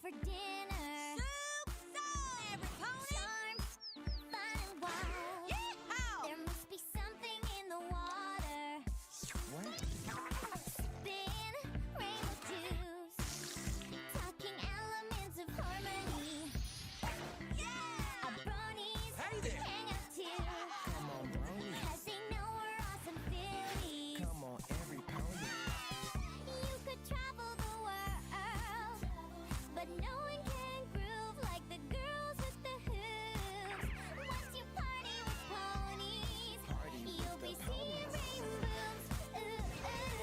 What's for dinner? Soup, every pony. Charms, fun and wild. Yeehaw! There must be something in the water. What? Sipping rainbow juice, talking elements of harmony. Yeah! Our bronies hang out too. Come on, bronies. 'Cause they know we're awesome fillies. Come on, every pony. You could travel the world, but no one can groove like the girls with the hooves. Once you party with ponies, Party with you'll the be seeing rainbows. Ooh, ooh.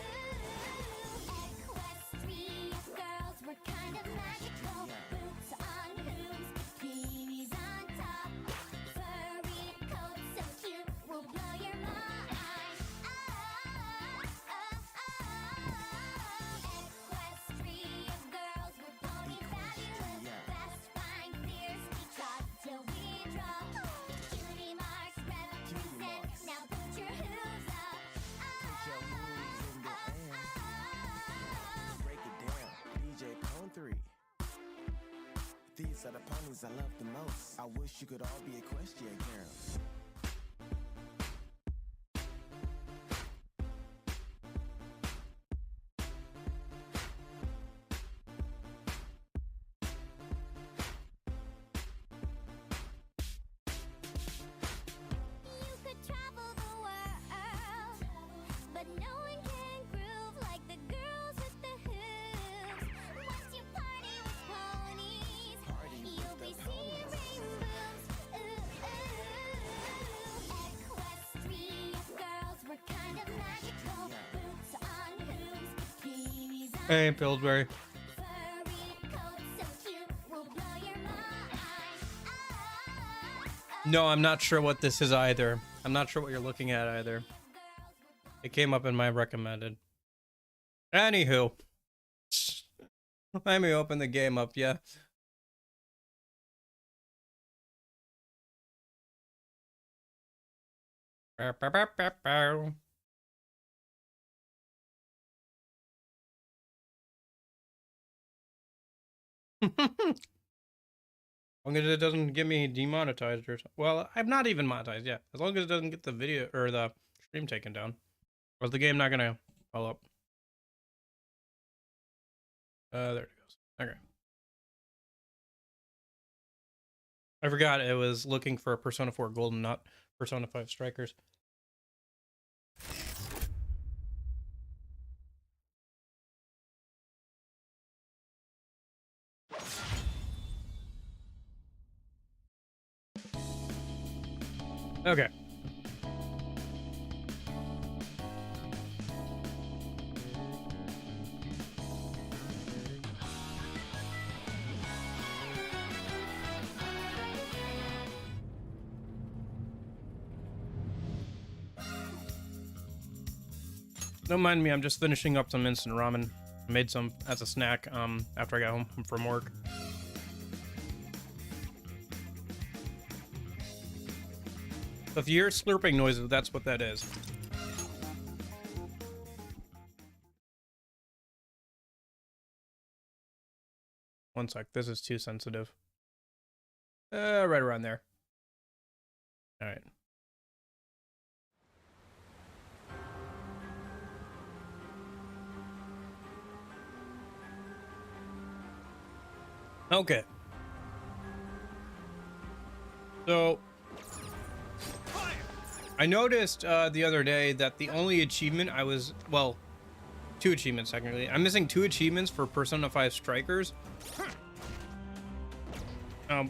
Equestria girls, we're kind of magical. Boots on hooves, bikinis on top. Furry coats so cute, will blow your mind. Equestria girls, we're pony fabulous. Fast, fine, fierce, we trot till we drop. Cutie marks represent, now put your hooves up. Your moves in the air. Break it down, DJ Pone 3. These are the ponies I love the most. I wish you could all be equestrian girls. You could travel the world, but no one can groove like the girls with the hooves. Once you party with ponies, Party with you'll the be seeing rainbows. Ooh, ooh. Equestria girls, we're kind of magical. Boots on hooves, bikinis on Hey, Pillsbury. furry coats so cute, will blow your mind. No, I'm not sure what this is either. I'm not sure what you're looking at either. It came up in my recommended. Anywho. Let me open the game up, yeah. As long as it doesn't get me demonetized or something. Well, I'm not even monetized, yeah. As long as it doesn't get the video or the stream taken down. Or is the game not gonna follow up? There it goes. Okay. I forgot it was looking for Persona 4 Golden, not Persona 5 Strikers. Okay. Don't mind me, I'm just finishing up some instant ramen. I made some as a snack after I got home from work. So if you hear slurping noises, that's what that is. One sec, this is too sensitive. Right around there. All right. Okay. So I noticed the other day that the only achievement I was, well, 2 achievements technically. I'm missing 2 achievements for Persona 5 Strikers.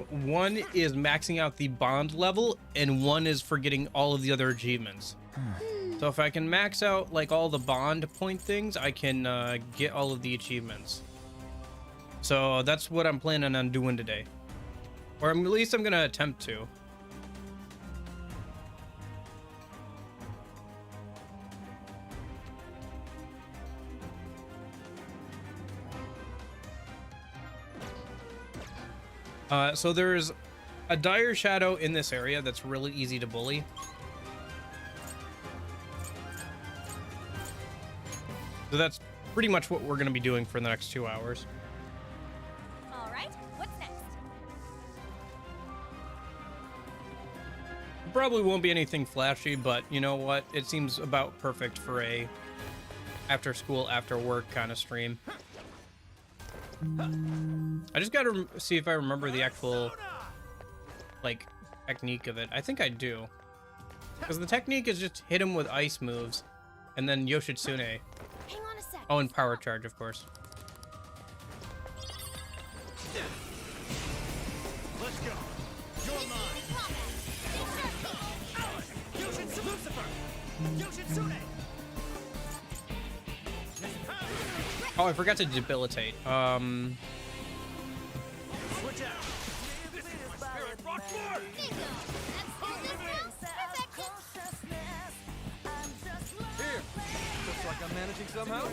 One is maxing out the bond level, and one is for getting all of the other achievements. So if I can max out like all the bond point things, I can get all of the achievements. So that's what I'm planning on doing today, or at least I'm gonna attempt to. So there's a dire shadow in this area that's really easy to bully. So that's pretty much what we're going to be doing for the next 2 hours. All right. probably won't be anything flashy, but you know what? It seems about perfect for a after school, after work kind of stream. I just gotta see if I remember the actual, like, technique of it. I think I do. Because the technique is just hit him with ice moves, and then Yoshitsune. Hang on a sec. Oh, and power charge, of course. Let's go. You're mine. Lucifer. Yoshitsune. Oh, I forgot to debilitate. Switch out. This is my spirit rock forward. Bingo. Let's do this now. Perfection. Here. Looks like I'm managing somehow.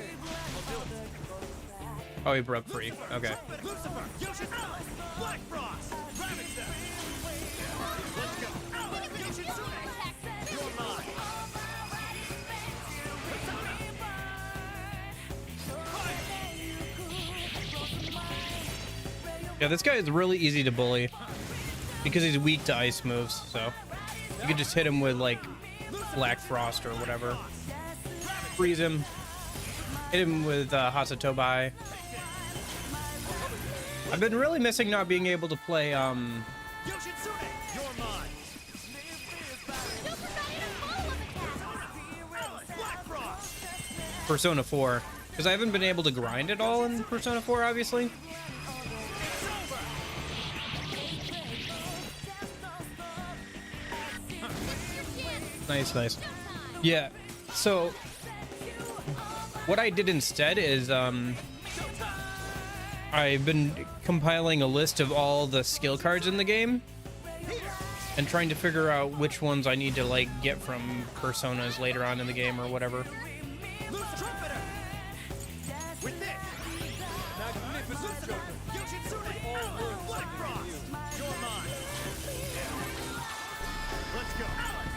Oh, he broke free. Okay. Lucifer. Yoshitsune. Black Frost. Ravage them. Let's go. Yoshitsune. You're mine. Yeah, this guy is really easy to bully because he's weak to ice moves, so you could just hit him with like Black Frost or whatever. Freeze him. Hit him with Hasatobai. I've been really missing not being able to play Yoshitsune. You're mine. Don't forget your follow-up attack. Black Frost. Persona 4 because I haven't been able to grind it all in Persona 4, obviously. Nice, nice. Yeah, so what I did instead is I've been compiling a list of all the skill cards in the game and trying to figure out which ones I need to like get from personas later on in the game or whatever. Loose trumpeter. With this. Magnificent Joker. Yoshitsune. Black Frost. You're mine. Let's go.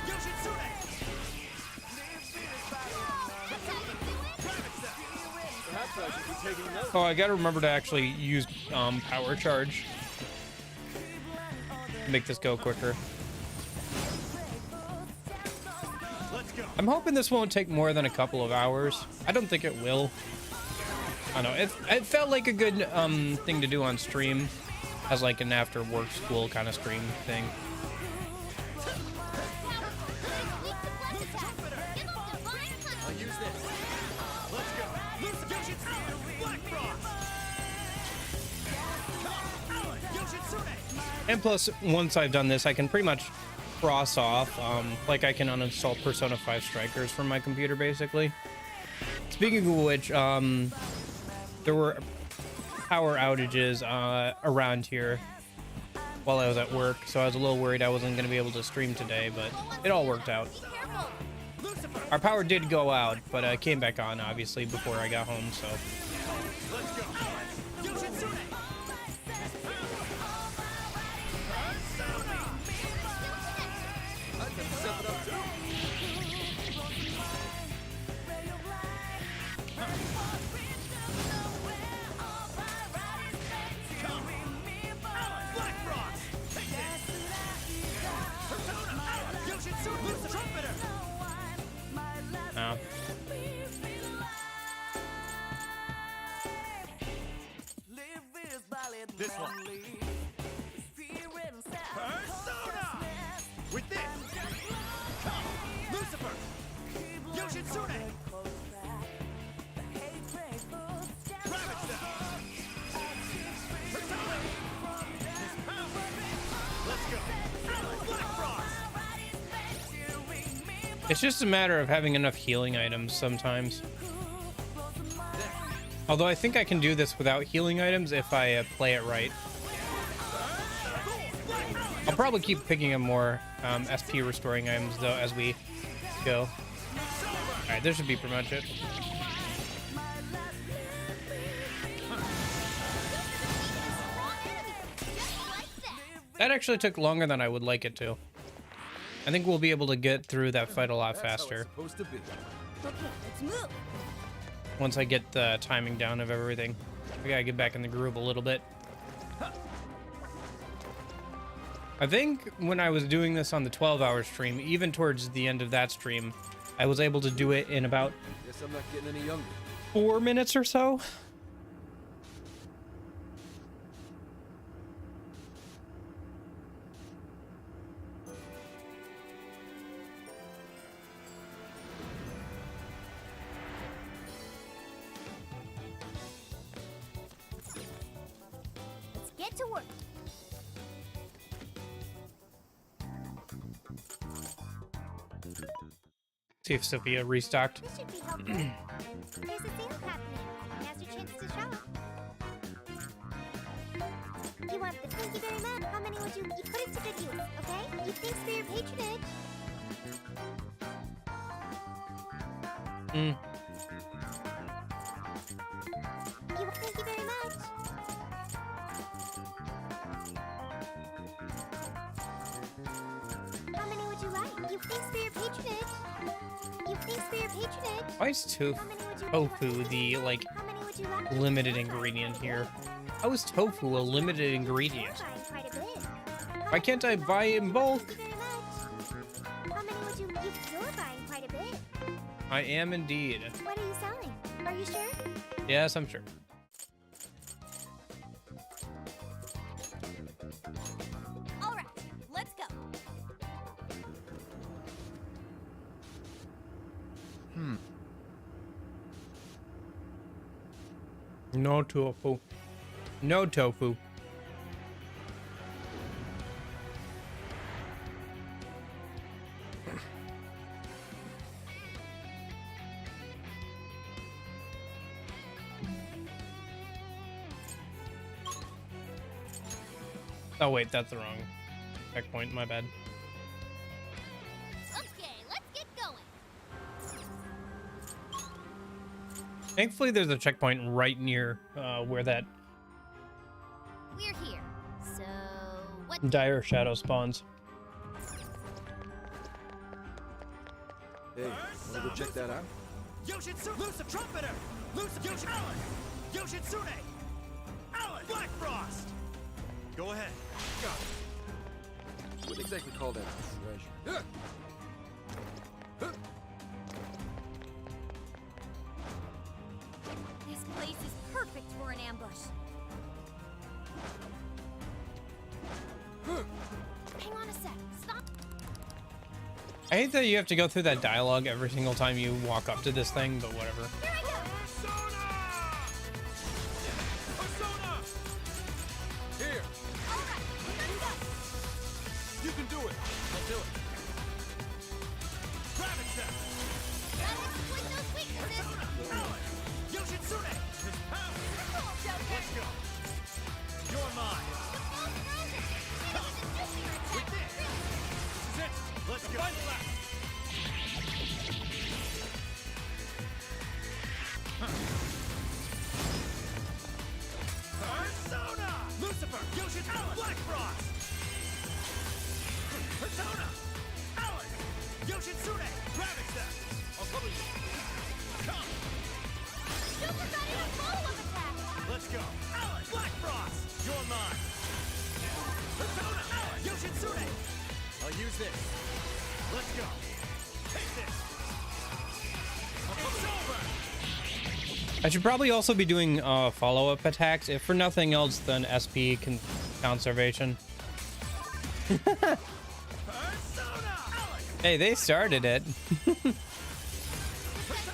Yoshitsune. Perhaps I should be taking notes. Oh, I gotta remember to actually use power charge. Make this go quicker. Let's go. I'm hoping this won't take more than a couple of hours. I don't think it will. I don't know. It felt like a good thing to do on stream as like an after work school kind of stream thing. I'll use this. Let's go. Yoshitsune. Black Frost. Yoshitsune. And plus, once I've done this, I can pretty much cross off. Like I can uninstall Persona 5 Strikers from my computer, basically. Speaking of which, there were power outages around here while I was at work, so I was a little worried I wasn't going to be able to stream today, but it all worked out. Be careful. Our power did go out, but it came back on, obviously, before I got home, so... Let's go. Yoshitsune. I can step it up too. Black Frost. Take this. Persona. Yoshitsune. Loose trumpeter. No. This one. Persona. With this. Lucifer. Yoshitsune. Ravage them. Persona. Let's go. Black Frost. It's just a matter of having enough healing items sometimes. Although I think I can do this without healing items if I play it right. I'll probably keep picking up more SP restoring items though as we go. Alright, this should be pretty much it. That actually took longer than I would like it to. I think we'll be able to get through that fight a lot That's how faster it's supposed to be. Okay, let's move. once I get the timing down of everything. I gotta get back in the groove a little bit. I think when I was doing this on the 12-hour stream, even towards the end of that stream, I was able to do it in about Guess I'm not getting any younger. 4 minutes or so. Let's get to work. Mm-hmm. See if Sophia restocked. This should be helpful. There's a sale happening. Now's your chance to shop. You want this? Thank you very much. How many would you put it to good use, okay? Thanks for your patronage. Thank you very much. How many would you like? Thanks for your patronage. Thanks for your patronage. Why is How many would you tofu the like How many would you like? limited ingredient here? How is tofu a limited ingredient? You're buying quite a bit. Why can't I buy it in bulk? Thank you very much. How many would you? You're buying quite a bit. I am indeed. What are you selling? Are you sure? Yes, I'm sure. All right, let's go. No tofu. No tofu. Oh wait, that's the wrong checkpoint, my bad. Okay, let's get going. Thankfully there's a checkpoint right near where that We're here. So, what? dire shadow spawns. Hey, wanna go check that out? Yoshitsune! Lucifer Trumpeter! Lucifer Yoshi Alan! Yoshitsune! Alan! Black Frost! Go ahead. Go. Wouldn't exactly call that treasure. This place is perfect for an ambush. Hang on a sec. Stop. I hate that you have to go through that dialogue every single time you walk up to this thing, but whatever. Here I go. Persona! Persona! Here, All right, let's go. You can do it. I'll do it. Rabbit Step! Gotta exploit those weaknesses. Persona! Alan! Yoshitsune! His power! Cool, Joker. Let's go. You're mine. The ball's frozen. Hit it with the nuclear With attack. this. This is it. Let's go. Final lap. Persona! Lucifer! Yoshitsune! Alan! Black Frost! Persona! Alan! Yoshitsune! Rabbit Step! I'll cover you. Come! Joker got in a follow-up attack. Let's go. Alan! Black Frost! You're mine. Persona! Alan! Yoshitsune! I'll use this. Let's go. Take this. It's over. I should probably also be doing follow-up attacks, if for nothing else than SP conservation. Persona! Alan! Hey, they started it. This guy's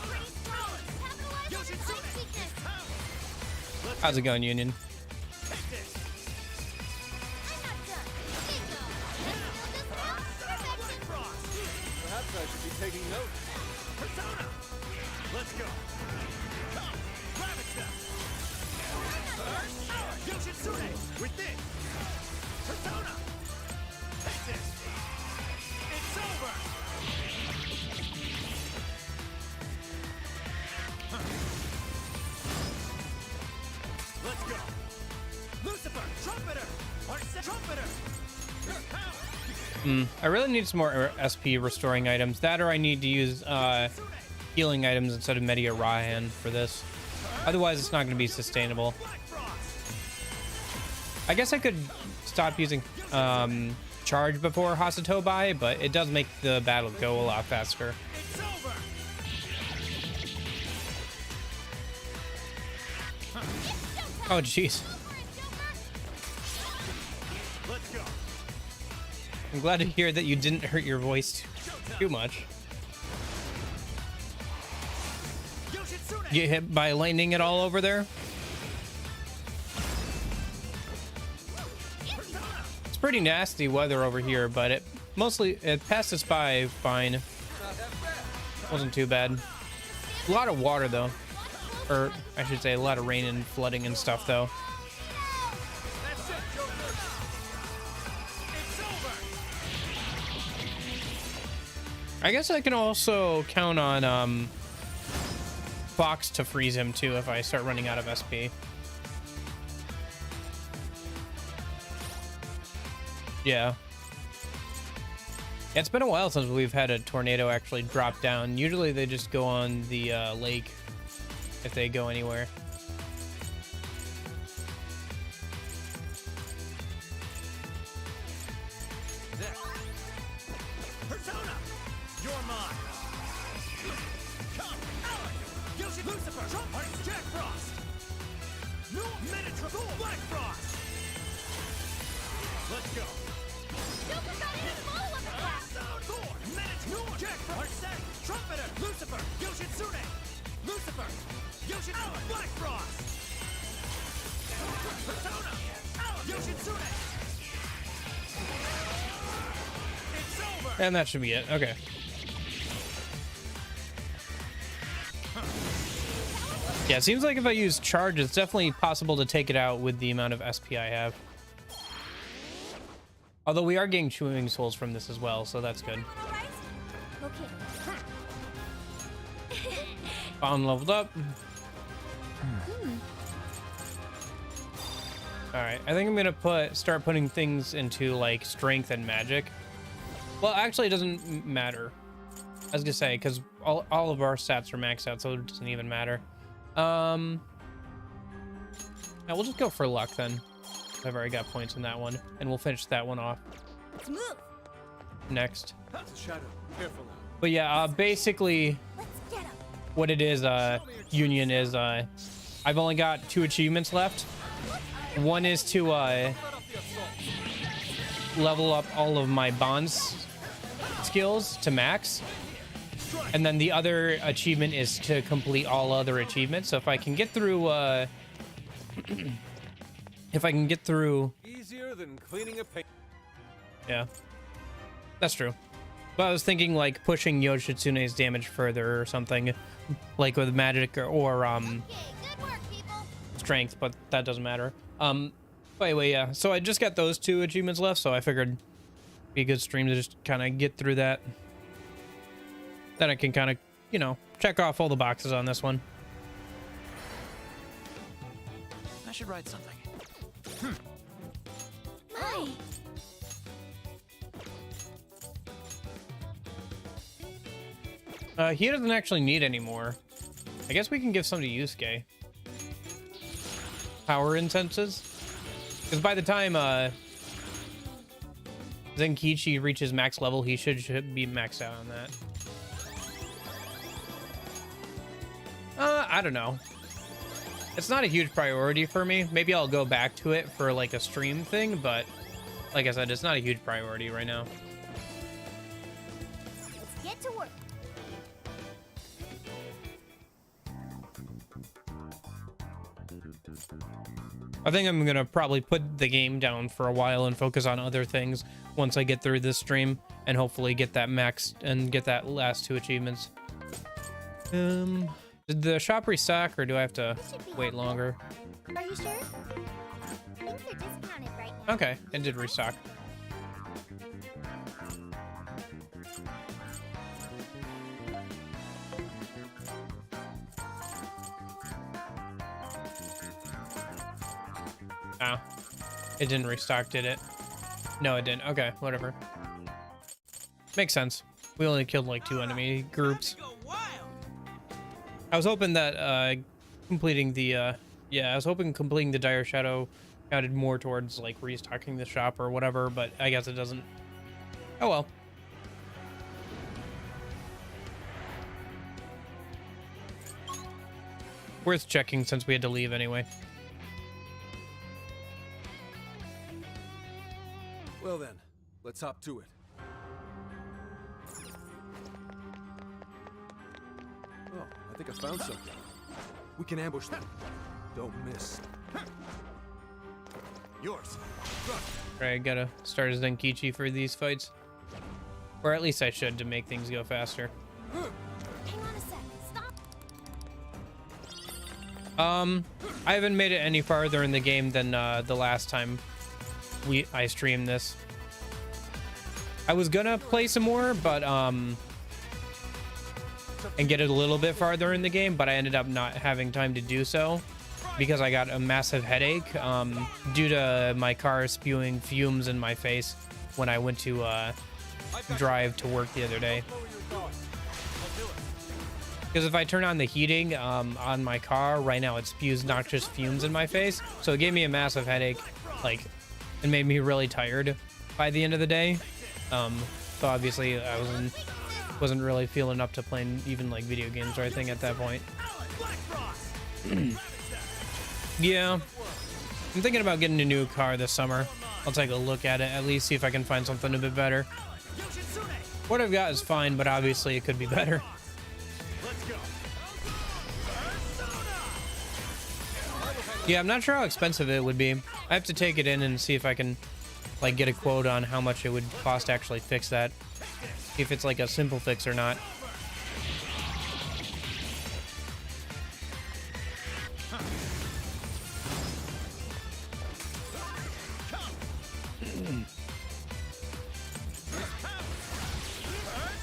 pretty strong. Capitalize on his light weakness. Let's How's it going, Union? take this. I'm not done. Bingo. Let's build this now. Black Perfection. Frost! Perhaps I should be taking notes. Persona! Let's go. Come! Rabbit Step! Alan! Yoshitsune! With this. Persona! Take this. It's over. Let's go. Lucifer! Trumpeter! Trumpeter! Power! I really need some more SP restoring items. That or I need to use healing items instead of Media Rahan for this. Otherwise, it's not going to be sustainable. Black Frost! I guess I could stop using charge before Hasatobai, but it does make the battle go a lot faster. It's over. Oh, jeez. Let's go. I'm glad to hear that you didn't hurt your voice too much. Yoshitsune. Get hit by lightning at all over there? It's pretty nasty weather over here, but it passed us by fine. Wasn't too bad. A lot of water though. Or I should say a lot of rain and flooding and stuff though. That's it, Joker. It's over. I guess I can also count on Fox to freeze him too if I start running out of SP. Yeah. It's been a while since we've had a tornado actually drop down. Usually they just go on the lake if they go anywhere. Persona, you're mine. Come, Alan. Yoshi, Lucifer, Trump, Jack Frost. No, Minotaur, Gold, Black Frost. Let's go. Thor, Minotaur, Jack Frost, Trumpeter, Lucifer, Yoshitsune, Lucifer, Yoshi, Alan, Black Frost. Persona, Alan, Yoshitsune. It's over. And that should be it. Okay. Yeah, it seems like if I use charge, it's definitely possible to take it out with the amount of SP I have. Although we are getting chewing souls from this as well, so that's good. Bond leveled up. All right, I think I'm gonna start putting things into like strength and magic. Well, actually, it doesn't matter. I was gonna say because all of our stats are maxed out, so it doesn't even matter. Yeah, we'll just go for luck then. I've already got points in that one, and we'll finish that one off Let's move. next. It's a shadow. Careful now. But yeah, basically Let's get him. what it is, Union is, I've only got 2 achievements left. One is to level up all of my bonds skills to max, and then the other achievement is to complete all other achievements. So if I can get through Easier than cleaning a paint. yeah, that's true. But I was thinking like pushing Yoshitsune's damage further or something, like with magic or Okay, good work, people. strength, but that doesn't matter. But anyway, yeah, so I just got those 2 achievements left, so I figured it'd be a good stream to just kind of get through that. Then I can kind of, you know, check off all the boxes on this one. I should write something. My. He doesn't actually need any more. I guess we can give some to Yuusuke. Power incenses? Because by the time Zenkichi reaches max level, he should be maxed out on that. I don't know. It's not a huge priority for me. Maybe I'll go back to it for like a stream thing, but like I said, it's not a huge priority right now. Let's get to work. I think I'm gonna probably put the game down for a while and focus on other things once I get through this stream and hopefully get that maxed and get that last 2 achievements. Did the shop restock or do I have to wait longer? Are you sure? Things are discounted right now. Okay, it did restock. Oh, it didn't restock, did it? No, it didn't. Okay, whatever. Makes sense. We only killed like 2 enemy groups. I was hoping that completing the I was hoping completing the Dire Shadow counted more towards like restocking the shop or whatever, but I guess it doesn't. Oh well. Worth checking since we had to leave anyway. Well then, let's hop to it. Oh, I think I found something. We can ambush them. Don't miss. Yours. Right, gotta start as Denkichi for these fights. Or at least I should to make things go faster. Hang on a sec. Stop. I haven't made it any farther in the game than the last time I streamed this. I was gonna play some more, but and get it a little bit farther in the game, but I ended up not having time to do so because I got a massive headache due to my car spewing fumes in my face when I went to drive to work the other day. Because if I turn on the heating on my car right now, it spews noxious fumes in my face, so it gave me a massive headache. Like, it made me really tired by the end of the day. So obviously I wasn't really feeling up to playing even like video games or anything at that point. Yeah, I'm thinking about getting a new car this summer. I'll take a look at it, at least see if I can find something a bit better. What I've got is fine, but obviously it could be better. Yeah, I'm not sure how expensive it would be. I have to take it in and see if I can like get a quote on how much it would cost to actually fix that. If it's like a simple fix or not.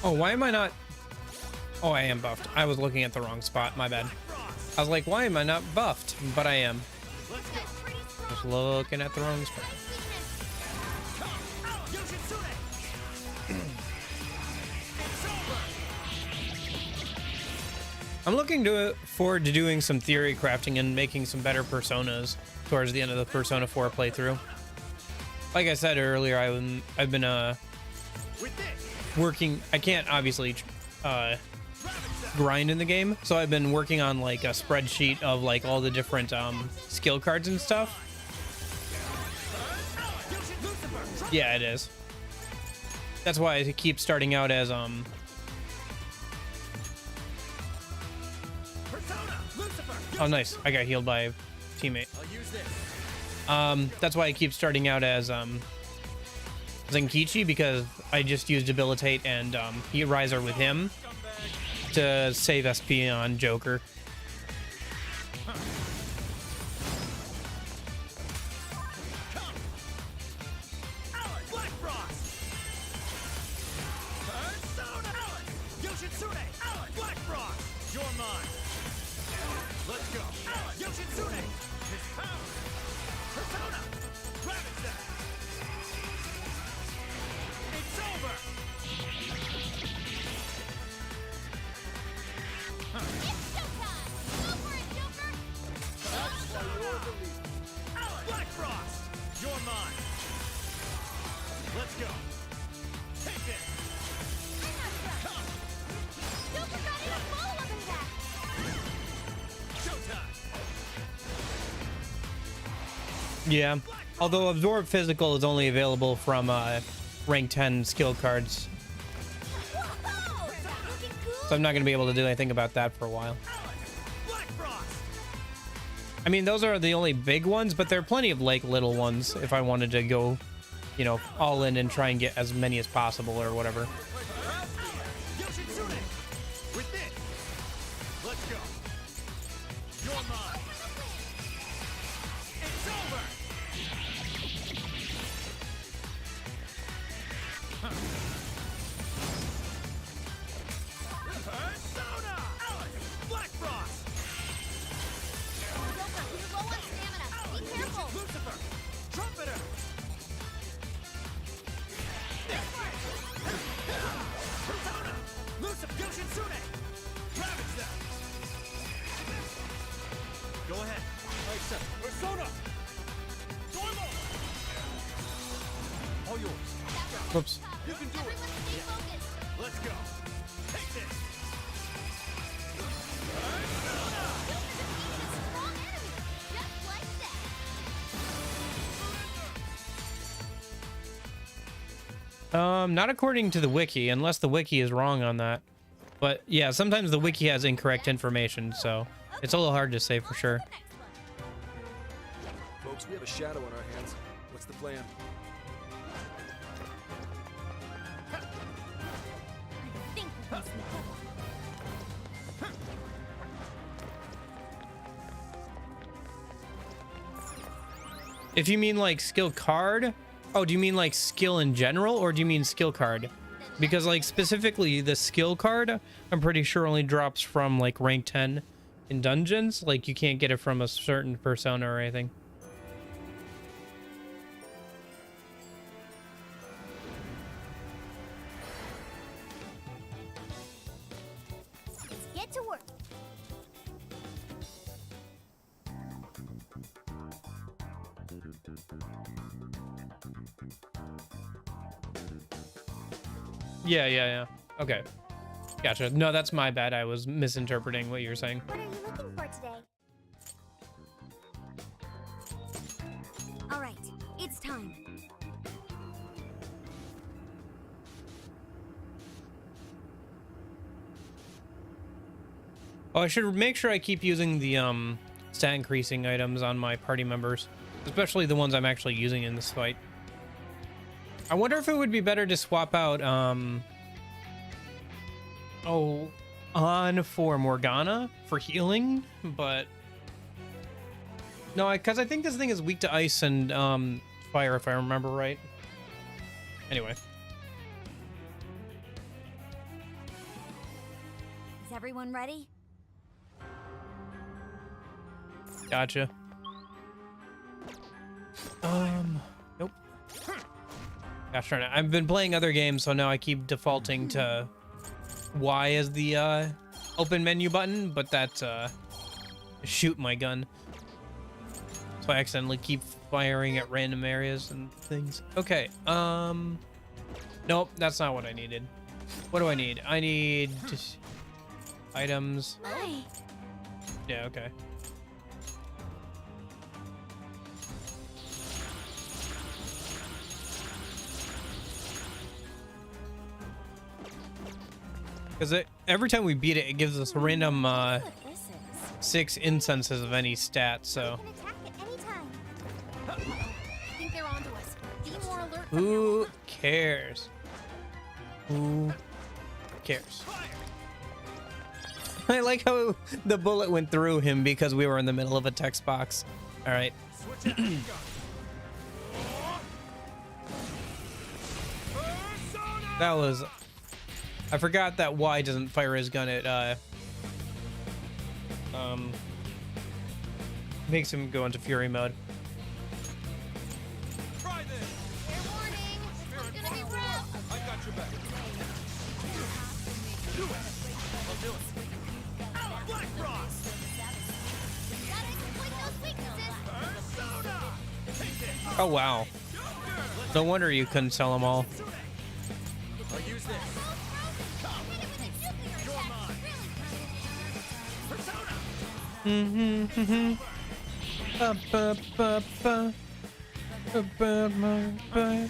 Oh, why am I not? Oh, I am buffed. I was looking at the wrong spot. My bad. I was like, why am I not buffed? But I am. Just looking at the wrong spot. I'm looking forward to doing some theory crafting and making some better personas towards the end of the Persona 4 playthrough. Like I said earlier, I've been working. I can't obviously grind in the game, so I've been working on like a spreadsheet of like all the different skill cards and stuff. Yeah, it is. That's why I keep starting out as Oh, nice. I got healed by a teammate. That's why I keep starting out as Zenkichi, because I just use Debilitate and Heat Riser with him to save SP on Joker. Yeah, although Absorb Physical is only available from rank 10 skill cards, so I'm not going to be able to do anything about that for a while. I mean, those are the only big ones, but there are plenty of like little ones if I wanted to go, you know, all in and try and get as many as possible or whatever. Whoops. You can do it. Everyone stay focused. Let's go. Take this. Strong enemy. Just like that. Not according to the wiki, unless the wiki is wrong on that. But yeah, sometimes the wiki has incorrect information, so it's a little hard to say for sure. Next one. Folks, we have a shadow on our hands. What's the plan? Think with this, Makoto. If you mean like skill card, oh, do you mean like skill in general, or do you mean skill card? Because like specifically the skill card, I'm pretty sure only drops from like rank 10 in dungeons. Like you can't get it from a certain persona or anything. Let's get to work. Yeah. Okay. Gotcha. No, that's my bad. I was misinterpreting what you were saying. What are you looking for today? All right, it's time. Oh, I should make sure I keep using the stat increasing items on my party members, especially the ones I'm actually using in this fight. I wonder if it would be better to swap out on for Morgana for healing, but no, because I think this thing is weak to ice and fire, if I remember right. Anyway. Is everyone ready? Gotcha. Nope. Gosh darn it. I've been playing other games, so now I keep defaulting to Y as the open menu button, but that's shoot my gun. So I accidentally keep firing at random areas and things. Okay. Nope, that's not what I needed. What do I need? I need just items. My. Yeah, okay. Because every time we beat it, it gives us a random What this is. 6 incenses of any stat, so... We can attack at any time. I think they're onto us. Be more alert. from Who cares? Who cares? I like how the bullet went through him because we were in the middle of a text box. All right. Switch it. That was... I forgot that Y doesn't fire his gun at, makes him go into fury mode. Try this. Fair warning. This one's gonna be rough. I got your back. Do it. I'll do it. Out, Black Frost. Gotta exploit those weaknesses. Persona. Take it. Oh, wow. No wonder you couldn't sell them all. I'll use this. Hit it with a nuclear You're attack. mine. Really Persona.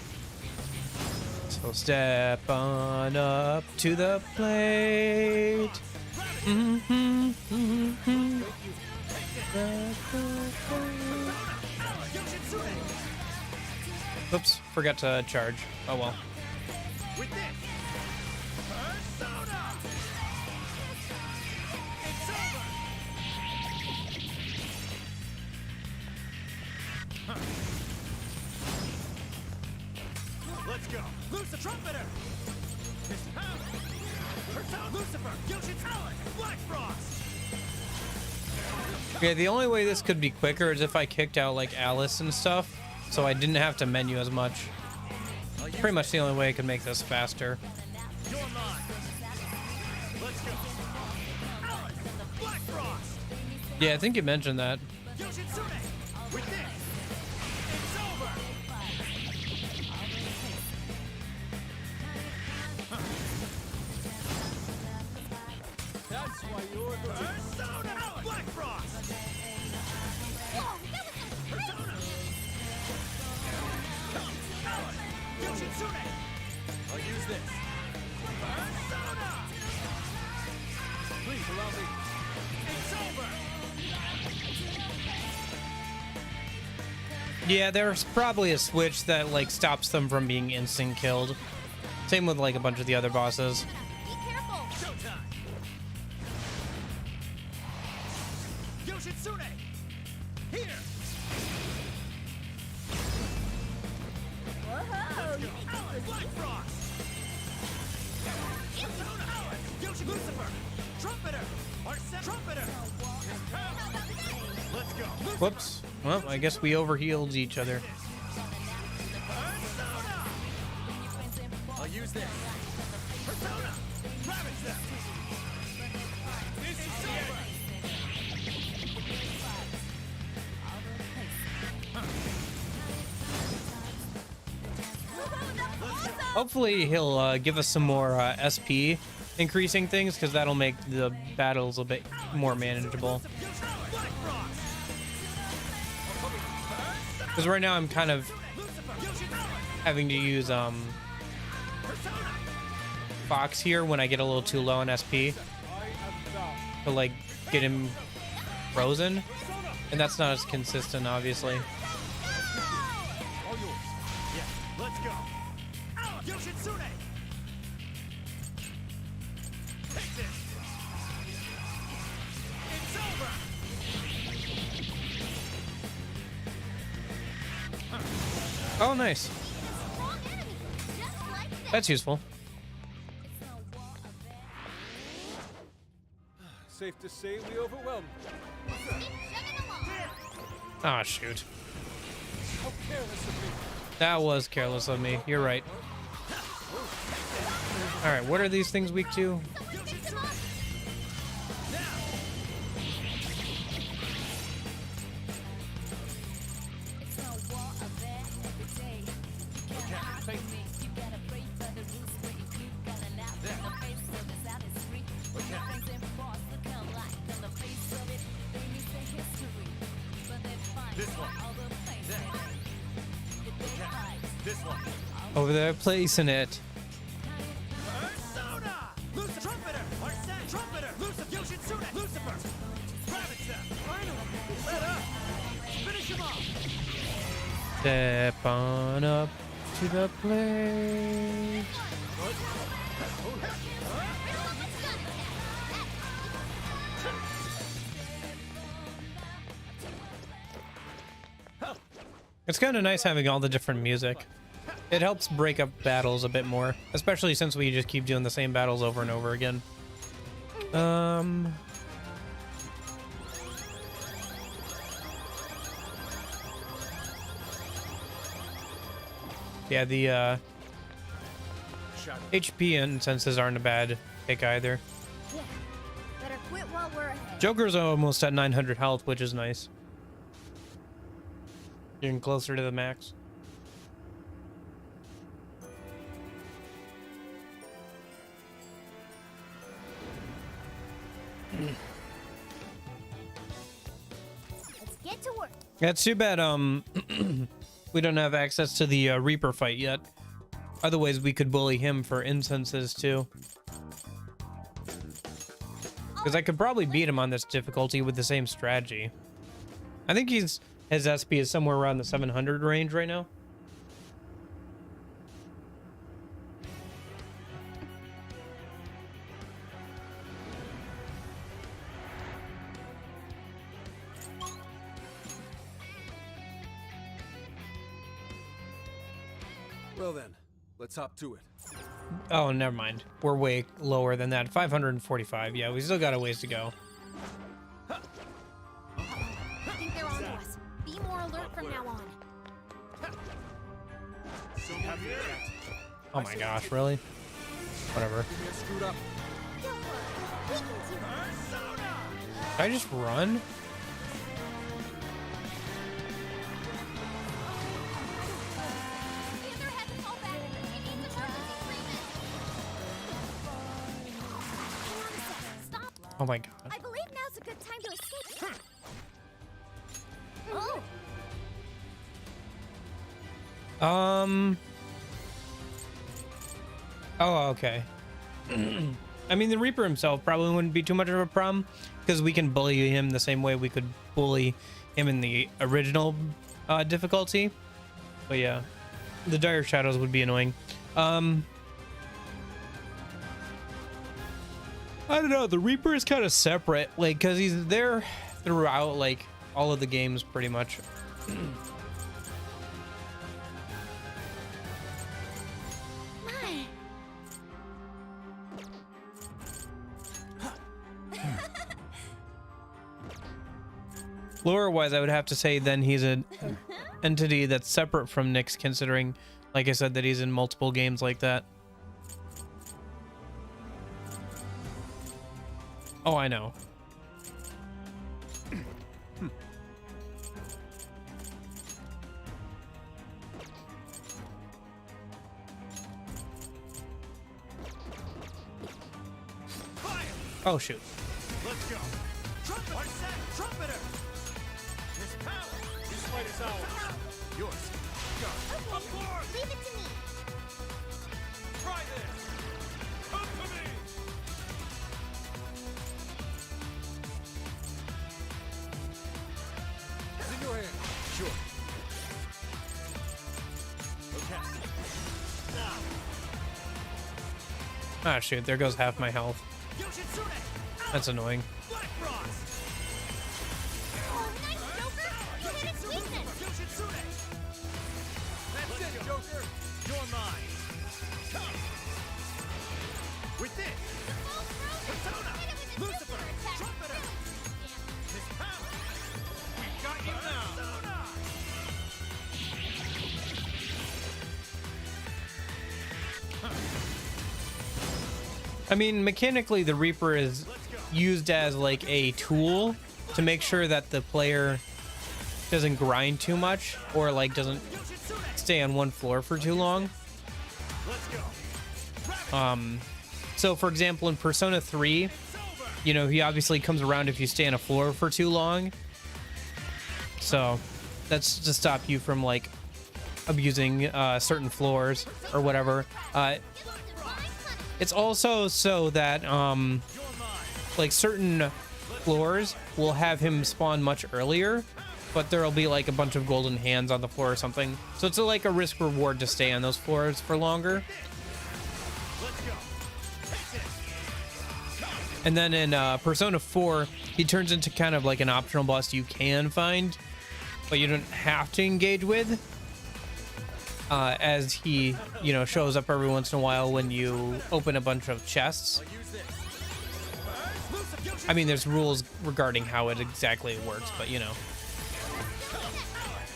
So step on up to the plate. Oops, forgot to charge. Oh well. With this. Persona. It's over. Let's go. Loose the trumpeter. Persona. Lucifer. Yoshin's Talon. Black Frost. Okay, the only way this could be quicker is if I kicked out like Alice and stuff, so I didn't have to menu as much. Pretty much the only way I could make this faster. You're mine. Let's go. Alice. Black Frost. Yeah, I think you mentioned that. Yoshitsune. With this. It's over. That's why you're the... Persona! Alan! Black Frost! Whoa, that was some Persona! Alan! Yoshitsune! I'll use this. Persona! Please allow me. It's over! Yeah, there's probably a switch that like stops them from being instant killed. Same with like a bunch of the other bosses. Be careful. Showtime! Yoshitsune! Here! Whoa, you think Alan! Black Frost! Persona! Alan! Yoshi Lucifer! Trumpeter! Arsene Trumpeter! Let's go! Lucifer! Whoops. Well, I guess we overhealed each other. Persona! I'll use this. Persona! Ravage them! This is over! Hopefully he'll give us some more SP increasing things, because that'll make the battles a bit more manageable. Black Frost! Because right now I'm kind of Lucifer! Yoshi Alan! having to use Persona! Fox here when I get a little too low on SP to like get him frozen, and that's not as consistent, obviously. All yours. Yeah, let's go! Alan! Yoshitsune! Take this! It's over! Oh, nice. Strong enemy, just like that. That's useful. It's no war of that. Safe to say we overwhelmed. Keep chugging along. Ah, shoot. How careless of me. That was careless of me. You're right. All right, what are these things weak to? Pick them up. It's no war of that every day. You gotta hide me. You gotta pray for the roots where you keep calling out in the face of this out is free. When your friends and boss look alike in the face of it, they need the history. But they're fine. This one. All the place that they fight. This one! Over there, placing it. Persona! Lucifer! Trumpeter! Arsene! Trumpeter! Lucifer! Yoshitsune! Lucifer! Ravage them! Finally! Let up! Finish him off! Step on up to the plate. It's kind of nice having all the different music. It helps break up battles a bit more, especially since we just keep doing the same battles over and over again. Yeah, the HP incenses aren't a bad pick either. Yeah. Better quit while we're ahead. Joker's almost at 900 health, which is nice. Getting closer to the max. Let's get to work. Yeah, it's too bad we don't have access to the Reaper fight yet. Otherwise, we could bully him for incenses too. Because I could probably beat him on this difficulty with the same strategy. I think his SP is somewhere around the 700 range right now. Well then, let's hop to it. Oh, never mind. We're way lower than that. 545. Yeah, we still got a ways to go. I think they're on to us. Be more alert from now on. Oh my gosh, really? Whatever. Give me a screwed up. Don't worry. We can do it. Did I just run? Panther had to fall back. He needs emergency treatment. Hang on a sec. Stop. Oh my god. I believe now's a good time to escape. Oh, Oh, okay. I mean, the Reaper himself probably wouldn't be too much of a problem because we can bully him the same way we could bully him in the original difficulty. But yeah, the Dire Shadows would be annoying. I don't know. The Reaper is kind of separate, like, because he's there throughout, like, all of the games pretty much. my. Lore-wise, I would have to say then he's an entity that's separate from Nyx, considering, like I said, that he's in multiple games like that. Oh, I know. Fire! Oh, shoot. Let's go. Trumpet! One set! Trumpeter! His power! This fight is ours. Yours. Go. Aboard! Leave it to me. Try this! Come to me! It's in your hand. Sure. Okay. Now, Ah, shoot. There goes half my health. Yoshitsune! Out! That's annoying. Black Frost! Oh, nice, Joker. You hit its weakness. Yoshitsune! That's it, Joker. You're mine. Come! With this! Oh, Persona! hit it with a Lucifer! super attack. Trumpeter! His power! We've got you now! Persona! I mean, mechanically, the Reaper is used as like a tool to make sure that the player doesn't grind too much or like doesn't Yoshitsune! stay on one floor for too long. Let's go! So for example, in Persona 3, It's over! you know, he obviously comes around if you stay on a floor for too long. So that's to stop you from like abusing certain floors or whatever. It's also so that You're mine! like certain floors will have him spawn much earlier, but there'll be like a bunch of golden hands on the floor or something. So it's like a risk reward to stay on those floors for longer. Let's go! Take this! And then in Persona 4, he turns into kind of like an optional boss you can find, but you don't have to engage with. As he, you know, shows up every once in a while when you open a bunch of chests. Use this! I mean, there's rules regarding how it exactly works, but you know.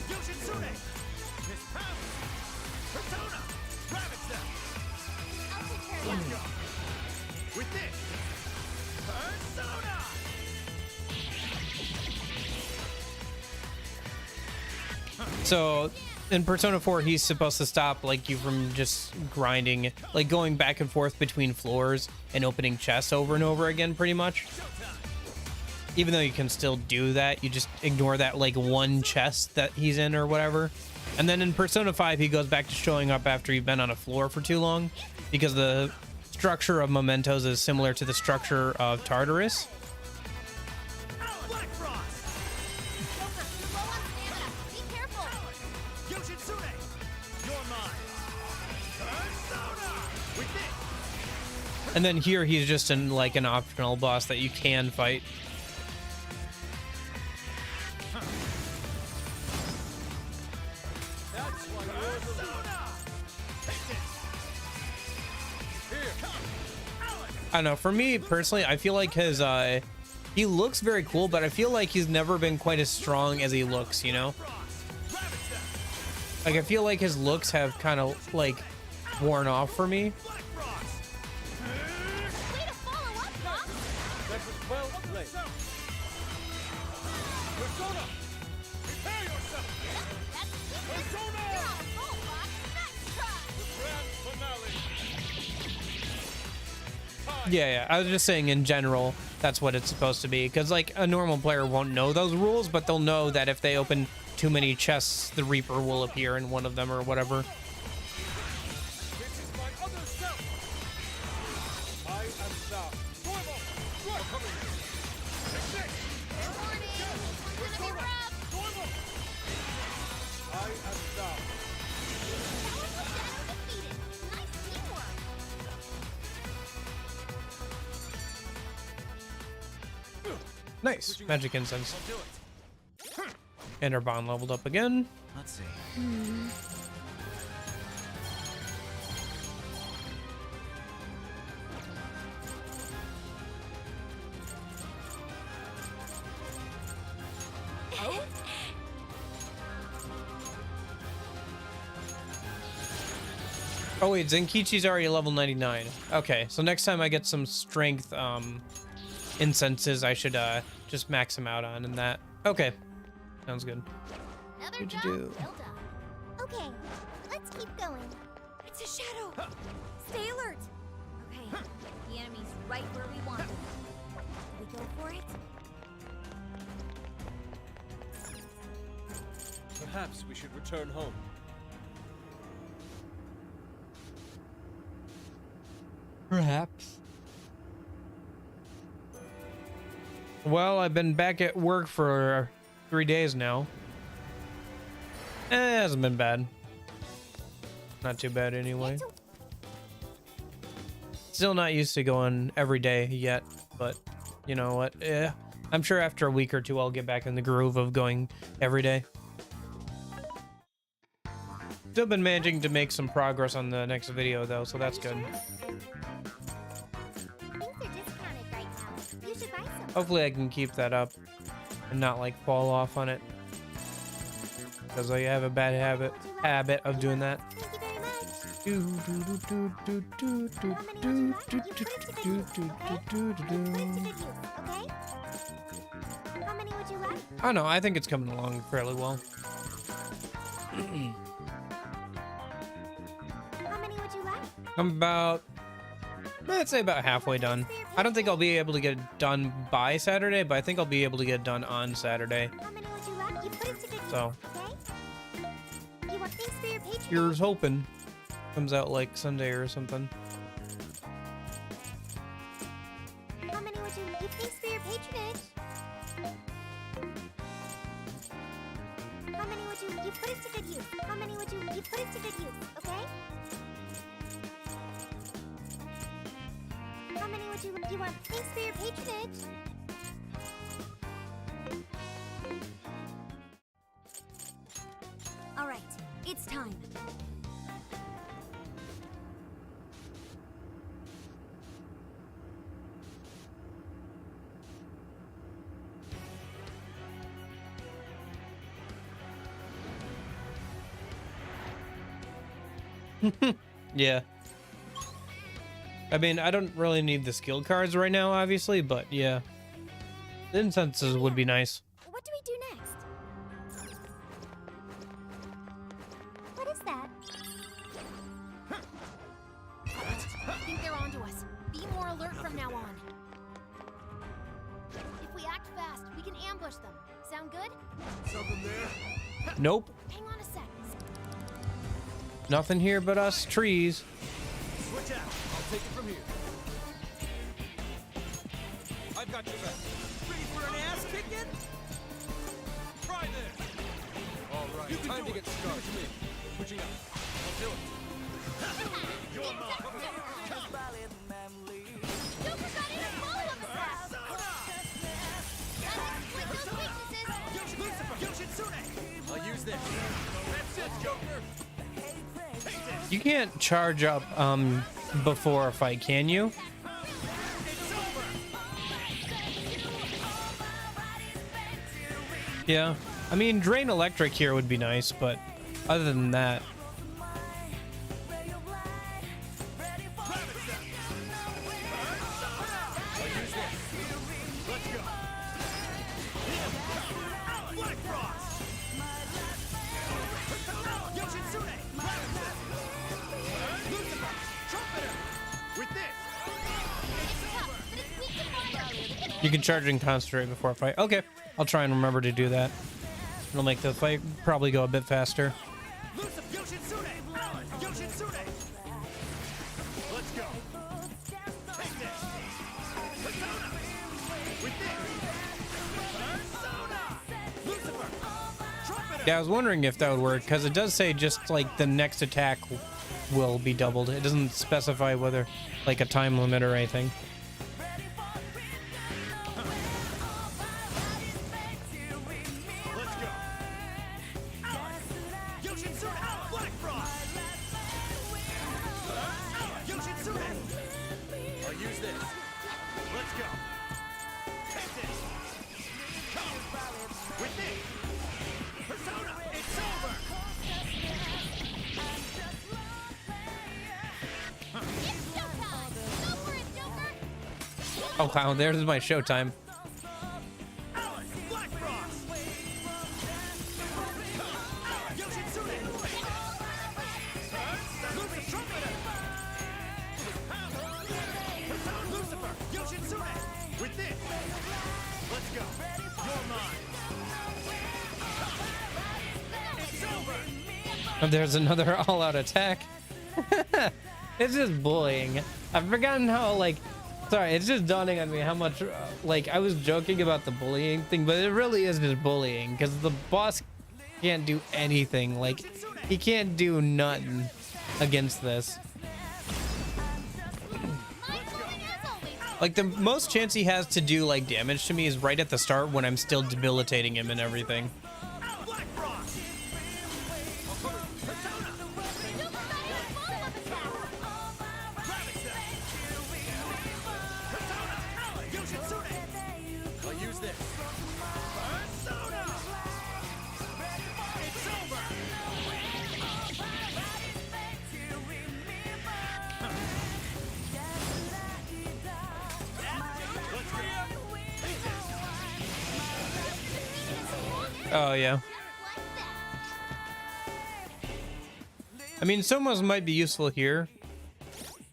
Yoshitsune! His power! Persona! Ravage them! I'll take care of Let's it. go! With this! Persona! So in Persona 4, he's supposed to stop like you from just grinding, like going back and forth between floors and opening chests over and over again, pretty much. Even though you can still do that, you just ignore that like one chest that he's in or whatever. And then in Persona 5, he goes back to showing up after you've been on a floor for too long, because the structure of mementos is similar to the structure of Tartarus. Black Frost! Joker, you're low on stamina. Be careful. Yoshitsune! You're mine! Persona! With this! And then here he's just in like an optional boss that you can fight. That's why you're the leader. Persona! Take this! Here. I don't know, for me personally, I feel like his he looks very cool, but I feel like he's never been quite as strong as he looks, you know? Ravage them! Like I feel like his looks have kind of like worn off for me. Black Frost! Way to follow up, Bob. That was well played. Persona! Prepare yourself! That's weakness. Persona! You're on a roll, Bob. Nice try. Grand finale. Yeah, I was just saying in general, that's what it's supposed to be. Because like a normal player won't know those rules, but they'll know that if they open too many chests, the Reaper will appear in one of them or whatever. This is my other self. I am thou. Normal. Right. Coming. Take this. Warning, it's gonna be rough. Normal. I am thou. Shadow defeated. Nice teamwork. Nice. Magic incense. I'll do it. And our bond leveled up again. Let's see. Oh wait, Zenkichi's already level 99. Okay, so next time I get some strength incenses, I should just max him out on and that. Okay, sounds good. Another What'd you job do? well done. Okay, let's keep going. It's a shadow. Stay alert. Okay, the enemy's right where we want them. Do we go for it? Perhaps we should return home. Perhaps. Well, I've been back at work for 3 days now. It hasn't been bad. Not too bad anyway. Still not used to going every day yet, but you know what? I'm sure after a week or two I'll get back in the groove of going every day. Still been managing to make some progress on the next video though, so that's good. Things are discounted right now. You should buy some. Hopefully I can keep that up and not like fall off on it, because I have a bad habit of doing that. Thank you very much. Okay? How many would you like? I don't know, I think it's coming along fairly well. How many would you like? I'm about, I'd say about halfway done. I don't think I'll be able to get it done by Saturday, but I think I'll be able to get it done on Saturday. How many would you like? You put it to good use, So. okay? You want things for your patron? Here's hoping. Comes out like Sunday or something. How many would you like? Thanks for your patronage. How many would you put it to good use? How many would you put it to good use, okay? How many would you want? Thanks for your patronage. All right, it's time. Yeah. I mean, I don't really need the skill cards right now, obviously, but yeah. The incenses would be nice. What do we do next? What is that? I think they're onto us. Be more alert from now on. If we act fast, we can ambush them. Sound good? Something there? Nope. Hang on a sec. Nothing here but us trees. Switch out. I'll take it from here. I've got your back. Ready for an ass kicking? Try this. All right, time to get started. Switching up. I'll do it. You're mine. Joker got in a follow up attack. Let us split those weaknesses. Yuusuke! I'll use this. That's it, Joker. You can't charge up before a fight, can you? Yeah. I mean, drain electric here would be nice, but other than that, Let's go. Black Frost! Yoshitsune! Lucifer! Trumpeter! With this! It's tough, but it's weak to fire. We can You can charge and concentrate before a fight. Okay, I'll try and remember to do that. It'll make the fight probably go a bit faster. Yoshitsune! Alan! Yoshitsune! Let's go! Take this! Persona! With this! Persona! Lucifer! Trumpeter! Yeah, I was wondering if that would work, because it does say just like the next attack will be doubled. It doesn't specify whether like a time limit or anything. Let's go! Alan! Yoshitsune! Alan! Black Frost! Alan! Yoshitsune! I'll use this. Let's go. Take this. Come. With this. Persona! It's over! It's showtime! Go for it, Joker! Oh wow, there's my showtime. Alan! Black Frost! Alan! Yoshitsune! Lucifer! Trumpeter! Persona! Lucifer! Yoshitsune! With this! Let's go! You're mine! It's over! Oh, there's another all-out attack. It's just bullying. I've forgotten how, like, sorry, it's just dawning on me how much, like, I was joking about the bullying thing, but it really is just bullying, because the boss can't do anything. Like, he can't do nothing against this. Mind-blowing as always. Like, the most chance he has to do, like, damage to me is right at the start when I'm still debilitating him and everything. Black Frost! Persona! Joker got you full of attack! Ravage them! Persona! Alan! Yoshitsune! I'll use this. Persona! It's over! Let's go! Take this! Oh, yeah. Just like that. I mean, Somos might be useful here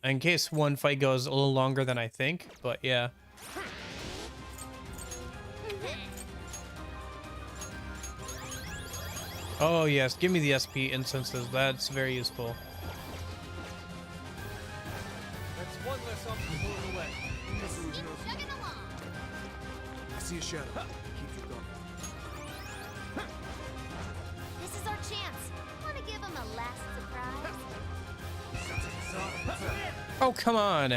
in case one fight goes a little longer than I think, but yeah. Oh yes, give me the SP instances. That's very useful. That's one less option pulling away. Keep chugging along. I see a shadow. Keep you going. This is our chance. Wanna give him a last surprise? Oh come on!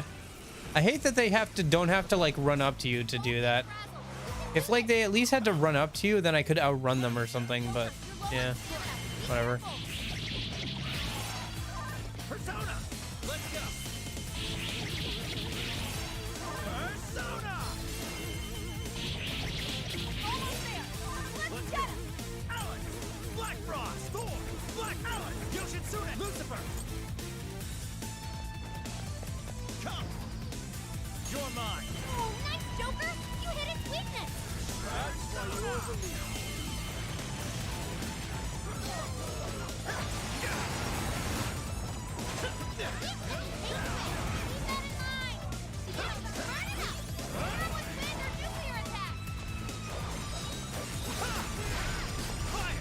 I hate that they don't have to like run up to you to do that. If like they at least had to run up to you, then I could outrun them or something. But yeah, whatever. Persona! Let's go! Persona! Almost there. Let's get him. Alan! Black Frost! Thor! Black Alan! Yoshitsune! Lucifer! Come! You're mine! Oh, nice, Joker. You hit its weakness. That's why yours are weak. Keep that in mind. Burn it up. Everyone's favorite nuclear attack. Fire!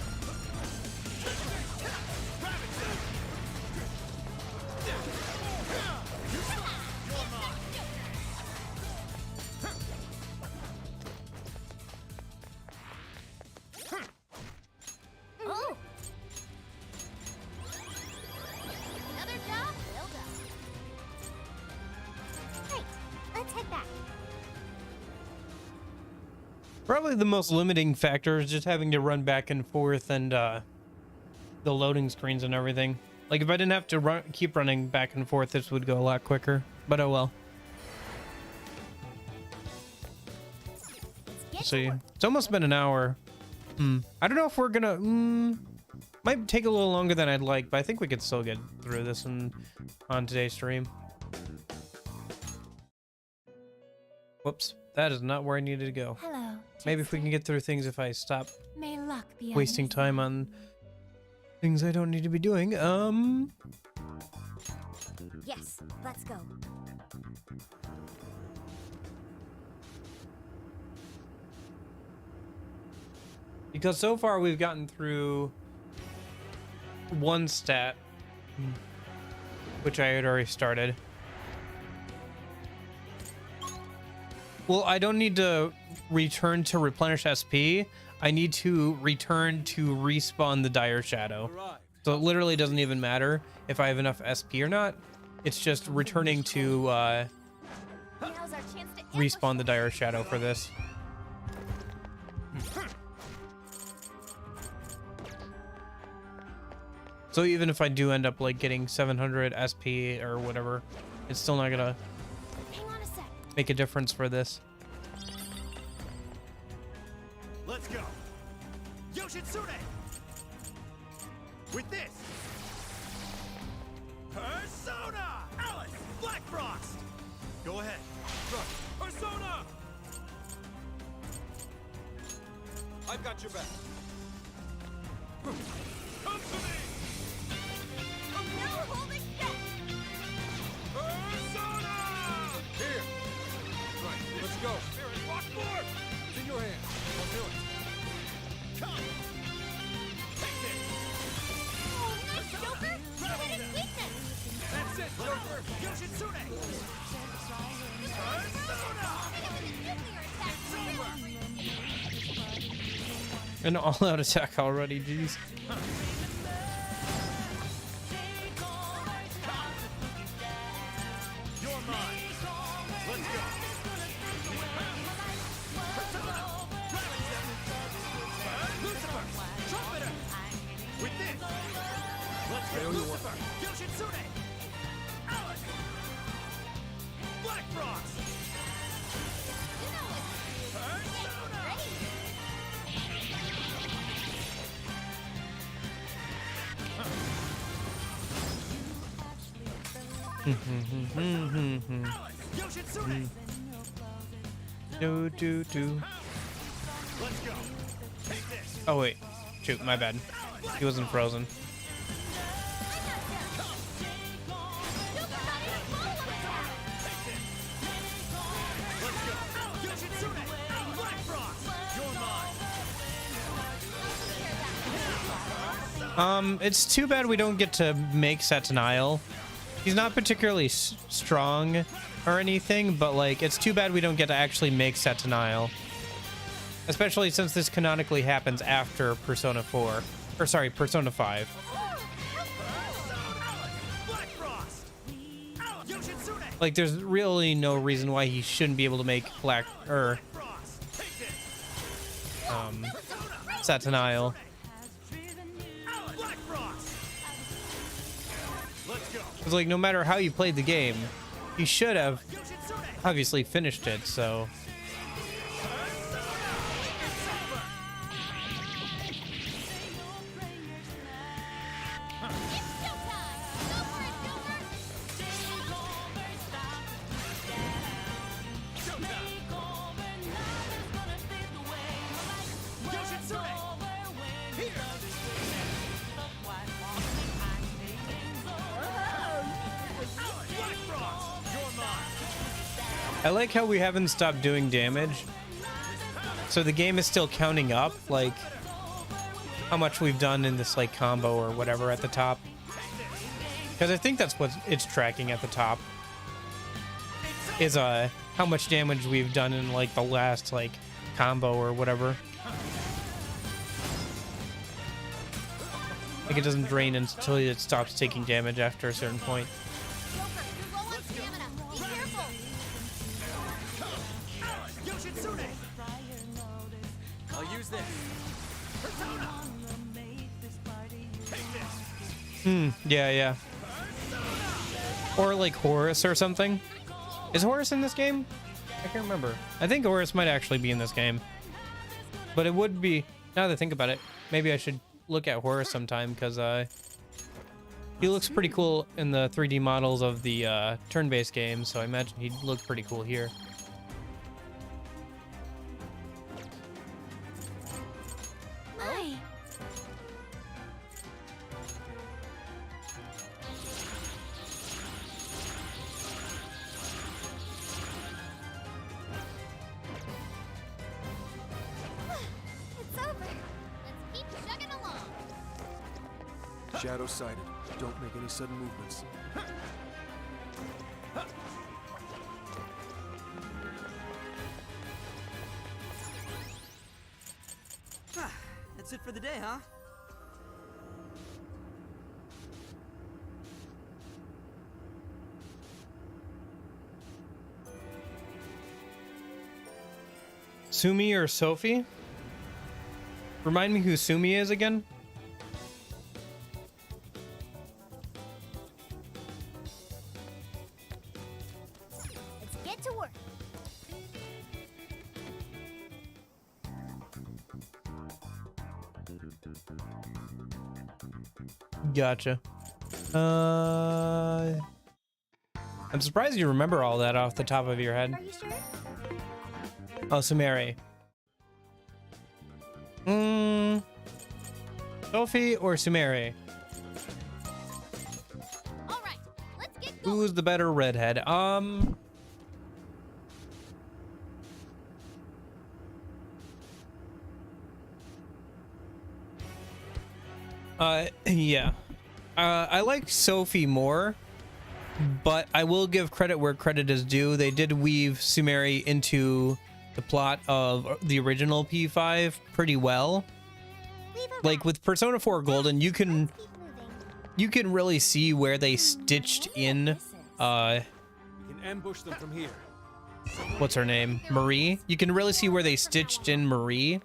Ravage them! You're mine! Oh. Another job well done. Great. Let's head back. Probably the most limiting factor is just having to run back and forth and the loading screens and everything. Like if I didn't have to keep running back and forth, this would go a lot quicker. But oh well. Get So to yeah, work. it's almost been an hour. I don't know if we're gonna. Might take a little longer than I'd like, but I think we could still get through this on today's stream. Whoops, that is not where I needed to go. Hello. Maybe if we can get through things if I stop May luck be wasting time on things I don't need to be doing. Yes, let's go. Because so far we've gotten through one stat, which I had already started. Well, I don't need to return to replenish SP. I need to return to respawn the dire shadow. Arrived. So it literally doesn't even matter if I have enough SP or not. It's just returning to Now's our chance to respawn the dire shadow for this. So even if I do end up like getting 700 SP or whatever, it's still not gonna Hang on a sec. make a difference for this. Let's go. Yoshitsune! With this. Persona! Alice! Black Frost! Go ahead. Persona! I've got your back. Come to me! No holding back. Persona! Here. Right, let's go. Here, Rockboard! It's in your hands. I'll do it. Come! Take this! Oh, nice, Joker. You hit his weakness. That's it, Joker! Yoshitsune! An all-out attack already, jeez. You're mine! Let's go! Lucifer! Trumpeter! With this! Let's go! Lucifer! Yoshitsune! Alice! Black Frost! Persona! Alice! Yoshitsune! Do. Let's go! Take this! Oh wait, shoot, my bad. He wasn't frozen. Yoshitsune! Black Frost! You're mine! It's too bad we don't get to make Satanile. He's not particularly strong or anything, but like, it's too bad we don't get to actually make Satanile. Especially since this canonically happens after Persona 4. Or sorry, Persona 5. Black Frost! Yoshitsune! Like, there's really no reason why he shouldn't be able to make Black, or, Frost! Take this! Satanile. Black Frost! Let's go! Because, like, no matter how you played the game, you should have Yoshitsune! obviously finished it, so... I like how we haven't stopped doing damage. So the game is still counting up, like, how much we've done in this, like, combo or whatever at the top. Because I think that's what it's tracking at the top. Is, how much damage we've done in, like, the last, like, combo or whatever. Like, it doesn't drain until it stops taking damage after a certain point. Joker, you're low on stamina. Be careful. Yoshitsune! I'll use this. Persona! Take this! Yeah. Or, like, Horus or something. Is Horus in this game? I can't remember. I think Horus might actually be in this game. But it would be, now that I think about it, maybe I should look at Horus sometime, because he looks pretty cool in the 3D models of the turn-based games, so I imagine he'd look pretty cool here. My. It's over. Shadow sighted. Don't make any sudden movements. That's it for the day, huh? Sumi or Sophie? Remind me who Sumi is again? Let's get to work. Gotcha. I'm surprised you remember all that off the top of your head. Are you sure? Oh, Sumeri. Sophie or Sumeri? All right, let's get going. Who's the better redhead? Yeah. I like Sophie more, but I will give credit where credit is due. They did weave Sumeri into the plot of the original P5 pretty well. Leave her Like back. with Persona 4 Golden, you can Keep moving. really see where they stitched in We can ambush them from here. what's her name? Marie. You can really see where they stitched in Marie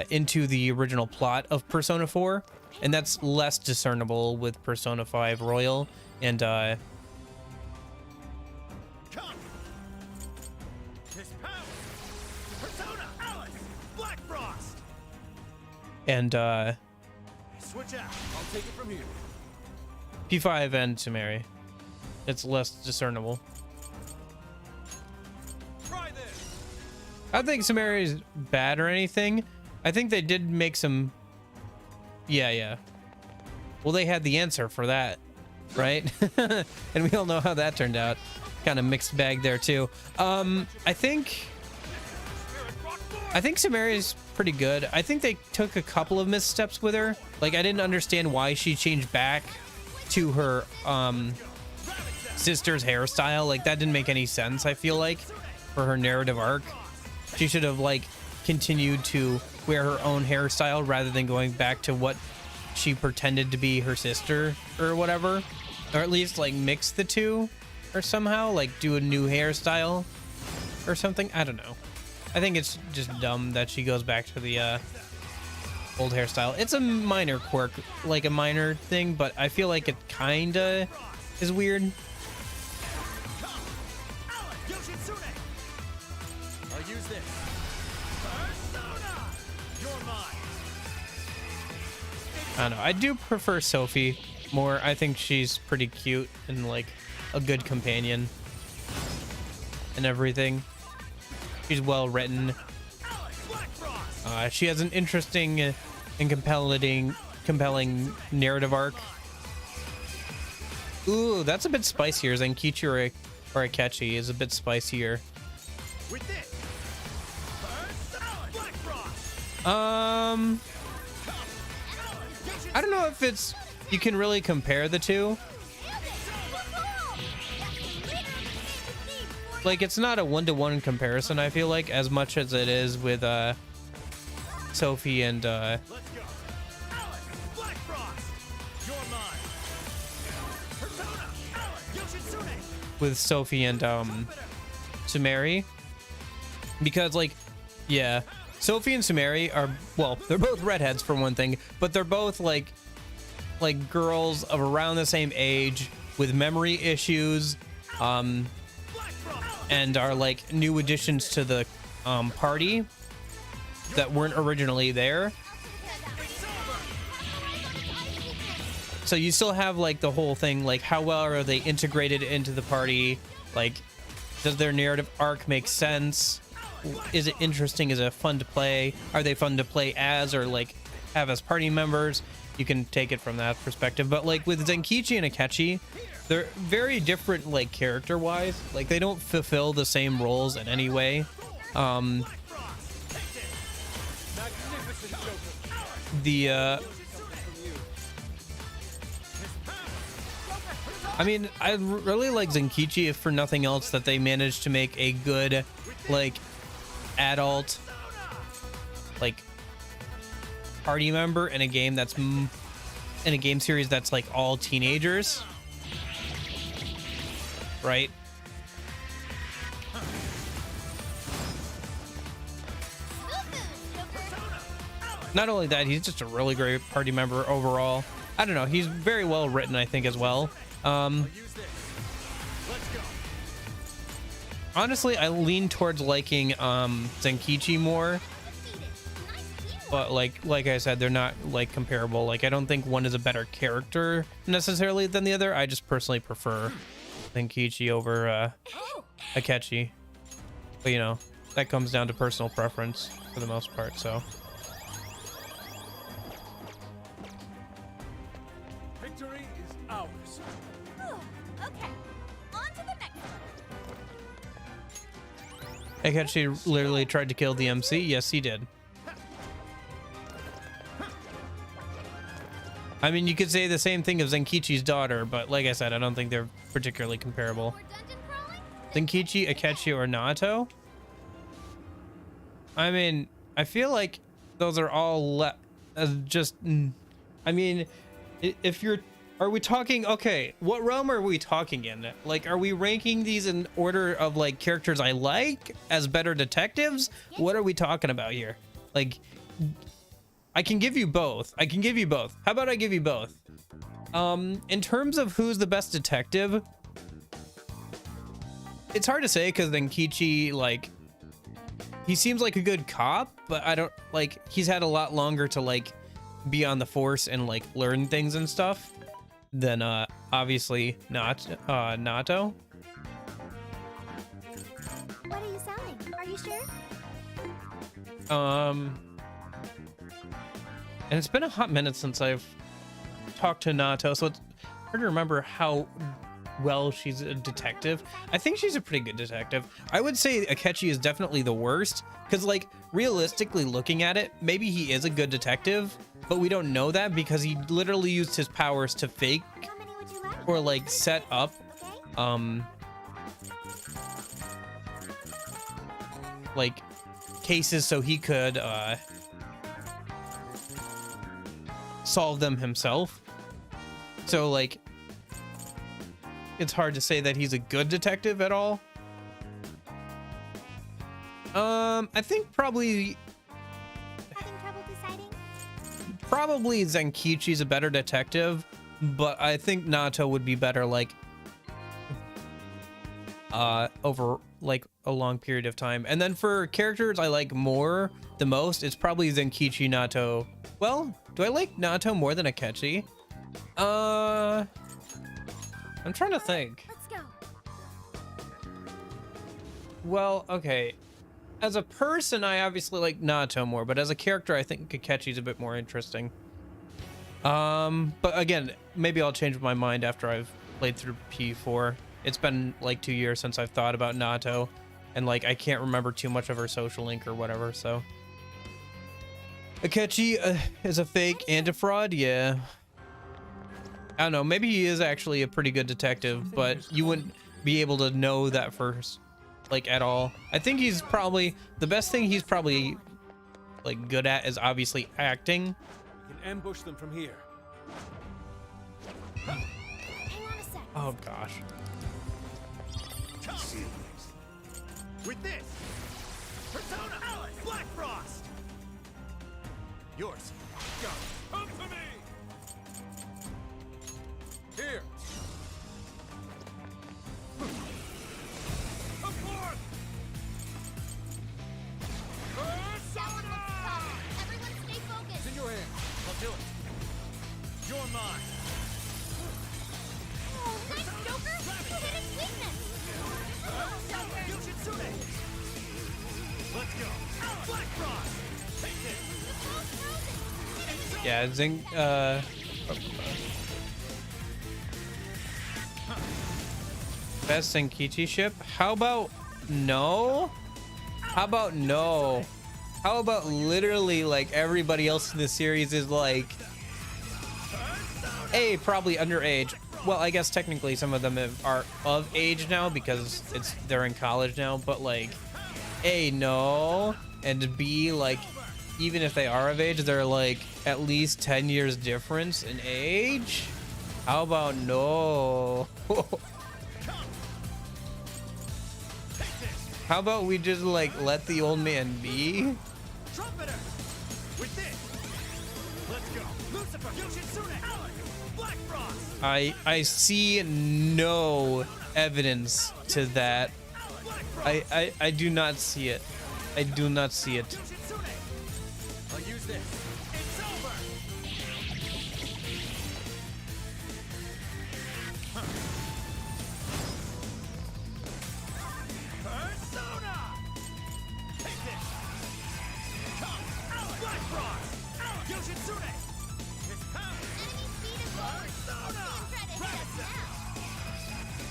into the original plot of Persona 4, and that's less discernible with Persona 5 Royal and Come! His power! Persona, Alice! Black Frost! Switch out! I'll take it from here. P5 and Sumeri. It's less discernible. Try this. I don't think Sumeri is bad or anything. I think they did make some. Yeah. Well, they had the answer for that, right? And we all know how that turned out. Kind of mixed bag there too. I think Sumeri is pretty good. I think they took a couple of missteps with her. Like, I didn't understand why she changed back to her sister's hairstyle. Like, that didn't make any sense, I feel like, for her narrative arc. She should have, like, continued to wear her own hairstyle rather than going back to what she pretended to be her sister or whatever. Or at least, like, mix the two or somehow, like, do a new hairstyle or something. I don't know. I think it's just dumb that she goes back to the old hairstyle. It's a minor quirk, like a minor thing, but I feel like it kinda is weird. Alice! Yoshitsune! I'll use this. Persona! You're mine! I don't know. I do prefer Sophie more. I think she's pretty cute and like a good companion and everything. She's well written. Alice! Black Frost! She has an interesting and compelling narrative arc. Ooh, that's a bit spicier. Zenkichi or Akechi is a bit spicier. With this! Persona! Black Frost! I don't know if it's you can really compare the two. Like, it's not a one-to-one comparison, I feel like, as much as it is with Sophie and Let's go! Alice! Black Frost! You're mine! Persona! Alice! Yoshitsune! with Sophie and Sumeri, because like, yeah, Sophie and Sumeri are, well, they're both redheads for one thing, but they're both like girls of around the same age with memory issues, and are like new additions to the party that weren't originally there. So you still have like the whole thing, like how well are they integrated into the party? Like, does their narrative arc make sense? Is it interesting? Is it fun to play? Are they fun to play as or like have as party members? You can take it from that perspective. But like with Zenkichi and Akechi, they're very different, like character wise. Like they don't fulfill the same roles in any way. Magnificent Joker. The I mean, I really like Zenkichi, if for nothing else, that they managed to make a good, like, adult, like, party member in a game that's in a game series that's like all teenagers, right? Not only that, he's just a really great party member overall. I don't know, he's very well written, I think, as well. Honestly, I lean towards liking Zenkichi more, but like I said, they're not like comparable. Like, I don't think one is a better character necessarily than the other. I just personally prefer Zenkichi over Akechi, but you know, that comes down to personal preference for the most part. So Victory is ours. Oh, okay. On to the next one. Akechi literally tried to kill the MC. Yes, he did. I mean, you could say the same thing of Zenkichi's daughter, but like I said, I don't think they're particularly comparable. More dungeon crawling? Zenkichi, Akechi, or Naoto? I mean, I feel like those are all I mean, if you're, are we talking, okay, what realm are we talking in? Like, are we ranking these in order of like characters I like as better detectives? What are we talking about here? Like, I can give you both. I can give you both. How about I give you both? In terms of who's the best detective, it's hard to say because Zenkichi, like, he seems like a good cop, but I don't, like, he's had a lot longer to like be on the force and like learn things and stuff than obviously not Naoto. What are you selling? Are you sure? And it's been a hot minute since I've talked to Naoto, so it's hard to remember how well she's a detective. I think she's a pretty good detective. I would say Akechi is definitely the worst, because like realistically looking at it, maybe he is a good detective, but we don't know that because he literally used his powers to fake How many would you like? or like set up Okay. like cases so he could solve them himself. So like it's hard to say that he's a good detective at all. I think probably Having trouble deciding? Zenkichi's a better detective, but I think Naoto would be better like over like a long period of time. And then for characters I like more the most, it's probably Zenkichi, Naoto. Well, do I like Naoto more than Akechi? I'm trying to think. Let's go. Well, okay. As a person, I obviously like Naoto more, but as a character, I think Akechi's a bit more interesting. But again, maybe I'll change my mind after I've played through P4. It's been like 2 years since I've thought about Naoto, and like I can't remember too much of her social link or whatever, so. Akechi is a fake and a fraud, yeah. I don't know, maybe he is actually a pretty good detective, but you wouldn't be able to know that first, like, at all. I think he's probably, the best thing he's probably, like, good at is obviously acting. We can ambush them from here. Hang on a sec. Oh, gosh. With this, Persona Alan Black Frost. Yours. Go. Come to me! Here! Come forth! Persona! Everyone stay It's focused. in your hands. I'll do it. You're mine. Oh, nice, Joker. You hit his weakness. Oh, Joker. Yuusuke. Let's go. Alan Black Frost. Take this. The ball's frozen. Yeah, best Zenkichi ship? How about no? How about no? How about literally like everybody else in the series is like, A, probably underage, well, I guess technically some of them are of age now because they're in college now, but like, A, no, and B, like, even if they are of age, they're like at least 10 years difference in age. How about no? How about we just like let the old man be? Trumpeter! With this! Let's go! Lucifer! Yoshitsune! Alec! Black Frost! I see no evidence to that. Black Frost! I do not see it. I do not see it. Yoshitsune! I'll use this. It's over! Persona! Take this! Come! Alec! Black Frost! Alec! Yoshitsune! It's power! Enemy speed is lower. Persona! Try to hit us now.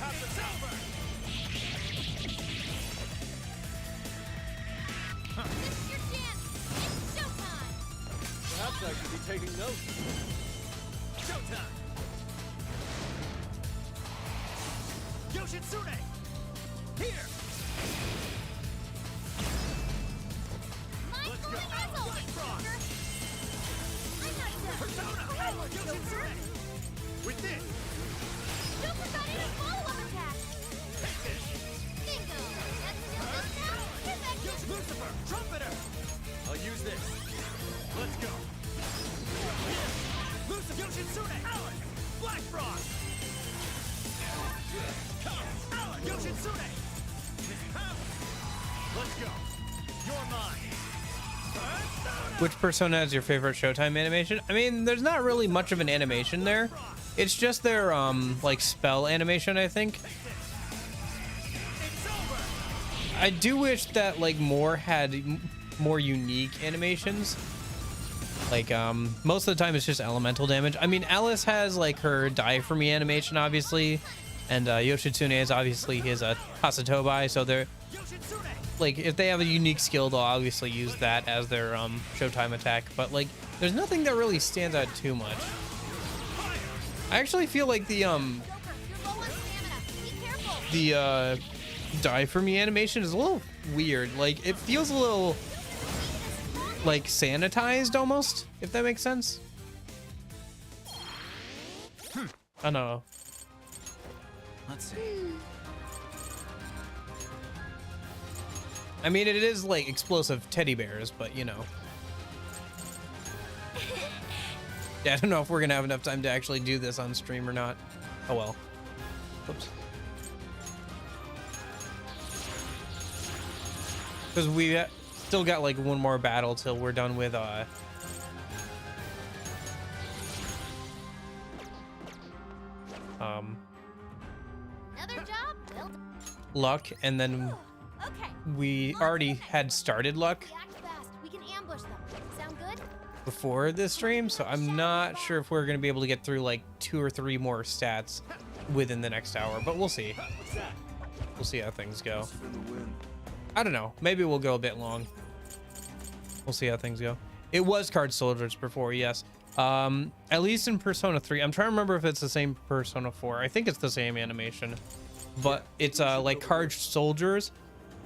Have the silver! This is your chance. It's showtime. Perhaps I should be taking notes. Showtime! Yoshitsune! Here! Mind Let's go! blowing as Black always, Frost! Panther. I'm not done. Persona! Hello, Yoshitsune! With this! Super Body and follow-up attack. Take this! Bingo. That's still good now. Hit that kick. Lucifer! Trumpeter! I'll use this. Let's go! Lucifer! Yoshitsune! Alec! Black Frost! Come! Alec! Yoshitsune! Let's go! You're mine! Persona! Which Persona is your favorite Showtime animation? I mean, there's not really much of an animation there. It's just their like spell animation, I think. It's over! I do wish that like more had more unique animations. Like most of the time it's just elemental damage. I mean, Alice has like her die for me animation, obviously, and Yoshitsune is obviously his Hasatobai, so they're Yoshitsune! like, if they have a unique skill, they'll obviously use that as their Showtime attack. But like, there's nothing that really stands out too much. I actually feel like the Joker, you're low on stamina. Be careful. the die for me animation is a little weird. Like, it feels a little like sanitized almost, if that makes sense. I don't know. Let's see. I mean, it is like explosive teddy bears, but you know. Yeah, I don't know if we're gonna have enough time to actually do this on stream or not. Oh well. Oops. Because we still got like one more battle till we're done with Another job? Well done. luck, and then Okay. we already had started luck Act fast. We can ambush them. Sound good? before this stream, so I'm not sure if we're gonna be able to get through like 2 or 3 more stats within the next hour, but we'll see. What's that? We'll see how things go. For the win. I don't know. Maybe we'll go a bit long. We'll see how things go. It was Card Soldiers before, yes. At least in Persona 3. I'm trying to remember if it's the same Persona 4. I think it's the same animation. But it's like Card Soldiers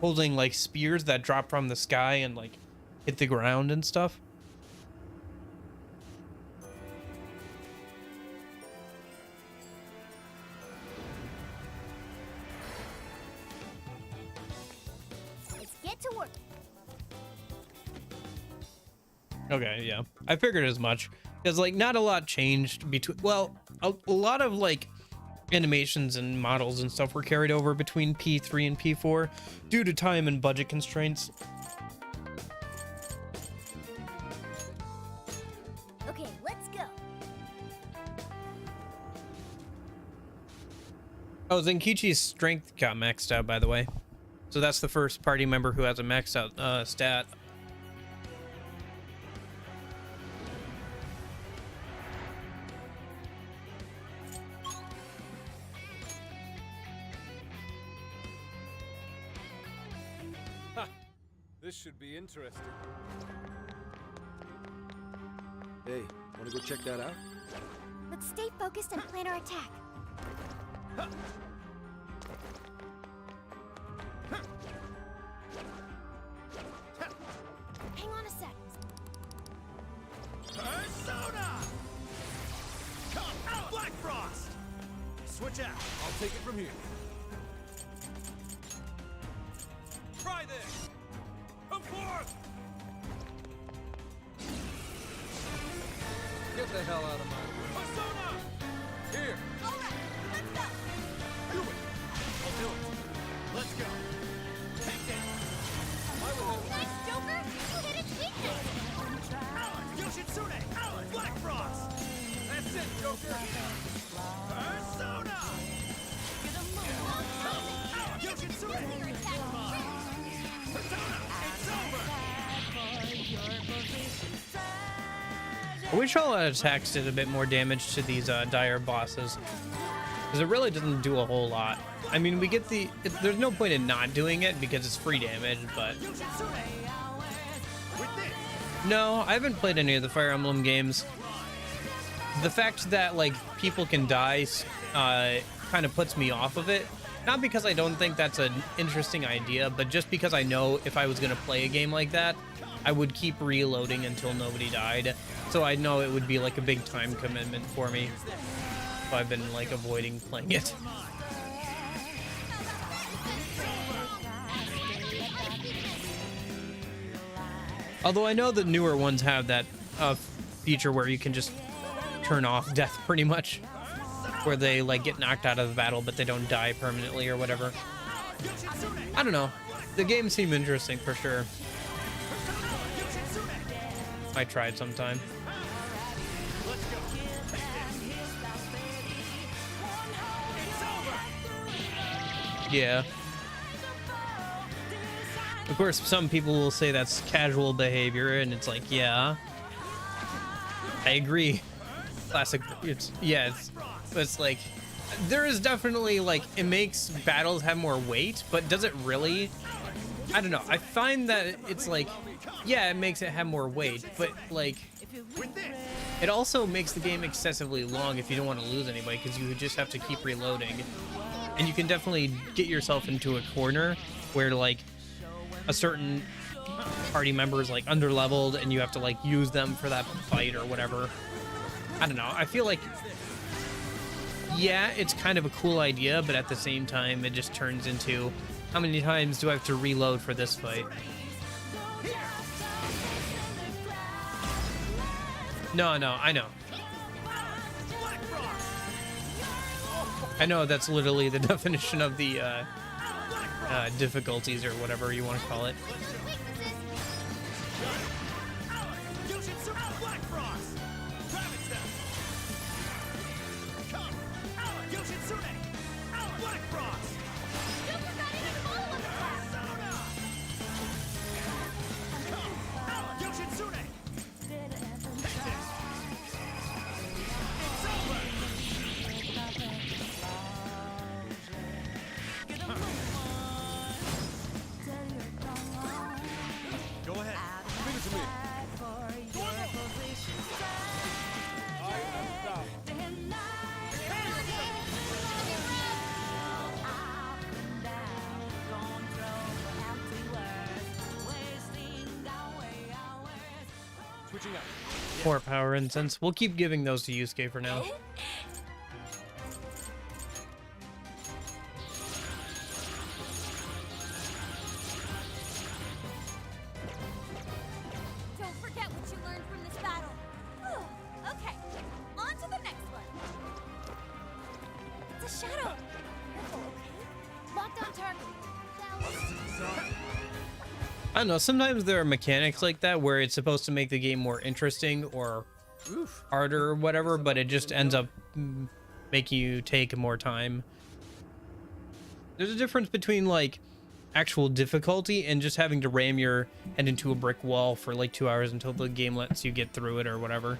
holding like spears that drop from the sky and like hit the ground and stuff. Let's get to work. Okay, yeah. I figured as much. Because, like, not a lot changed between... Well, a lot of, like, animations and models and stuff were carried over between P3 and P4 due to time and budget constraints. Okay, let's go. Oh, Zenkichi's strength got maxed out, by the way. So that's the first party member who has a maxed out stat. This should be interesting. Hey, wanna go check that out? Let's stay focused and plan our attack. Hang on a sec. Persona! Come out! Black Frost! Switch out. I'll take it from here. Try this! Come forth! Get the hell out of my way. Persona! Here! All right, let's go. Do it. I'll do it. Let's go. Take this. Nice, Joker. You hit its weakness. Alan, Yoshitsune! Alan, Black Frost! That's it, Joker! Persona! Alan, Yoshitsune! Nuclear attack. Persona! It's over! I wish all attacks did a bit more damage to these dire bosses, because it really doesn't do a whole lot. I mean, we get there's no point in not doing it because it's free damage, but Yoshitsune! With this! no, I haven't played any of the Fire Emblem games. The fact that like people can die kind of puts me off of it. Not because I don't think that's an interesting idea, but just because I know if I was gonna play a game like that, I would keep reloading until nobody died. So I know it would be like a big time commitment for me. So I've been like avoiding playing it. Although I know the newer ones have that feature where you can just turn off death pretty much, where they like get knocked out of the battle but they don't die permanently or whatever. I don't know. The games seem interesting for sure. I tried sometime. Yeah. Of course, some people will say that's casual behavior, and it's like, yeah, I agree. Classic. It's like, there is definitely like, it makes battles have more weight, but does it really? I don't know. I find that it's like, yeah, it makes it have more weight, but like, it also makes the game excessively long if you don't want to lose anybody, because you just have to keep reloading. And you can definitely get yourself into a corner where like a certain party member is like underleveled and you have to like use them for that fight or whatever. I don't know. I feel like, yeah, it's kind of a cool idea, but at the same time, it just turns into, how many times do I have to reload for this fight? No, I know. I know that's literally the definition of the difficulties or whatever you want to call it. Go ahead. Leave it to me. I am thou. Switching out. More power incense. We'll keep giving those to Yuusuke for now. Don't forget what you learned from this battle. Okay, on to the next one. It's a shadow. Careful, okay? Locked on target. I don't know, sometimes there are mechanics like that where it's supposed to make the game more interesting or harder or whatever, but it just ends up making you take more time. There's a difference between like actual difficulty and just having to ram your head into a brick wall for like 2 hours until the game lets you get through it or whatever.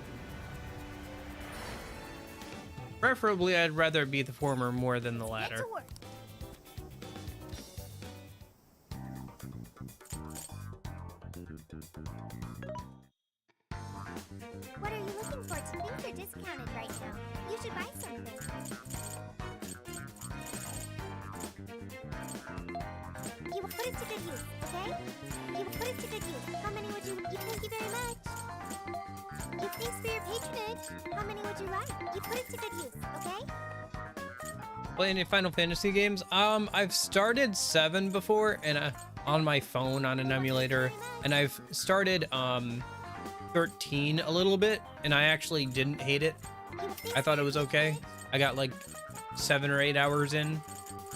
Preferably, I'd rather it be the former more than the Get latter. to work. What are you looking for? Things are discounted right now. You should buy something. You put it to good use, okay? You put it to good use. How many would you? Thank you very much. You thanks for your patronage. How many would you like? You put it to good use, okay? Play any Final Fantasy games? I've started 7 before, and on my phone on an emulator, and I've started 13 a little bit, and I actually didn't hate it. I thought it was okay. I got like 7 or 8 hours in.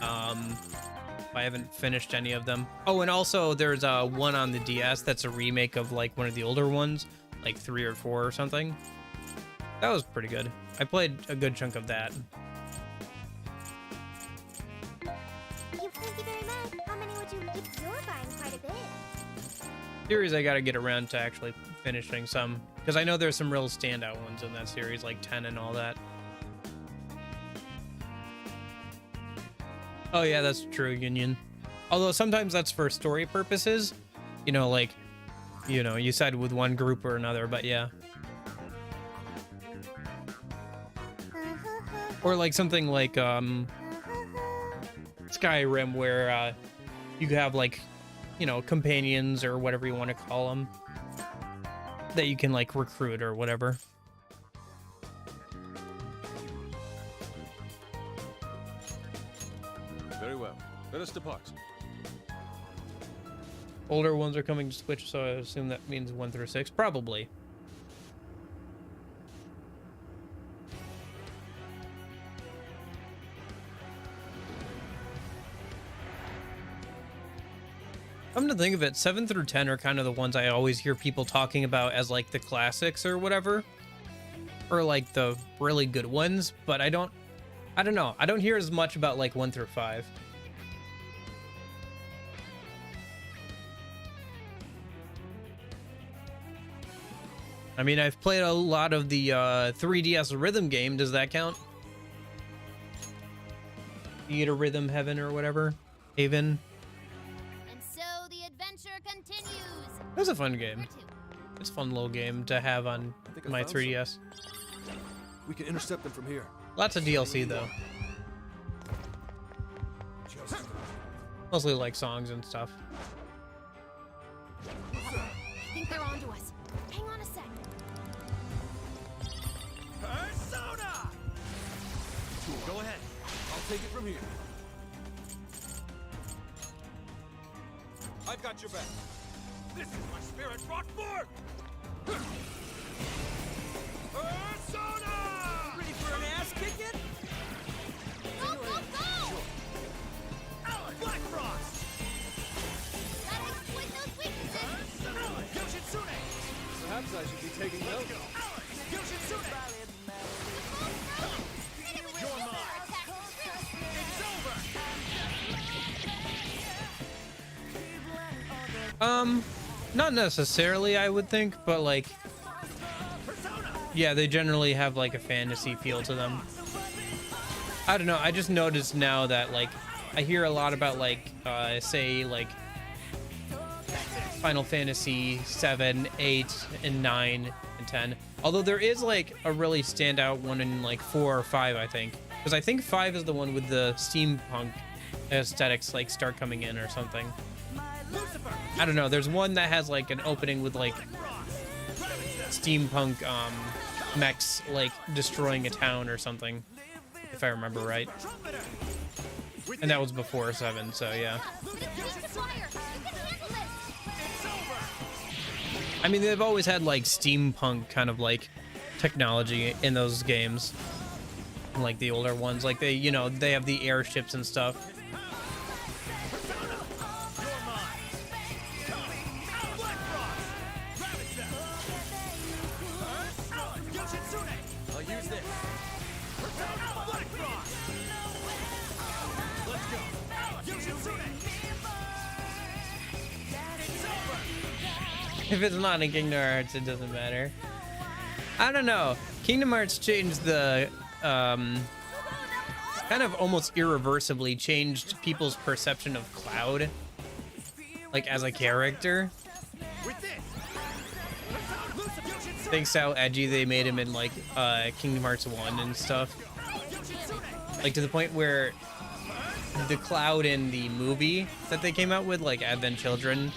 I haven't finished any of them. Oh, and also there's one on the DS that's a remake of like one of the older ones, like 3 or 4 or something. That was pretty good. I played a good chunk of that. Thank you very much. How many would you? You're buying quite a bit. Series I gotta get around to actually finishing some, because I know there's some real standout ones in that series, like 10 and all that. Oh yeah, that's true, Union. Although sometimes that's for story purposes, you know, like, you know, you side with one group or another, but yeah. Or like something like Skyrim, where you have like, you know, companions or whatever you want to call them that you can like recruit or whatever. Very well. Let us depart. Older ones are coming to Switch, so I assume that means 1 through 6, probably. Come to think of it, 7 through 10 are kind of the ones I always hear people talking about as like the classics or whatever, or like the really good ones, but I don't know. I don't hear as much about like 1 through 5. I mean, I've played a lot of the 3DS rhythm game. Does that count? Theater Rhythm Heaven or whatever. Haven. And so the adventure continues. It was a fun game. It's a fun little game to have on think I my found 3DS. We can intercept them from here. Lots of DLC though. Mostly like songs and stuff. I think they're onto us. Hang on a sec. Persona! Go ahead. I'll take it from here. I've got your back. This is my spirit brought forth! Persona! Ready for an ass kicking? Go, go, go! Alan, Black Frost! Gotta exploit those weaknesses. Alan, Yoshitsune! Perhaps I should be taking note. Alan, Yoshitsune! You're mine! It's over! Not necessarily, I would think, but like, Persona! yeah, they generally have like a fantasy feel to them. I don't know, I just noticed now that like I hear a lot about like say like Final Fantasy 7, 8, and 9 and 10. Although there is like a really standout one in like 4 or 5, I think, because I think 5 is the one with the steampunk aesthetics like start coming in or something. Lucifer! I don't know, there's one that has like an opening with like steampunk mechs like destroying a town or something, if I remember right. Trumpeter! And that was before 7, so yeah. Moving to fire. You can handle this. It's over! I mean, they've always had like steampunk kind of like technology in those games, like the older ones. Like they, you know, they have the airships and stuff. I'll use this. Black Frost! Let's go. Yoshitsune! It's over! If it's not in Kingdom Hearts, it doesn't matter. I don't know. Kingdom Hearts changed the kind of almost irreversibly changed people's perception of Cloud, like as a character. With this! Thanks to how edgy they made him in like Kingdom Hearts 1 and stuff. Like to the point where the Cloud in the movie that they came out with, like Advent Children,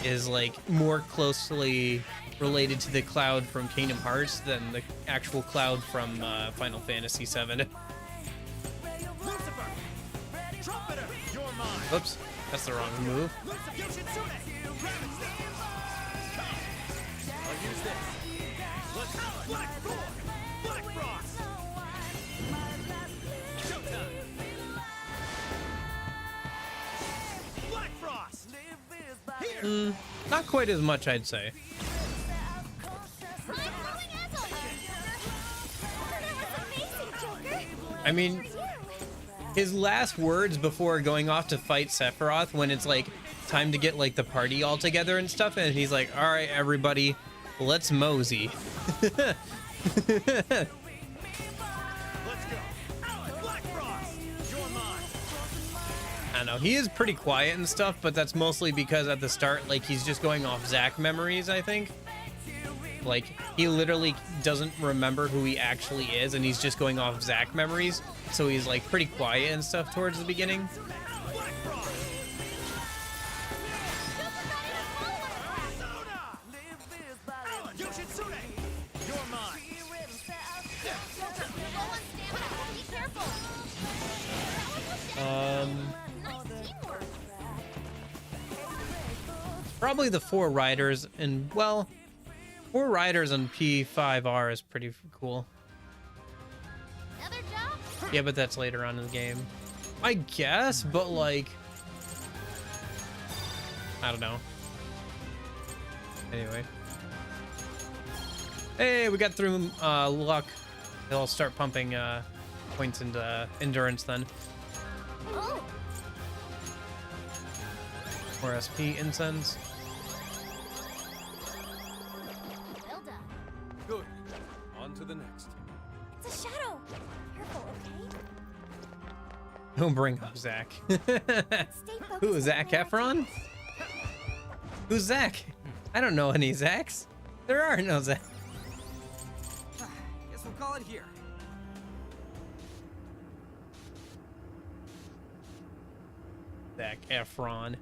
is like more closely related to the Cloud from Kingdom Hearts than the actual Cloud from Final Fantasy VII. Lucifer! Trumpeter! You're mine! Oops, that's the wrong move. Yoshitsune! I'll use this. Let's Black Thorn! Black Frost! Showtime! Black Frost! Here! Not quite as much, I'd say. Mind-blowing as always, Joker. That was amazing, Joker. I mean, his last words before going off to fight Sephiroth, when it's like time to get like the party all together and stuff, and he's like, all right, everybody, let's mosey. Let's go! Alan, Black Frost! You're mine! I don't know, he is pretty quiet and stuff, but that's mostly because at the start, like, he's just going off Zack memories, I think. Like, he literally doesn't remember who he actually is, and he's just going off Zack memories, so he's like pretty quiet and stuff towards the beginning. Black Frost! Alan, Yoshitsune! You're mine! Joker, you're low on stamina. Be careful. Nice teamwork. Probably the 4 riders, and well, 4 riders on P5R is pretty cool. Another job? Yeah, but that's later on in the game, I guess, but like, I don't know. Anyway. Hey, we got through luck. They'll start pumping points into endurance then. Oh, More SP incense. well done. Good. On to the next. It's a shadow. Careful, okay? Don't bring up Zack. Stay focused. Who, Zac Efron? Who's Zack? I don't know any Zacks. There are no Zack. Guess we'll call it here. Zac Efron.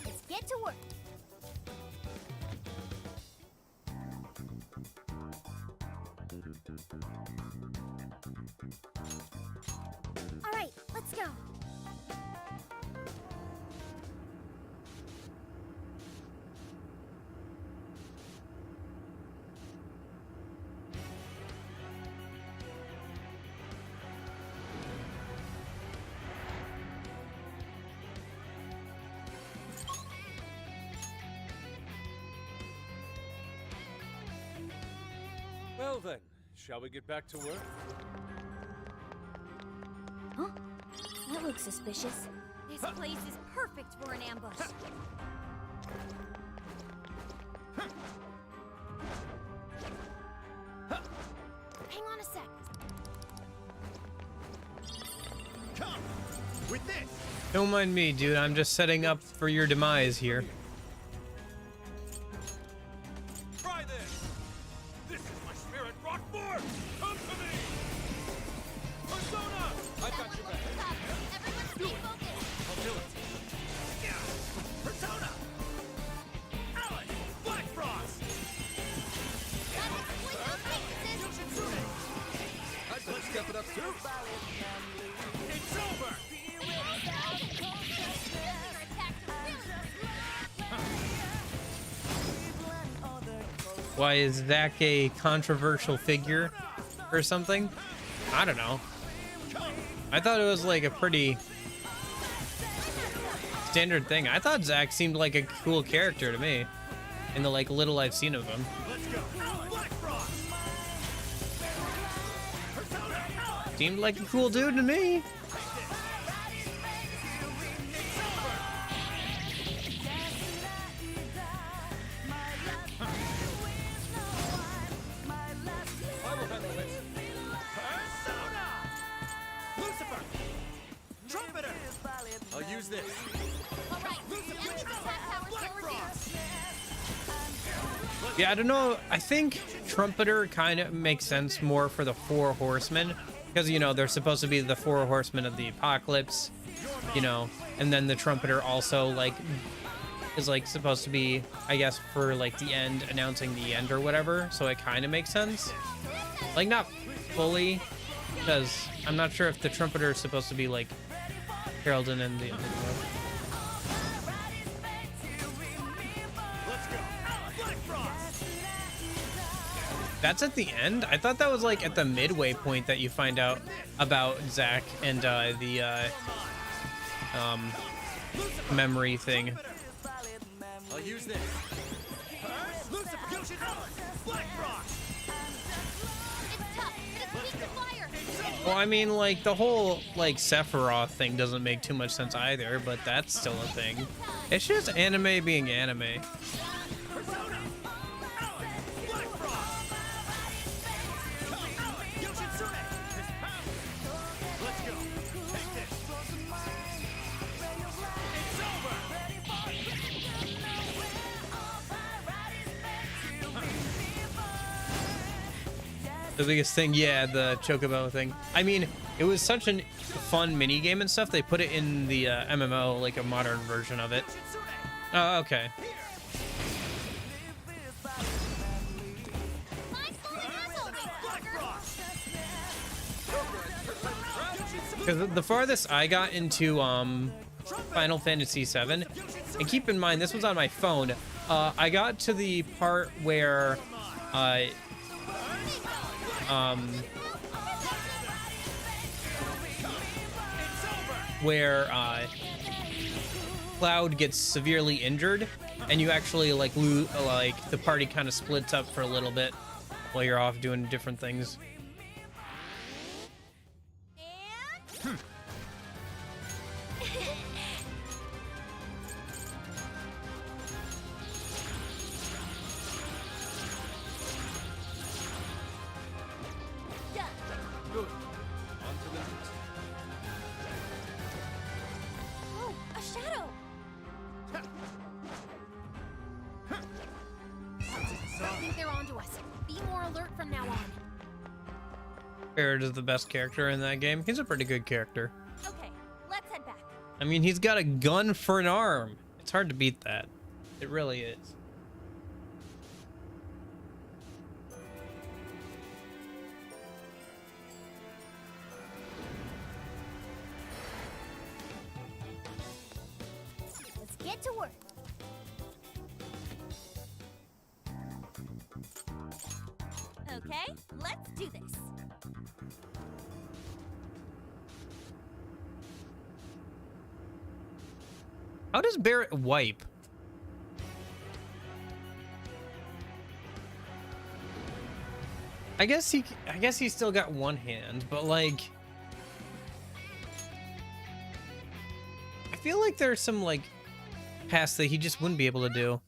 Let's get to work. All right, let's go. Well then, shall we get back to work? Huh? That looks suspicious. This place is perfect for an ambush. Hang on a sec. Come! With this! Don't mind me, dude. I'm just setting up for your demise here. Try this! This is my spirit rock form! Come to me! Persona! I've got your back. Everyone stay focused. I'll do it. Yeah! Persona! Alan! Black Frost! Yoshitsune! I'd better step it up too. It's over! Why is Zack a controversial figure or something? I don't know. I thought it was like a pretty standard thing. I thought Zack seemed like a cool character to me in the like little I've seen of him. Let's go! Alan! Black Frost! Persona! Alan! Seemed like a cool dude to me. I will handle this. Persona! Lucifer! Trumpeter! I'll use this. Yeah, I don't know. I think Trumpeter kind of makes sense more for the Four Horsemen, because, you know, they're supposed to be the Four Horsemen of the Apocalypse, you know, and then the Trumpeter also, like, is, like, supposed to be, I guess, for, like, the end, announcing the end or whatever, so it kind of makes sense. Like, not fully, because I'm not sure if the Trumpeter is supposed to be, like, heralding in the underworld. That's at the end? I thought that was like at the midway point that you find out about Zack and the memory thing. I'll use this. Lucifer, Yoshin, Black Frost. It's tough, but it's weak to fire. Well, I mean, like, the whole, like, Sephiroth thing doesn't make too much sense either, but that's still a thing. It's just anime being anime. Persona. Alan, Black Frost. Alan, Yoshin, Sune. Let's go. Take this. It's over. The biggest thing, yeah, the Chocobo thing. I mean, it was such a fun mini game and stuff. They put it in the MMO, like a modern version of it. Oh, okay. Because the farthest I got into Final Fantasy VII, and keep in mind this was on my phone, I got to the part where Cloud gets severely injured, and you actually like lose, like the party kind of splits up for a little bit while you're off doing different things. Good. On to the next. Oh, a shadow. I think they're onto us. Be more alert from now on. Barrett is the best character in that game. He's a pretty good character. Okay, let's head back. I mean, he's got a gun for an arm. It's hard to beat that. It really is. Let's get to work. Okay, let's do this. How does Barrett wipe? I guess he's still got one hand, but like I feel like there's some like paths that he just wouldn't be able to do.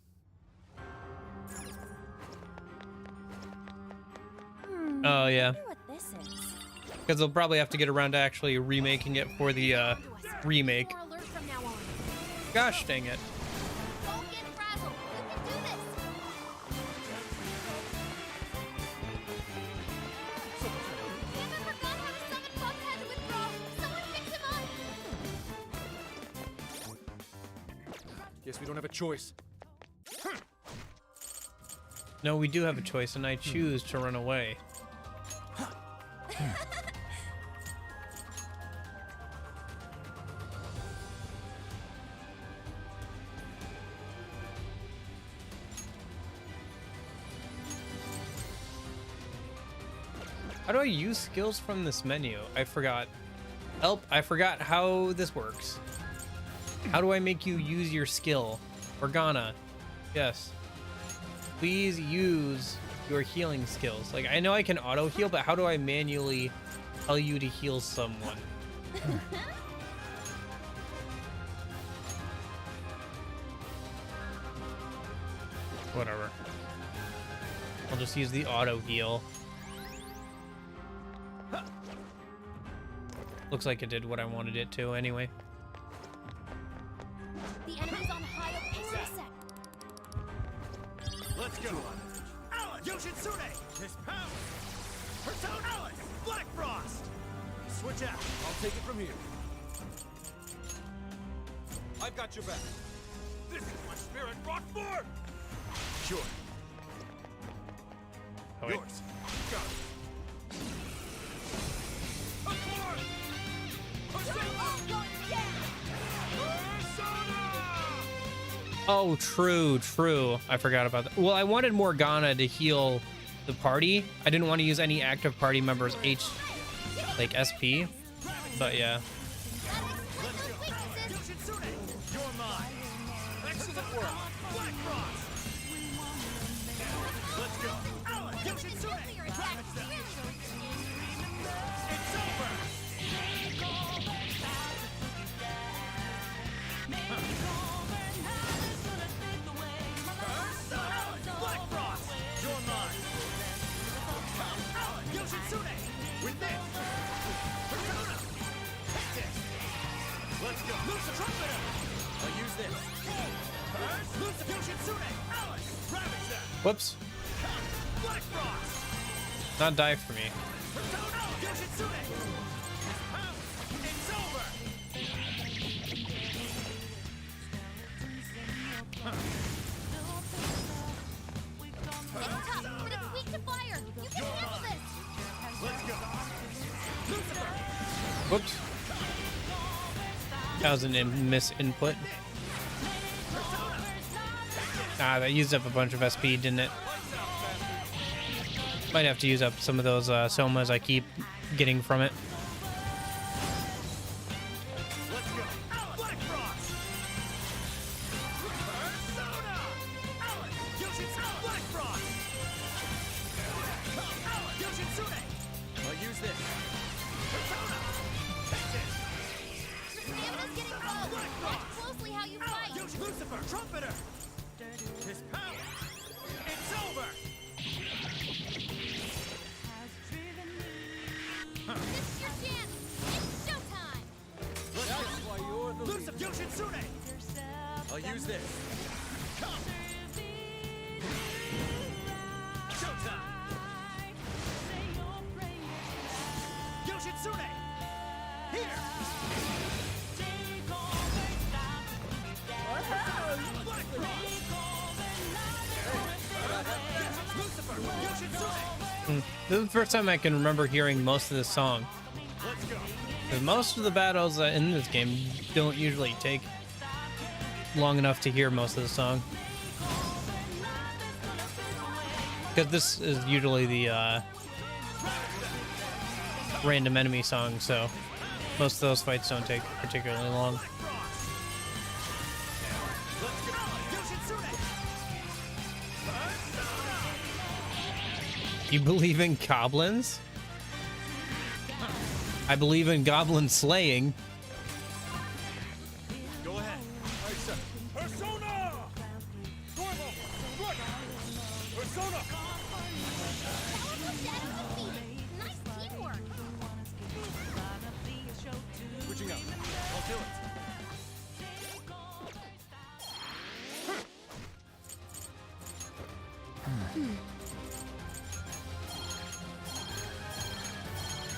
Oh yeah, I wonder what this is. because they'll probably have to get around to actually remaking it for the remake. Be more alert from now on. Gosh dang it. Don't get frazzled. We can do this. Never forgot how to summon Buckhead to withdraw. Someone pick him up. Guess we don't have a choice. No, we do have a choice, and I choose to run away. How do I use skills from this menu? I forgot. Help, I forgot how this works. How do I make you use your skill? Organa. Yes. Please use your healing skills. Like, I know I can auto heal, but how do I manually tell you to heal someone? Whatever. I'll just use the auto heal. Looks like it did what I wanted it to anyway. The enemy's on high up. Pace it a sec. Let's go. attack. I'll take it from here. I've got your back. This is my spirit, Rockford! Sure. Oh, wait. Yours. Got it. Accord! Oh, true. I forgot about that. Well, I wanted Morgana to heal the party. I didn't want to use any active party members like SP. But yeah. Yoshitsune, you're mine. Excellent work. Black Frost. Let's go. Alan, Yoshitsune. It's over. Alan, Black Frost. You're mine. Alan, Yoshitsune. With this. Persona. Take this. Let's go. Loose the trumpeter. I'll use this. First, loose the Yoshitsune. Alan, ravage that. Whoops. Black Frost. Not die for me. Persona. Yoshitsune. It's over. It's tough, but it's weak to fire. You can handle this. Let's go. Lucifer. Whoops. That was an misinput. Ah, that used up a bunch of SP, didn't it? Might have to use up some of those somas I keep getting from it. Let's go. Alan, Black Frost. Persona. Alan, Yoshitsune. Black Frost. Alan, Yoshitsune. I'll use this. Persona. Take this. Your stamina's getting low. Watch closely how you fight. Lucifer, trumpeter. His power. It's over. This is your chance. It's showtime. That's why you're the Lucifer, Yoshitsune. I'll use this. Come. Showtime. Yoshitsune. Here. Black Frost. Lucifer, Yoshitsune. This is the first time I can remember hearing most of this song. Let's go. 'Cause most of the battles in this game don't usually take long enough to hear most of the song. Because this is usually the random enemy song, so most of those fights don't take particularly long. Let's go. Yoshitsune. You believe in goblins? I believe in goblin slaying. Go ahead. I said, Persona! Normal! Right! Persona! Powerful shadow defeated. Nice teamwork. Switching up. I'll do it.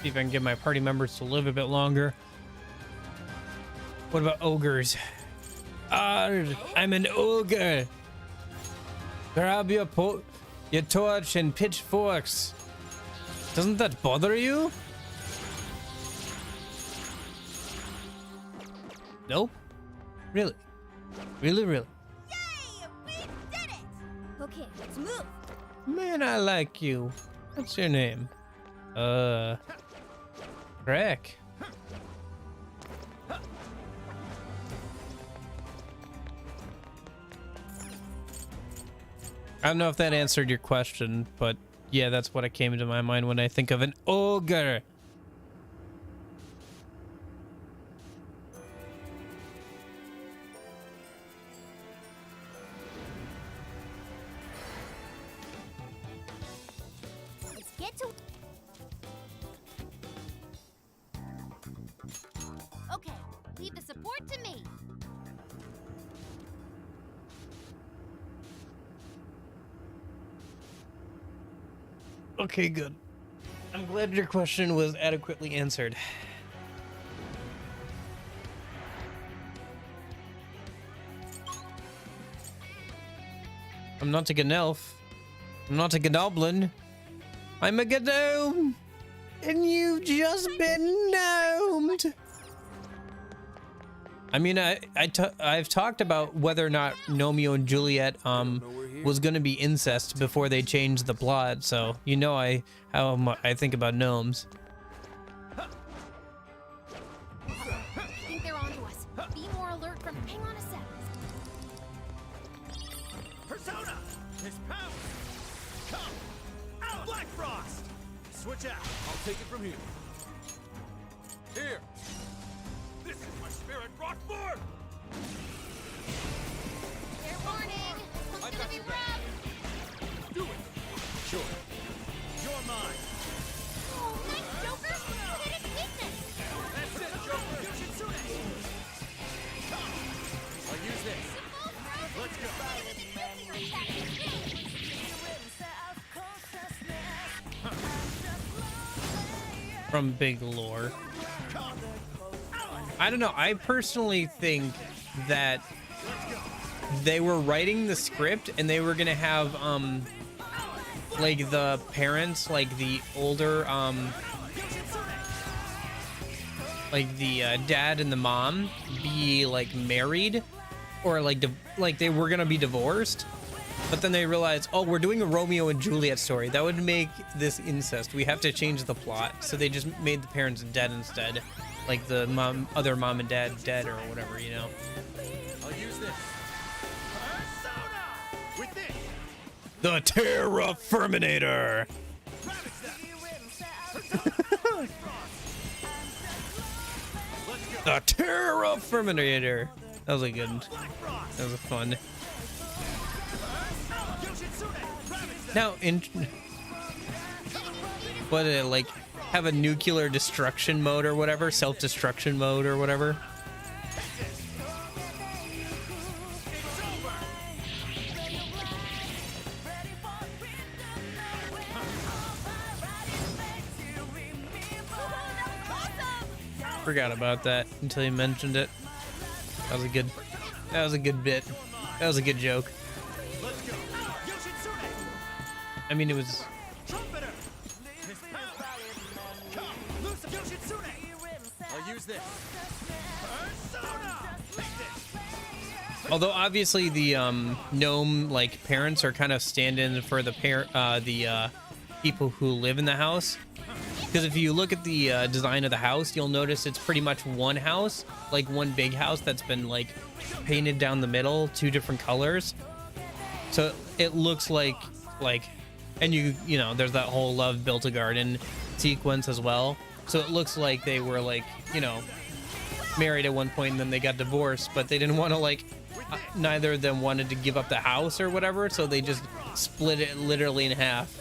See if I can get my party members to live a bit longer. What about ogres? I'm an ogre. Grab your torch and pitchforks. Doesn't that bother you? Nope. Really? Really? Yay! We did it! Okay, let's move. Man, I like you. What's your name? Crack. I don't know if that answered your question, but yeah, that's what came into my mind when I think of an ogre. Let's get to... Okay, leave the support to me. Okay, good. I'm glad your question was adequately answered. I'm not a gnelf. I'm not a goblin. I'm a gnome. And you've just been gnomed. I mean, I've talked about whether or not Romeo and Juliet was going to be incest before they changed the plot, so you know how I think about gnomes. I think they're onto us. Be more alert from. Hang on a sec. Persona! His power! Come! Out! Black Frost! Switch out! I'll take it from here. Here. This is my spirit brought forth. Fair warning. This I've one's got gonna be your back. rough. Do it. Sure. You're mine! Oh, thanks, Joker. Hit its weakness. That's it, Joker. Yoshitsune! Come! I'll use this. Let's go! From Big Lore. I don't know. I personally think that they were writing the script and they were gonna have like the parents, like the older like the dad and the mom be like married, or like they were gonna be divorced. But then they realized, oh, we're doing a Romeo and Juliet story. That would make this incest. We have to change the plot. So they just made the parents dead instead. Like the other mom and dad dead or whatever, you know? I'll use this. Persona! With this! The Terra Firminator! The Terra Firminator! That was a good one. That was fun. Now, what like have a nuclear destruction mode or whatever, self-destruction mode or whatever. Forgot about that until you mentioned it. That was a good bit. That was a good joke. Let's go! Yoshitsune! I mean, it was. Trumpeter! His power! Come! Loose Yoshitsune! I'll use this. Persona! Take this! Although obviously the gnome like parents are kind of stand-in for the people who live in the house. Because if you look at the design of the house, you'll notice it's pretty much one house, like one big house that's been like painted down the middle, two different colors. So it looks like, and you know, there's that whole Love Built a Garden sequence as well. So it looks like they were like, you know, married at one point and then they got divorced, but they didn't want to like, neither of them wanted to give up the house or whatever. So they just split it literally in half.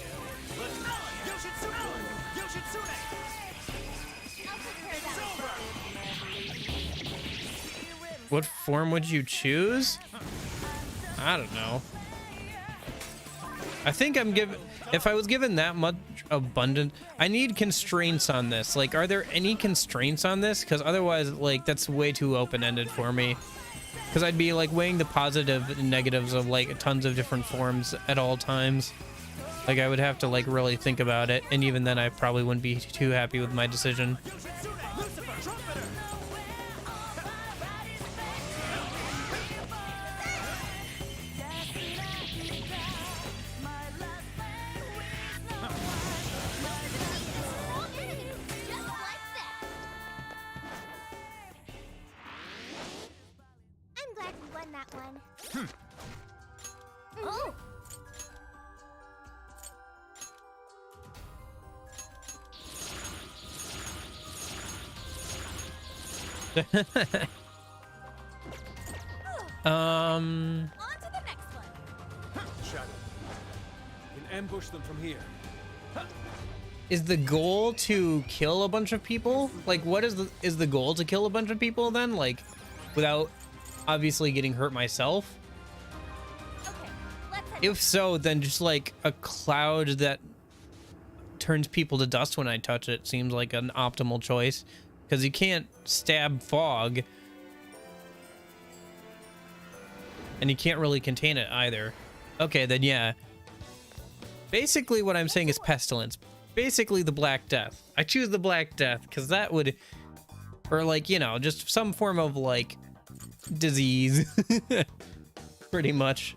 What form would you choose? I don't know. I think if I was given that much abundant, I need constraints on this. Like, are there any constraints on this? Because otherwise, like, that's way too open-ended for me. Because I'd be like weighing the positive and negatives of like tons of different forms at all times. Like, I would have to like really think about it. And even then I probably wouldn't be too happy with my decision. I'm glad we won that one. Oh! On to the next one. Shadow. You can ambush them from here. Is the goal to kill a bunch of people? Like, what is the goal to kill a bunch of people then? Like, without obviously getting hurt myself? Okay, let's head. If so, then just like a cloud that turns people to dust when I touch it seems like an optimal choice. Because you can't stab fog. And you can't really contain it either. Okay, then yeah. Basically, what I'm saying is pestilence. Basically, the Black Death. I choose the Black Death because that would, or like, you know, just some form of like disease, pretty much.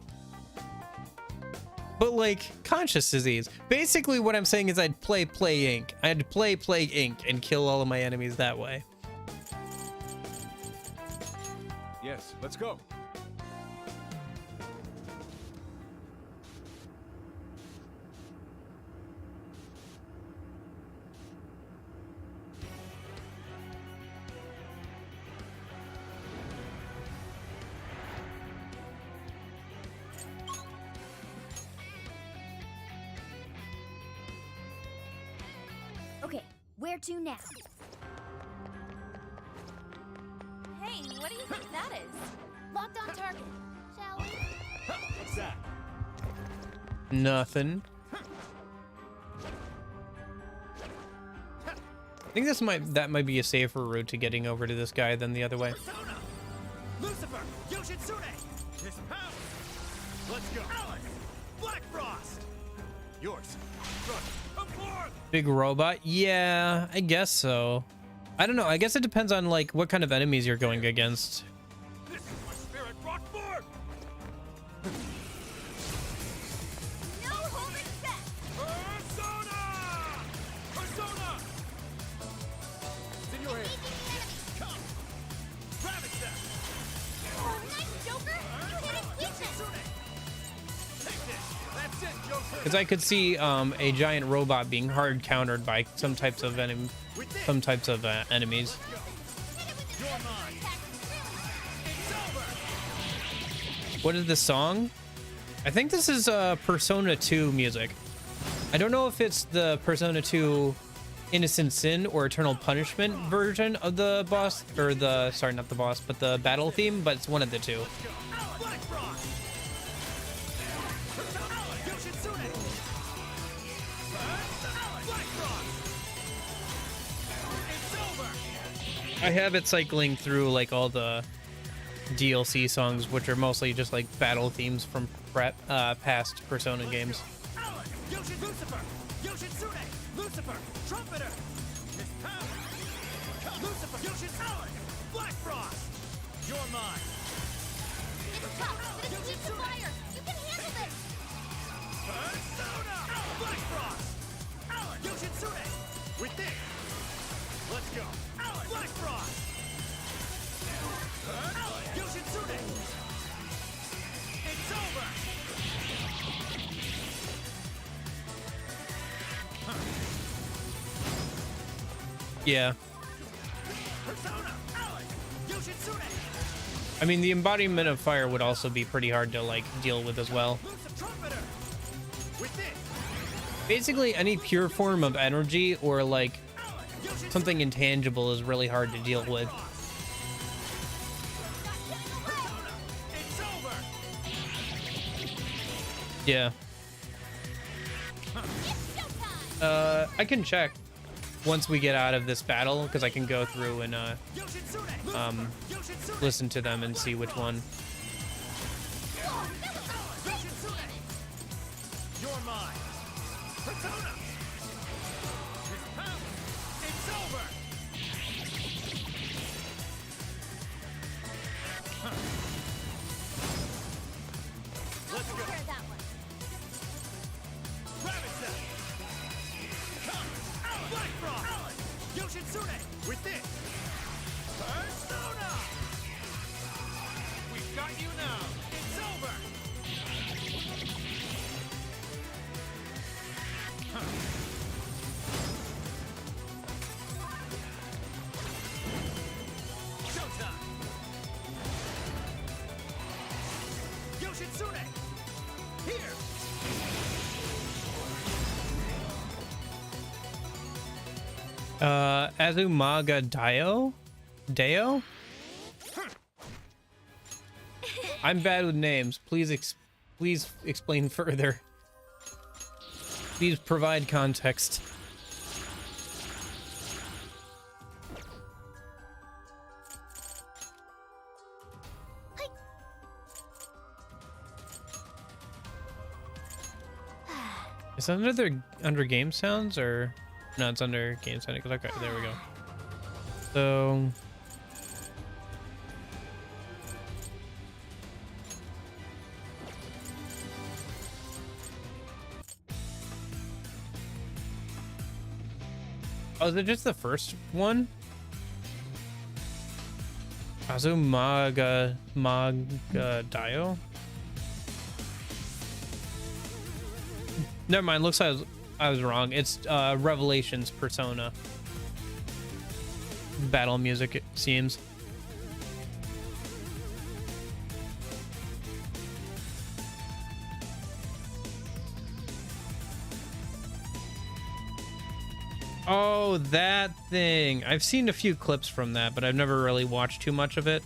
But like conscious disease. Basically, what I'm saying is I'd play Inc. I'd play Plague Inc. and kill all of my enemies that way. Yes, let's go. Okay, where to now? Hey, what do you think that is? Locked on target. Shall we? What's that? Nothing. I think that might be a safer route to getting over to this guy than the other way. Persona! Lucifer! Yoshitsune! His power! Let's go! Alex! Black Frost! Yours! Run! Aboard! Big robot? Yeah, I guess so. I don't know. I guess it depends on like what kind of enemies you're going against. This is my spirit rock form! No holding back! Persona! Persona! It's in your hand. Engaging the enemy! Come! Rabbit Step! Oh, nice, Joker! You hit his weakness! Yoshitsune! Take this! That's it, Joker! Because I could see a giant robot being hard countered by some types of enemies. With this! Enemies. Let's go! Hit it with the You're attack mine. really. It's over! What is the song? I think this is Persona 2 music. I don't know if it's the Persona 2 Innocent Sin or Eternal Punishment version of the boss, or the, sorry, not the boss, but the battle theme, but it's one of the two. Black Frost! Persona! Yoshitsune! Black Frost! It's over! I have it cycling through like all the DLC songs, which are mostly just like battle themes from past Persona games. Alex! Lucifer! Yoshitsune! Lucifer! Trumpeter! His power! Lucifer! Alex! Black Frost! You're mine! It's tough, but it's weak to fire! You can handle this! Persona! Black Frost! Alex! Yoshitsune! With this! Let's go! Alex! Black Frost! Alex! Yoshitsune! It's over! Yeah. Persona! Alex! Yoshitsune! I mean, the embodiment of fire would also be pretty hard to like deal with as well. Lucifer! Trumpeter! With this! Basically, any pure form of energy or like Alex! Yoshitsune! something intangible is really hard to deal with. Persona! It's over! Yeah. It's showtime! I can check once we get out of this battle because I can go through and Yoshitsune! Yoshitsune! listen to them and see which one. Oh, that was a great damage! You're mine! Persona! His power! It's over! I'll Let's take go. care of that one. Rabbit Step! Come! Alex! Black Frost! Alex! Yoshitsune! With this! Persona! We've got you now! It's over! Showtime! Yoshitsune! Here! Azumaga Deo? I'm bad with names. Please explain further. Please provide context. Is that under game sounds or no? It's under game sound. Okay, there we go. So. Oh, is it just the first one? Dio? Never mind. Looks like I was wrong. It's Revelations Persona. Battle music, it seems. Oh, that thing. I've seen a few clips from that, but I've never really watched too much of it.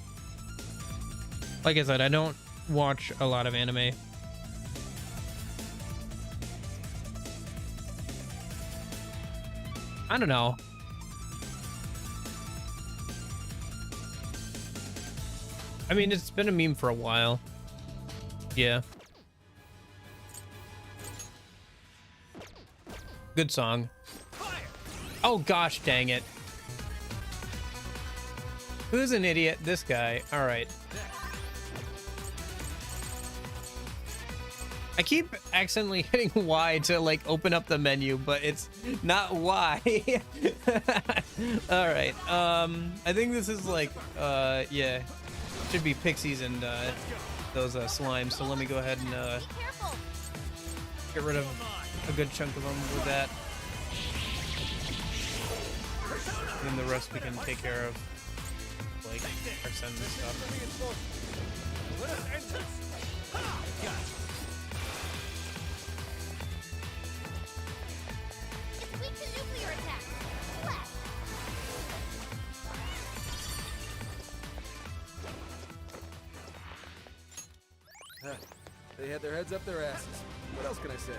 Like I said, I don't watch a lot of anime. I don't know. I mean, it's been a meme for a while. Yeah. Good song. Oh gosh, dang it. Who's an idiot? This guy. All right. I keep accidentally hitting Y to like open up the menu, but it's not Y. All right. I think this is like yeah, should be pixies and those slimes. So let me go ahead and Be careful. get rid of a good chunk of them with that. And then the rest we can take care of, like our send and stuff. Let us enter. It's weak to nuclear attacks. Left. They had their heads up their asses. What else can I say?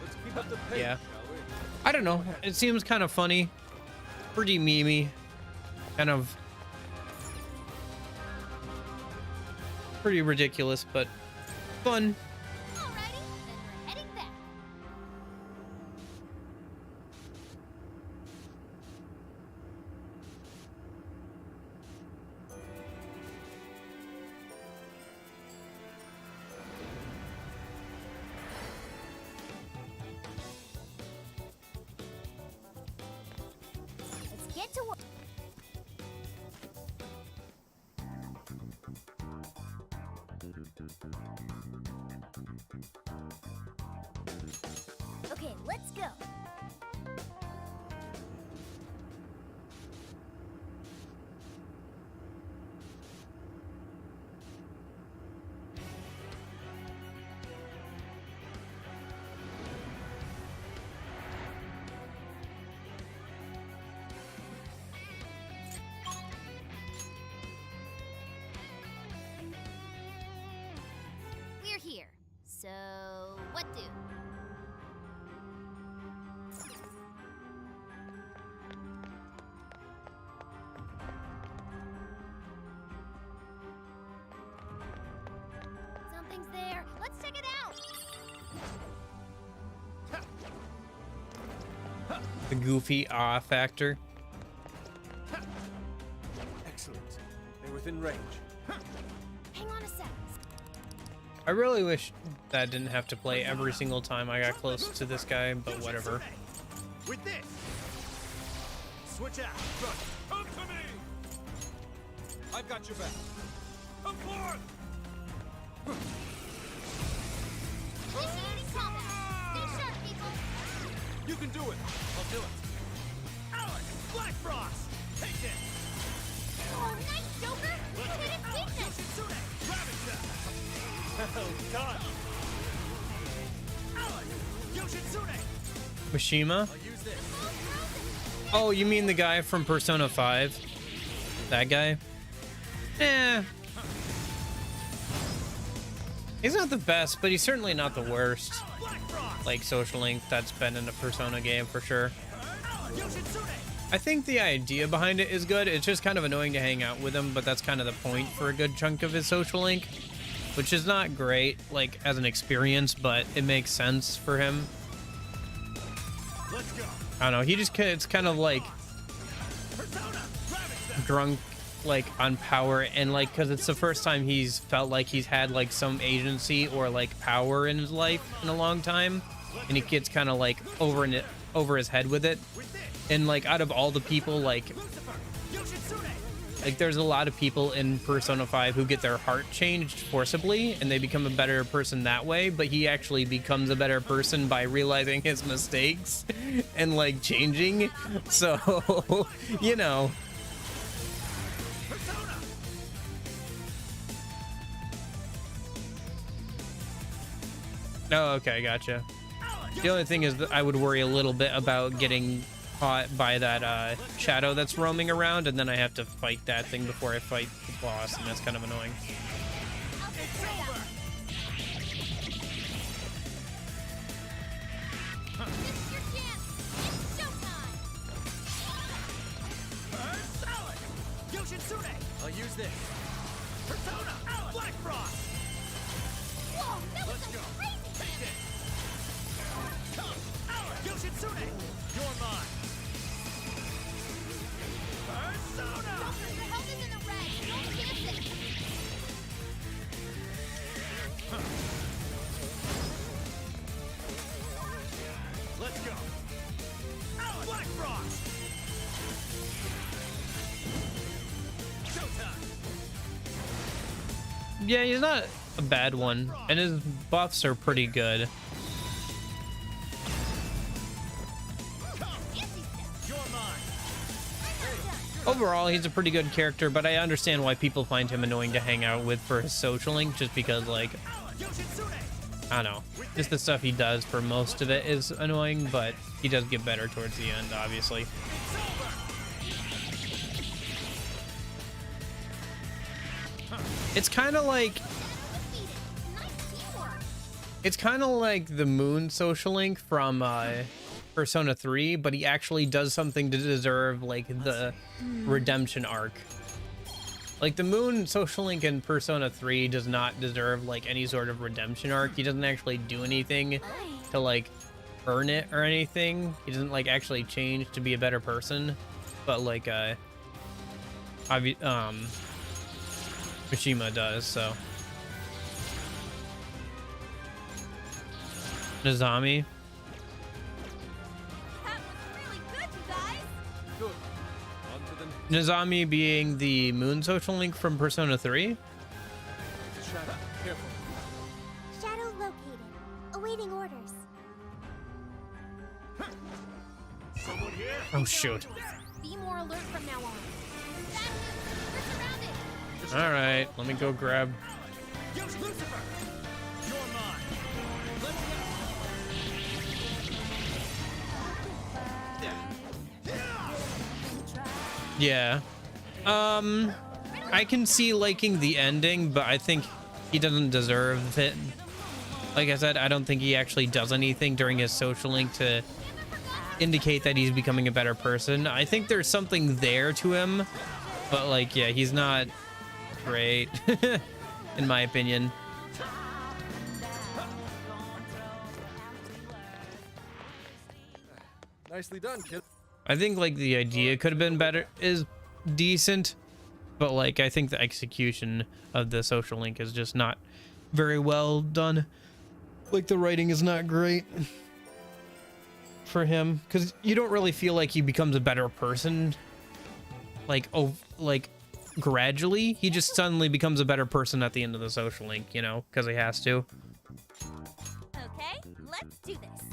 Let's keep up the pace, Yeah. shall we? I don't know. It seems kind of funny, pretty memey, kind of pretty ridiculous, but fun. Alrighty, then we're heading back. Let's get to work. Okay, let's go. We're here. So, what do? Something's there. Let's check it out. The goofy factor. Excellent. They're within range. Hang on a sec. I really wish that didn't have to play every single time I got close to this guy, but whatever. With this. Switch out. Front. Come to me. I've got your back. Come forth. Initiating combat. Stay sharp, people. You can do it. I'll do it. Alex, Black Frost. Take this. Oh, nice, Joker. You hit it decent. Yuusuke, Ravage. Well done. Alex, Yuusuke. Mishima? I'll use this. Oh, you mean the guy from Persona 5? That guy? Eh. He's not the best, but he's certainly not the worst. Black Frost. Like, social link that's been in a Persona game for sure. Yuusuke. I think the idea behind it is good. It's just kind of annoying to hang out with him, but that's kind of the point for a good chunk of his social link, which is not great, like, as an experience, but it makes sense for him. Let's go. I don't know. He just it's kind of like Persona. Ravage them. drunk like on power, and like because it's the first time he's felt like he's had like some agency or like power in his life in a long time, and he gets kind of like over his head with it. And like out of all the people, like there's a lot of people in Persona 5 who get their heart changed forcibly and they become a better person that way, but he actually becomes a better person by realizing his mistakes and like changing. So you know. Oh, okay, gotcha. The only thing is that I would worry a little bit about getting caught by that shadow that's roaming around, and then I have to fight that thing before I fight the boss, and that's kind of annoying. This is your chance. It's showtime. Yoshitsune. I'll use this. Persona. Black Frost. Whoa, that was Let's some go. crazy Take damage. this. Come. Yoshitsune. You're mine. Persona. Your health is in the red. Don't miss it. Let's go. Black Frost. Showtime. Yeah, he's not a bad one, and his buffs are pretty good. You're mine. Overall, he's a pretty good character, but I understand why people find him annoying to hang out with for his social link, just because, like, Yoshitsune. I don't know. Just the stuff he does for most of it is annoying, but he does get better towards the end, obviously. It's kind of like Defeated. Nice teamwork. it's kind of like the Moon social link from Persona 3, but he actually does something to deserve like the redemption arc. Like the Moon social link in Persona 3 does not deserve like any sort of redemption arc. He doesn't actually do anything to like earn it or anything. He doesn't like actually change to be a better person. But like Mishima does, so. Nizami. That was really good, you guys. Good. On to the Nizami being the Moon social link from Persona 3. shadow. Careful. Shadow located. Awaiting orders. Someone here? Oh shoot. Be more alert from now on. We're surrounded. All right, let me go grab. Yoshi Lucifer. You're mine. Let's Yeah. I can see liking the ending, but I think he doesn't deserve it. Like I said, I don't think he actually does anything during his social link to indicate that he's becoming a better person. I think there's something there to him, but like, yeah, he's not great, in my opinion. Nicely done, kid. I think like the idea could have been better, is decent, but like I think the execution of the social link is just not very well done. Like the writing is not great for him, because you don't really feel like he becomes a better person. Like gradually, he just suddenly becomes a better person at the end of the social link, you know, because he has to. Okay, let's do this.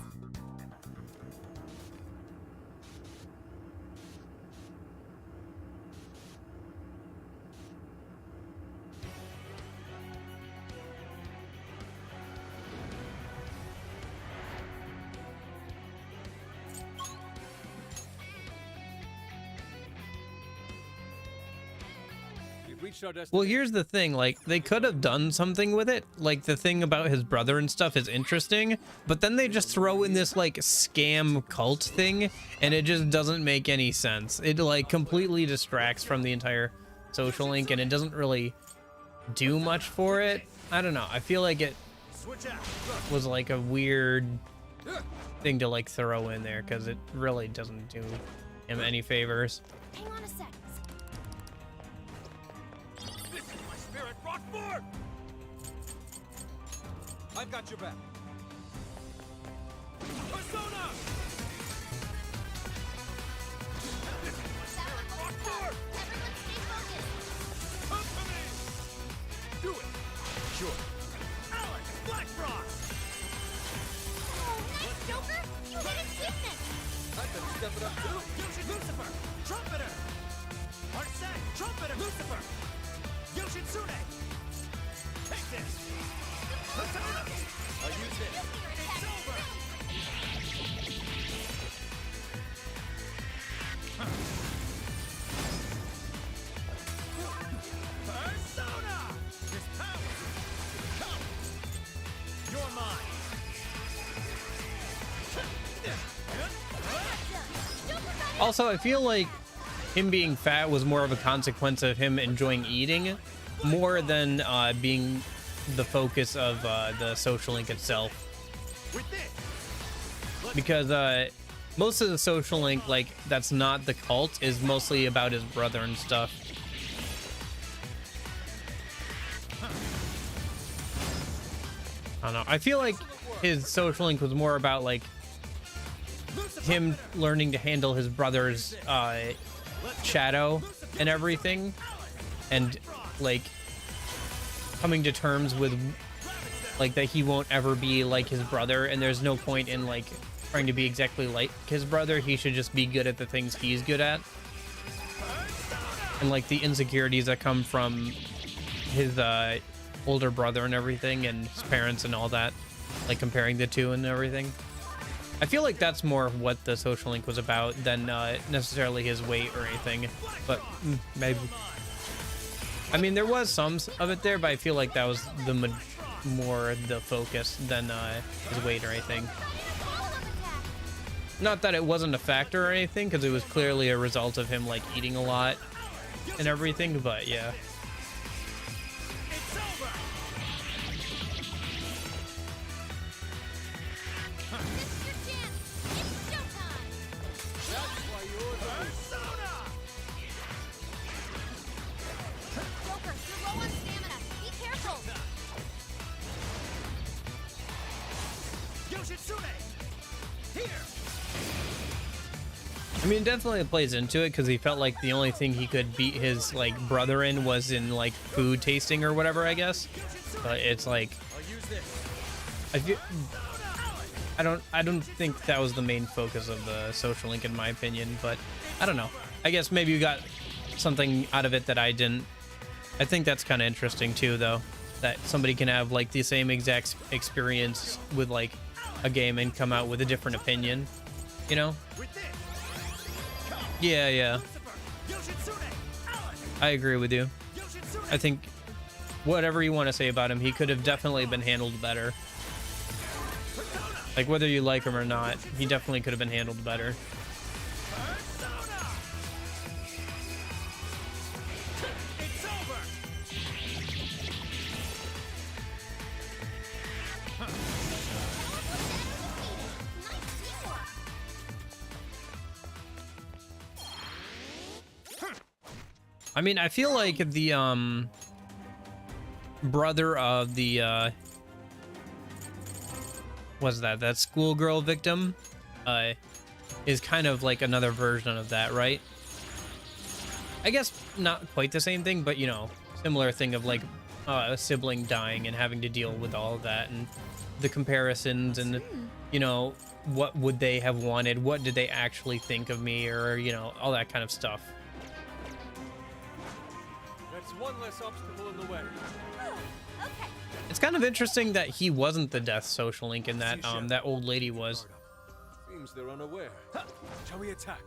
We've reached our Well, destination. here's the thing, like they could have done something with it. Like the thing about his brother and stuff is interesting, but then they just throw in this like scam cult thing, and it just doesn't make any sense. It like completely distracts from the entire social link, and it doesn't really do much for it. I don't know. I feel like it switch out. was like a weird thing to like throw in there because it really doesn't do him any favors. Hang on a sec. This is my spirit, Rockford! I've got your back. Persona! This is my spirit, Rockford! Everyone stay focused. Come to me! Do it! Sure. Alex, Black Frost! Oh, nice, Joker! You hit achievement! I better step it up too. Yoshin Lucifer! Trumpeter! Arsene! Trumpeter! Lucifer! Yoshin Sune! Take this! Persona! I'll use this. It's over! Persona! This power! Come! You're mine! Also, I feel like him being fat was more of a consequence of him enjoying eating more than being the focus of the social link itself. With this! Because most of the social link, like, that's not the cult, is mostly about his brother and stuff. I don't know. I feel like his social link was more about, like, him learning to handle his brother's shadow and everything, and like coming to terms with like that he won't ever be like his brother, and there's no point in like trying to be exactly like his brother. He should just be good at the things he's good at, and like the insecurities that come from his older brother and everything, and his parents and all that, like comparing the two and everything. I feel like that's more what the social link was about than necessarily his weight or anything, but maybe. I mean, there was some of it there, but I feel like that was the more the focus than his weight or anything. Not that it wasn't a factor or anything, because it was clearly a result of him like eating a lot and everything, but yeah. It's over! This is your chance! It's showtime! That's why you're the Persona! Joker, you're low on stamina. Be careful! Yoshin Sune! Here! I mean, it definitely plays into it because he felt like the only thing he could beat his like brother in was in like food tasting or whatever, I guess. But it's like I'll use this. I don't think that was the main focus of the social link in my opinion, but I don't know. I guess maybe you got something out of it that I didn't. I think that's kind of interesting too, though, that somebody can have like the same exact experience with like a game and come out with a different opinion, you know? With this! Yeah. Lucifer! Yoshin Sune! Alex! I agree with you. Yoshin Sune! I think whatever you want to say about him, he could have definitely been handled better. Persona! Like, whether you like him or not, he definitely could have been handled better. Persona! It's over! Nice teamwork! I mean, I feel like the brother of the what's that schoolgirl victim is kind of like another version of that, right? I guess not quite the same thing, but you know, similar thing of like a sibling dying and having to deal with all of that and the comparisons and you know, what would they have wanted, what did they actually think of me, or you know, all that kind of stuff. That's one less obstacle in the way. Okay. It's kind of interesting that he wasn't the death social link and that that old lady was. Seems they're unaware. Shall we attack?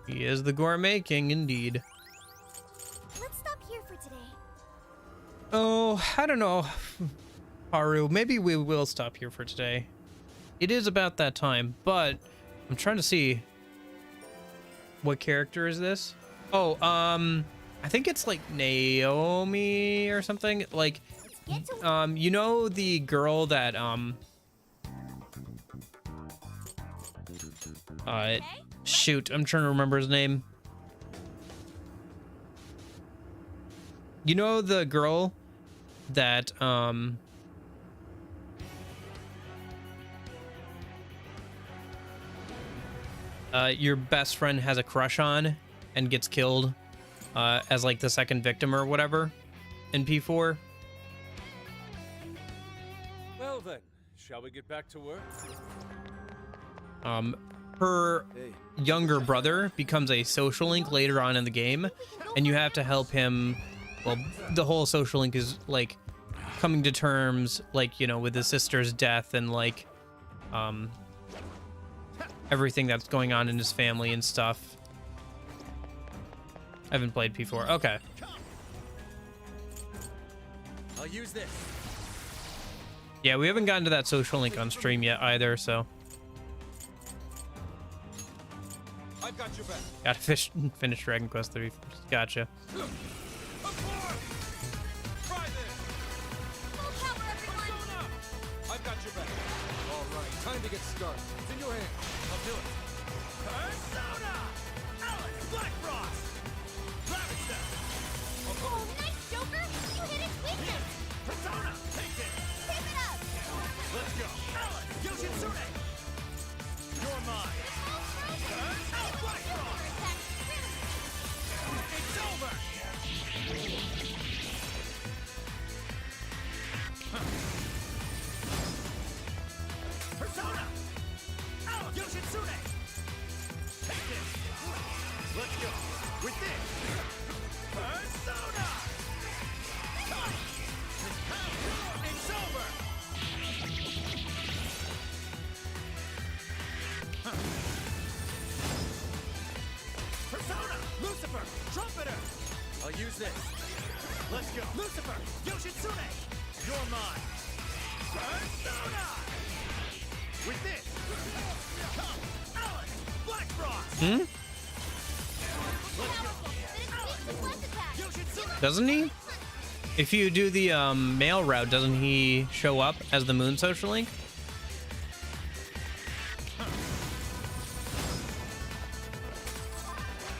He is the gourmet king indeed. Let's stop here for today. Oh, I don't know, Haru. Maybe we will stop here for today. It is about that time, but I'm trying to see what character is this. Oh, I think it's like Naomi or something. Like, Get to You know the girl that shoot, I'm trying to remember his name. You know the girl that your best friend has a crush on and gets killed as like the second victim or whatever in P4? Well then, shall we get back to work? Her Hey. younger brother becomes a social link later on in the game, and you have to help him. Well, the whole social link is like coming to terms, like, you know, with his sister's death and like everything that's going on in his family and stuff. I haven't played P4. Okay. I'll use this. Yeah, we haven't gotten to that social link on stream yet either, so I've got your back. gotta finish Dragon Quest 3 first. Gotcha. Try this. full power, everyone. Persona! I've got your back. All right, time to get started. It's in your hands. I'll do it. Persona! Alex Black Frost! Rabbit Step! Oh, nice, Joker. You hit its weakness. Persona! Take this! Keep it up. Let's go! Alex Yoshitsune! You're mine! Alex Black Frost! It's over! Persona! Alex Yoshitsune! Take this! Let's go! With this! Persona! It's over! Persona! Lucifer! Trumpeter! I'll use this. Let's go! Lucifer! Yoshitsune! You're mine! Persona! With this! Alex! Black Frost! Hmm? Let's go! Yoshitsune! Doesn't he? If you do the male route, doesn't he show up as the moon social link?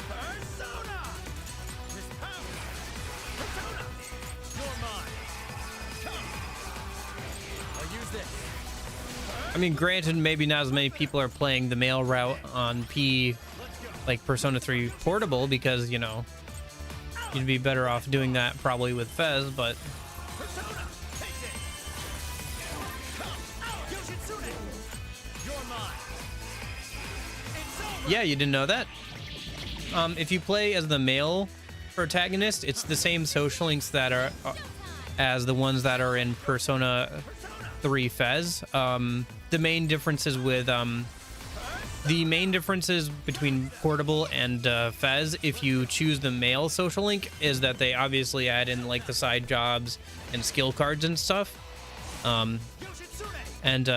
Persona! This power! Persona! You're mine! I'll use this. I mean, granted, maybe not as many people are playing the male route on P, like Persona 3 Portable, because, you know, you'd be better off doing that probably with Fez, but Persona! Take this! Yoshitsune! You're mine! It's over! yeah, you didn't know that. If you play as the male protagonist, it's the same social links that are as the ones that are in Persona 3 Fez. The main differences between Portable and Fez, if you choose the male social link, is that they obviously add in like the side jobs and skill cards and stuff. Yoshitsune! And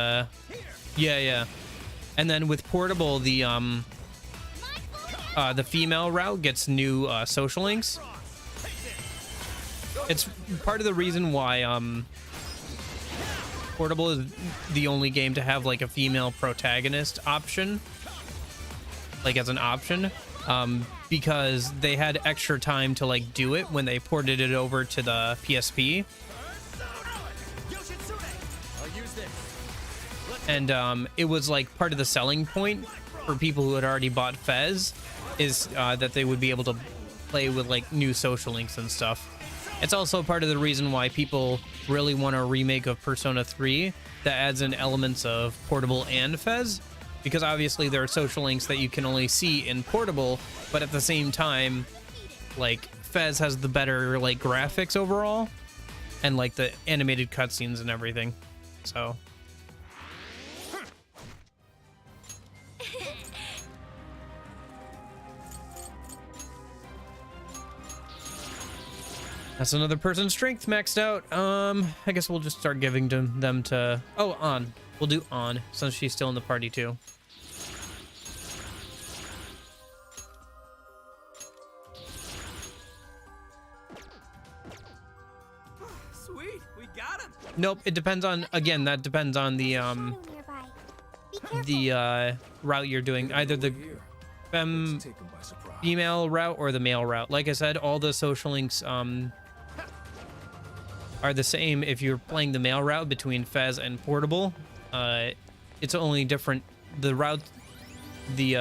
yeah. And then with Portable, the female route gets new social links. It's part of the reason why Portable is the only game to have like a female protagonist option, like as an option, because they had extra time to like do it when they ported it over to the PSP. Yoshitsune! I'll use this. And it was like part of the selling point for people who had already bought Fez is that they would be able to play with like new social links and stuff. It's also part of the reason why people really want a remake of Persona 3 that adds in elements of Portable and Fez, because obviously there are social links that you can only see in Portable, but at the same time, like, Fez has the better like graphics overall and like the animated cutscenes and everything. So that's another person's strength maxed out. I guess we'll just start giving them to... Oh, On. We'll do On, since she's still in the party, too. Sweet, we got him. Nope, it depends on, again, that depends on the Shadow nearby. Be careful. route you're doing, either the Here. fem Take him by surprise. female route or the male route. Like I said, all the social links are the same if you're playing the male route between Fez and Portable. It's only different, the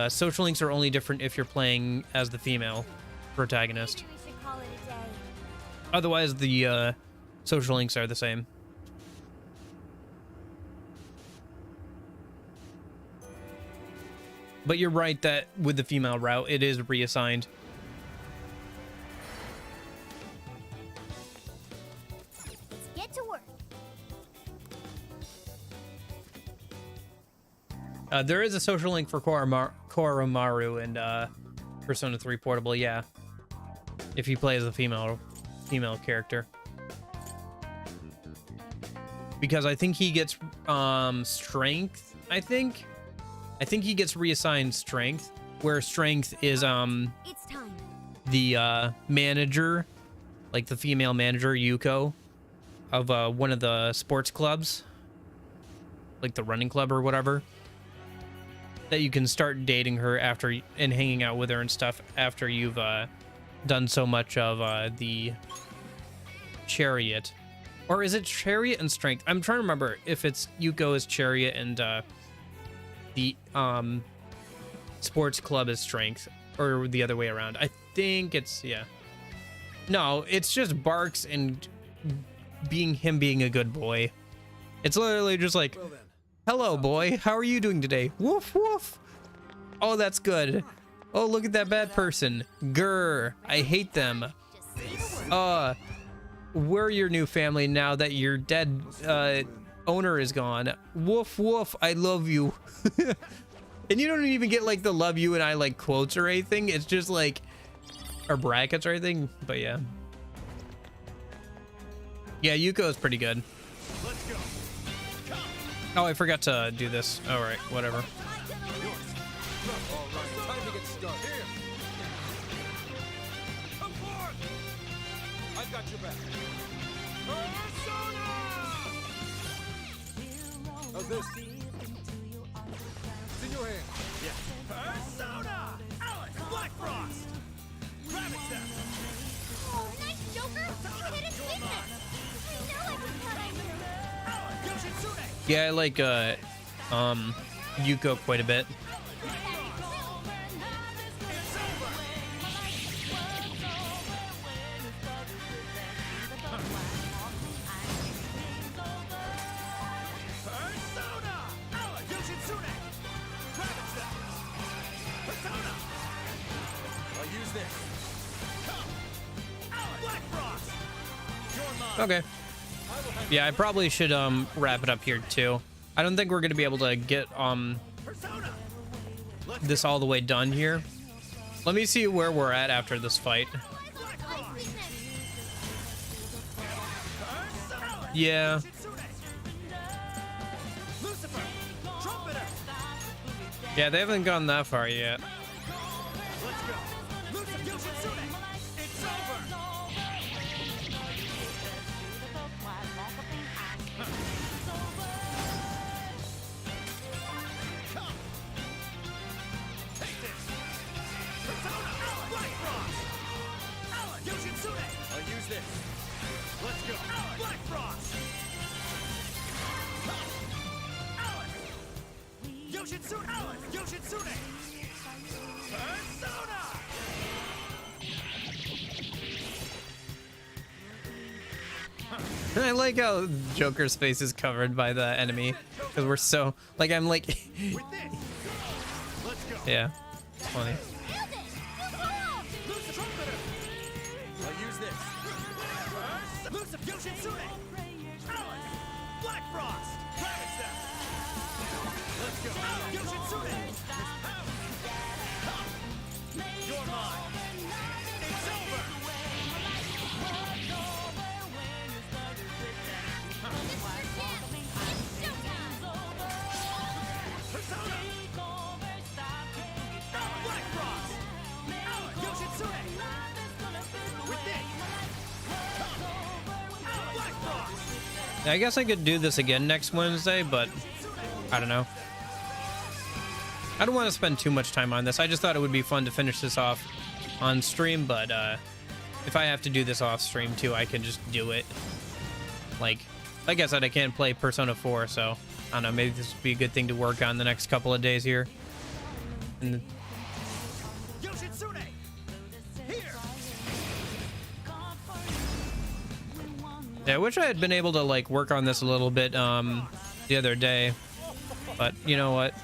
social links are only different if you're playing as the female protagonist. Maybe we should call it a day. Otherwise, the social links are the same. But you're right that with the female route, it is reassigned. Let's get to work. There is a social link for Koromaru and Persona 3 Portable, yeah. If you play as a female character. Because I think he gets strength, I think he gets reassigned strength, where strength is It's time. the manager, like the female manager Yuko of one of the sports clubs, like the running club or whatever, that you can start dating her after and hanging out with her and stuff after you've done so much of the chariot. Or is it chariot and strength? I'm trying to remember if it's Yuko is chariot and the sports club is strength, or the other way around. I think it's, yeah. No, it's just Barks and being a good boy. It's literally just like, Well then. hello boy, how are you doing today? Woof woof. Oh, that's good. Oh, look at that bad person. Grr, I hate them. We're your new family now that your dead owner is gone. Woof woof, I love you. And you don't even get like the love you and I like quotes or anything. It's just like, or brackets or anything. But yeah. Yeah, Yuko is pretty good. Let's go. Oh, I forgot to do this. All right, whatever. All right, time to get started. Here. Come forth! I've got your back. Persona! How's this? It's in your hand. Persona! Alex, Black Frost! Rabbit Step! Oh, nice, Joker. You hit his weakness. I know it was coming. Alex, Yoshitsune! Yeah, I like Yuko quite a bit. It's over! Persona! Alex, Yoshitsune! Rabbit Step! Persona! I'll use this. Alex, Black Frost! You're mine! Okay. Yeah, I probably should wrap it up here too. I don't think we're gonna be able to get Persona! Let's this all the way done here. Let me see where we're at after this fight. Black Frost! Persona! Yeah. Lucifer! Trumpeter! Yeah, they haven't gone that far yet. Let's go! Lucifer! Yoshitsune! It's over! Come! Take this! Persona! Black Frost! Alex! Yoshitsune! I'll use this. Let's go! Black Frost! Come! Alex! Yoshitsune! Alex! Yoshitsune! Persona! I like how Joker's face is covered by the enemy because we're so like I'm like With this! Let's go! yeah, it's funny. Nailed it. Woohoo! Lucifer! Trumpeter! I'll use this. Lucifer! Yoshitsune! Alex! Black Frost! Rabbit Step! Let's go! Yoshitsune! Come! You're mine! It's over! Persona! Black Frost! Alex! Yoshitsune! With this! Come! Black Frost! I guess I could do this again next Wednesday, but I don't know. I don't want to spend too much time on this. I just thought it would be fun to finish this off on stream, but if I have to do this off stream too, I can just do it. Like I said, I can't play Persona 4, so I don't know, maybe this would be a good thing to work on the next couple of days here. And Yoshitsune! Here! yeah, I wish I had been able to like work on this a little bit the other day, but you know what?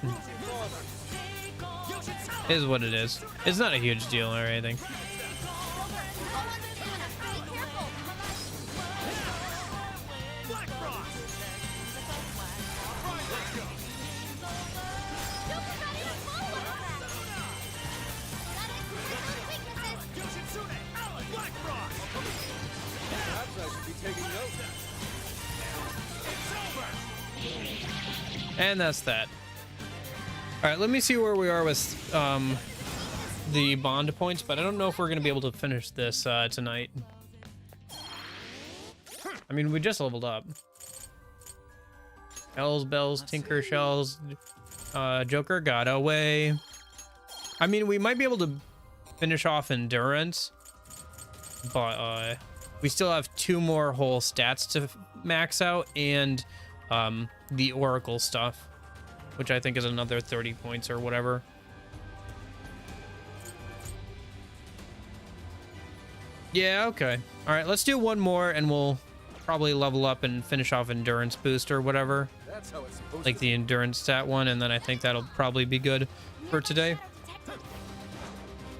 It is what it is. It's not a huge deal or anything. Black Frost! Yoshitsune! Black Frost! Perhaps I should be taking notes. It's over! And that's that. All right, let me see where we are with the bond points, but I don't know if we're gonna be able to finish this tonight. I mean, we just leveled up. Hells Bells, Tinker Shells, Joker got away. I mean, we might be able to finish off Endurance, but we still have 2 more whole stats to max out, and the Oracle stuff, which I think is another 30 points or whatever. Yeah, okay. All right, let's do one more, and we'll probably level up and finish off Endurance Boost or whatever. That's how it's supposed Like to the Endurance stat one, and then I think that'll probably be good for today.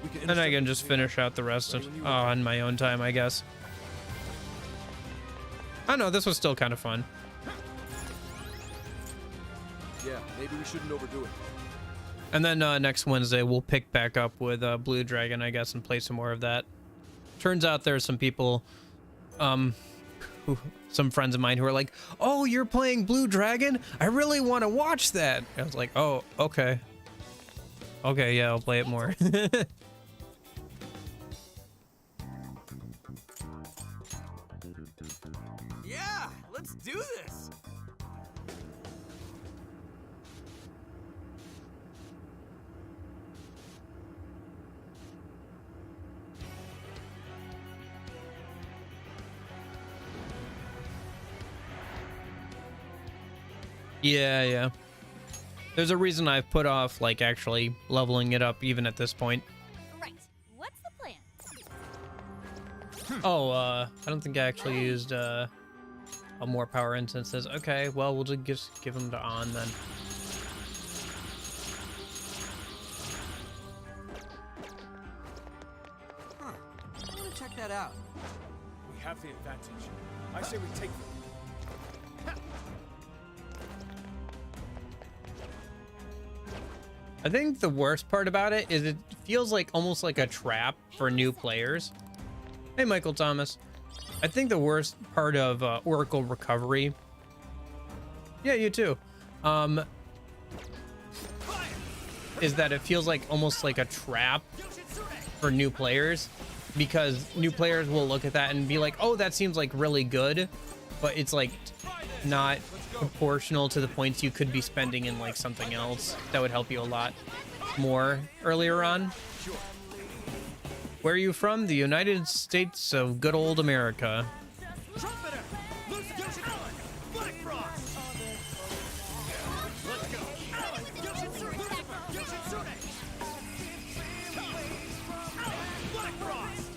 We can And I can intercept just the finish out the rest of, on my own time, I guess. I don't know, this was still kind of fun. Yeah, maybe we shouldn't overdo it. And then next Wednesday, we'll pick back up with Blue Dragon, I guess, and play some more of that. Turns out there's some people, some friends of mine who are like, oh, you're playing Blue Dragon? I really want to watch that. I was like, oh, okay. Okay, yeah, I'll play it more. Yeah, let's do this. Yeah. There's a reason I've put off, like, actually leveling it up even at this point. Right. What's the plan? Oh, I don't think I actually used a more power instances. Okay, well, we'll just give them to On then. Huh. I want to check that out. We have the advantage. I say we take them. I think the worst part about it is it feels like almost like a trap for new players. Hey, Michael Thomas. I think the worst part of Oracle Recovery. Yeah, you too. Is that it feels like almost like a trap for new players, because new players will look at that and be like, oh, that seems like really good, but it's like not proportional to the points you could be spending in like something else that would help you a lot more earlier on. Where are you from? The United States of good old America. Trumpeter! Loose Yoshitsune! Black Frost! Let's go! Yoshitsune! Yoshitsune! Black Frost!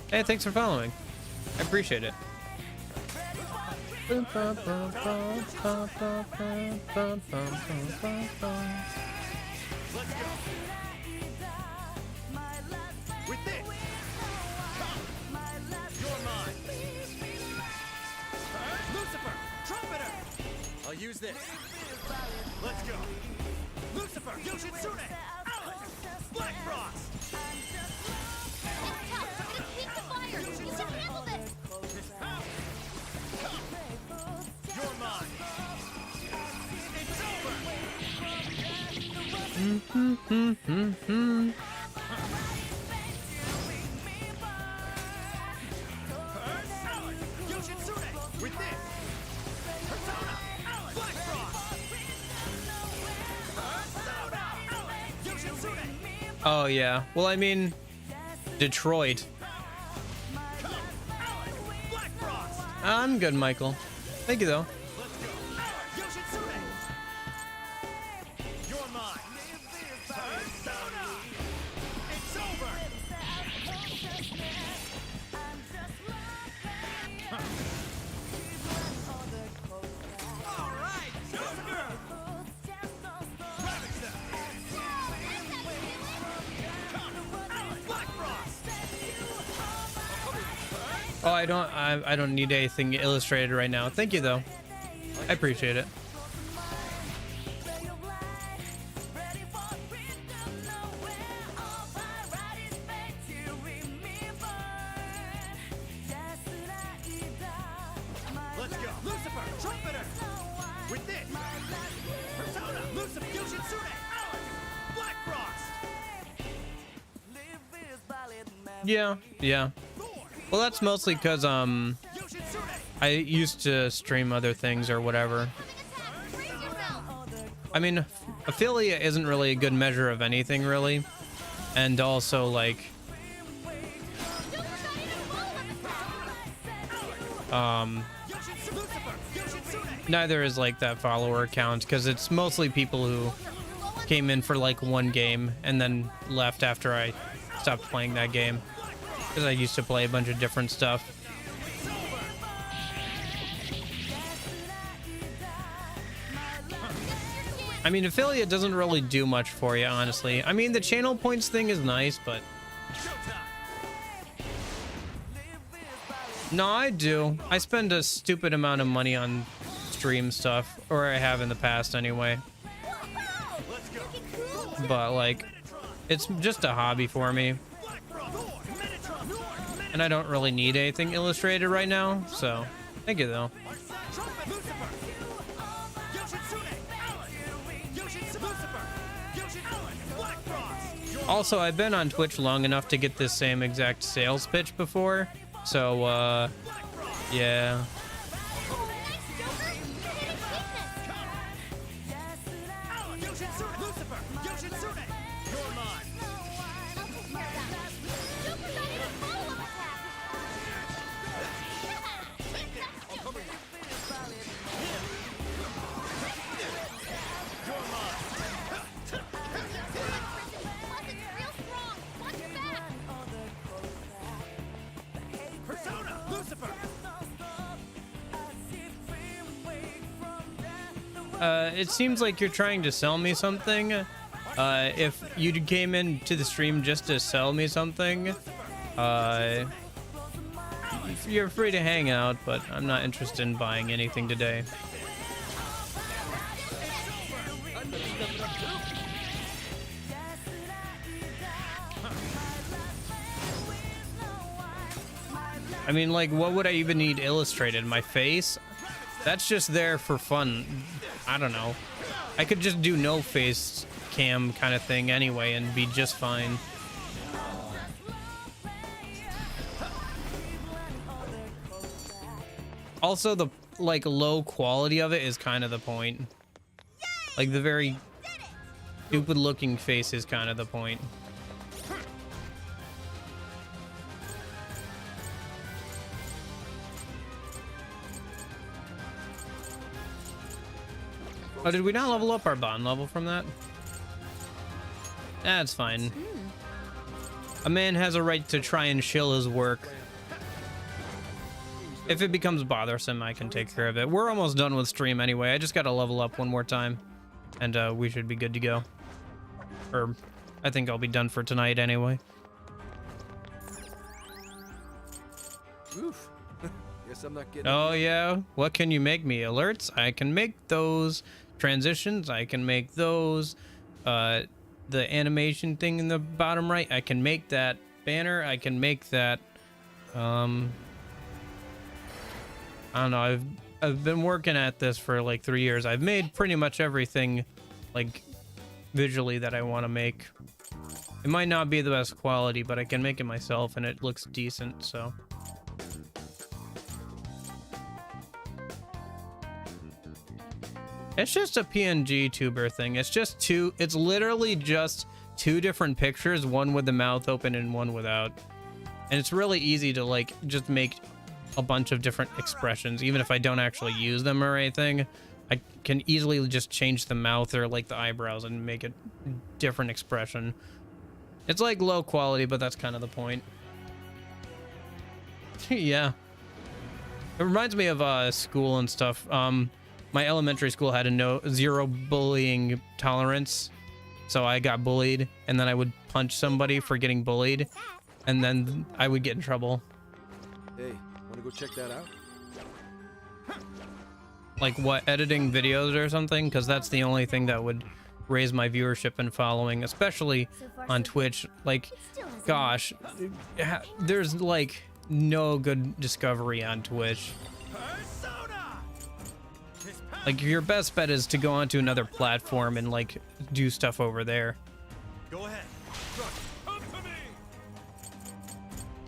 Hey, thanks for following. I appreciate it. With this! You're mine! Lucifer! Trumpeter! I'll use this. Let's go! Lucifer! Yoshitsune! Alex! Black Frost! It's tough. We're gonna keep the fire. You should handle this. You're mine! It's over! Oh yeah. Well, I mean, Detroit. Black Frost. I'm good, Michael. Thank you though. Let's go. Yoshitsune. You're mine. Persona. It's over. All right, Joker. Ravage them. Black Frost. Oh, I don't need anything illustrated right now. Thank you though. I appreciate it. Let's go. Lucifer, Trumpeter. With this. Persona, Lucifer, Yoshitsune. Black Frost. Yeah, yeah. Well, that's mostly because Yoshitsune. I used to stream other things or whatever. Brace yourself. I mean, affiliate isn't really a good measure of anything, really. And also, like, Joker's not even following us. Lucifer, Yoshitsune. neither is like that follower count because it's mostly people who came in for like one game and then left after I stopped playing that game. Because I used to play a bunch of different stuff. I mean, affiliate doesn't really do much for you, honestly. I mean, the channel points thing is nice, but... No, I do. I spend a stupid amount of money on stream stuff. Or I have in the past, anyway. But, like, it's just a hobby for me. And I don't really need anything illustrated right now, so... Thank you, though. Also, I've been on Twitch long enough to get this same exact sales pitch before. So, yeah. Oh, nice, Joker. You're hitting weakness. Joker's not even follow-up attack. Plus, it's real strong. Watch your back. Persona, Lucifer. It seems like you're trying to sell me something. If you came into the stream just to sell me something, you're free to hang out, but I'm not interested in buying anything today. I mean, like, what would I even need illustrated? My face? That's just there for fun. I don't know. I could just do no face cam kind of thing anyway and be just fine. Also, the like low quality of it is kind of the point. Like the very stupid looking face is kind of the point. Oh, did we not level up our bond level from that? That's fine. A man has a right to try and shill his work. If it becomes bothersome, I can take care of it. We're almost done with stream anyway. I just gotta level up one more time. And we should be good to go. Or, I think I'll be done for tonight anyway. Oof. Guess I'm not getting. Oh yeah, what can you make me? Alerts? I can make those. Transitions? I can make those. The animation thing in the bottom right, I can make that. Banner? I can make that. I don't know. I've been working at this for like 3 years. I've made pretty much everything, like, visually that I want to make. It might not be the best quality, but I can make it myself, and it looks decent. So. It's just a PNG tuber thing. It's just it's literally just 2 different pictures, one with the mouth open and one without. And it's really easy to like just make a bunch of different expressions, even if I don't actually use them or anything. I can easily just change the mouth or like the eyebrows and make a different expression. It's like low quality, but that's kind of the point. Yeah. It reminds me of school and stuff. My elementary school had a zero bullying tolerance. So I got bullied, and then I would punch somebody for getting bullied, and then I would get in trouble. Hey, wanna go check that out? Like what, editing videos or something? Because that's the only thing that would raise my viewership and following, especially on Twitch. Like, gosh, there's like no good discovery on Twitch. Like, your best bet is to go onto another platform and like do stuff over there. Go ahead. Come to me.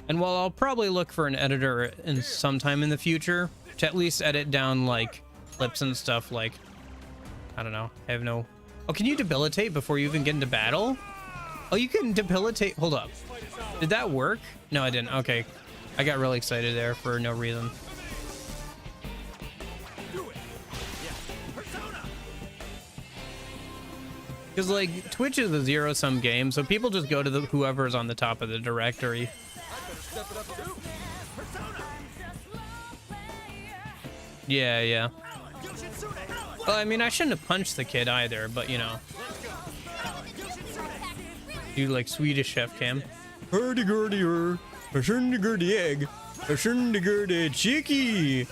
And while I'll probably look for an editor in sometime in the future to at least edit down like clips and stuff, like, I don't know, I have no... Oh, can you debilitate before you even get into battle? Oh, you can debilitate. Hold up. Did that work? No, I didn't. Okay. I got really excited there for no reason. Because like Twitch is a zero-sum game, so people just go to the whoever's on the top of the directory. Yeah, yeah. Well, I mean, I shouldn't have punched the kid either, but you know. Do like Swedish chef cam. Hurdy-gurdy-er, a shundy-gurdy egg, a shundy-gurdy cheeky.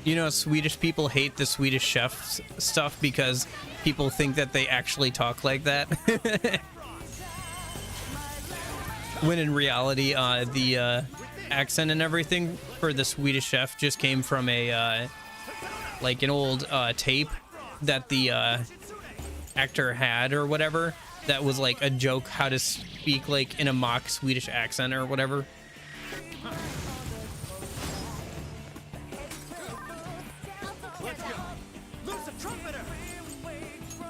You know, Swedish people hate the Swedish chef stuff because people think that they actually talk like that. When in reality, the accent and everything for the Swedish chef just came from a like an old tape that the actor had or whatever, that was like a joke how to speak like in a mock Swedish accent or whatever.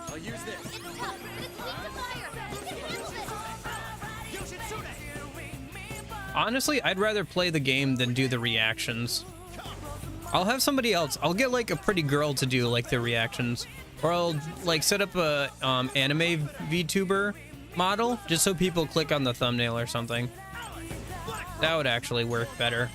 I'll use this. It's tough, but it's weak to fire. You can handle this. Honestly, I'd rather play the game than do the reactions. I'll have somebody else. I'll get like a pretty girl to do like the reactions, or I'll like set up a anime VTuber model just so people click on the thumbnail or something. That would actually work better.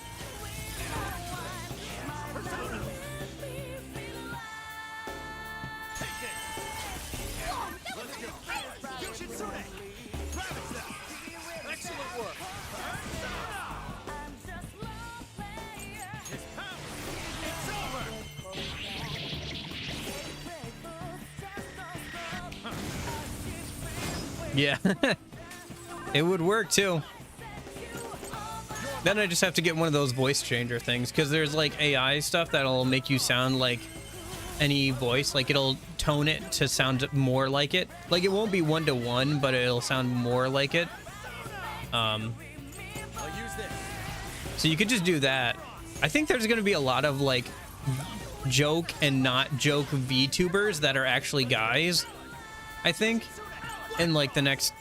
Yeah, it would work too. Then I just have to get one of those voice changer things, because there's like AI stuff that'll make you sound like any voice. Like it'll tone it to sound more like it. Like it won't be 1-to-1, but it'll sound more like it. I'll use this. So you could just do that. I think there's gonna be a lot of like joke and not joke VTubers that are actually guys, I think. In like the next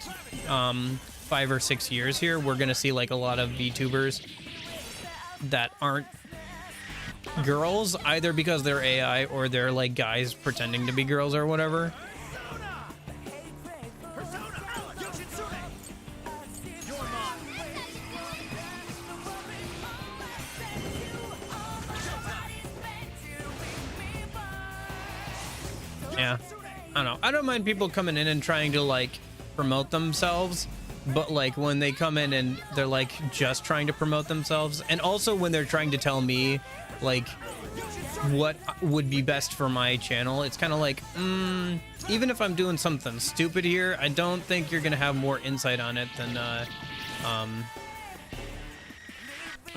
5 or 6 years here, we're gonna see like a lot of VTubers that aren't girls, either because they're AI or they're like guys pretending to be girls or whatever. Yeah. I don't know. I don't mind people coming in and trying to like promote themselves, but like when they come in and they're like just trying to promote themselves, and also when they're trying to tell me like what would be best for my channel, it's kind of like, even if I'm doing something stupid here, I don't think you're gonna have more insight on it than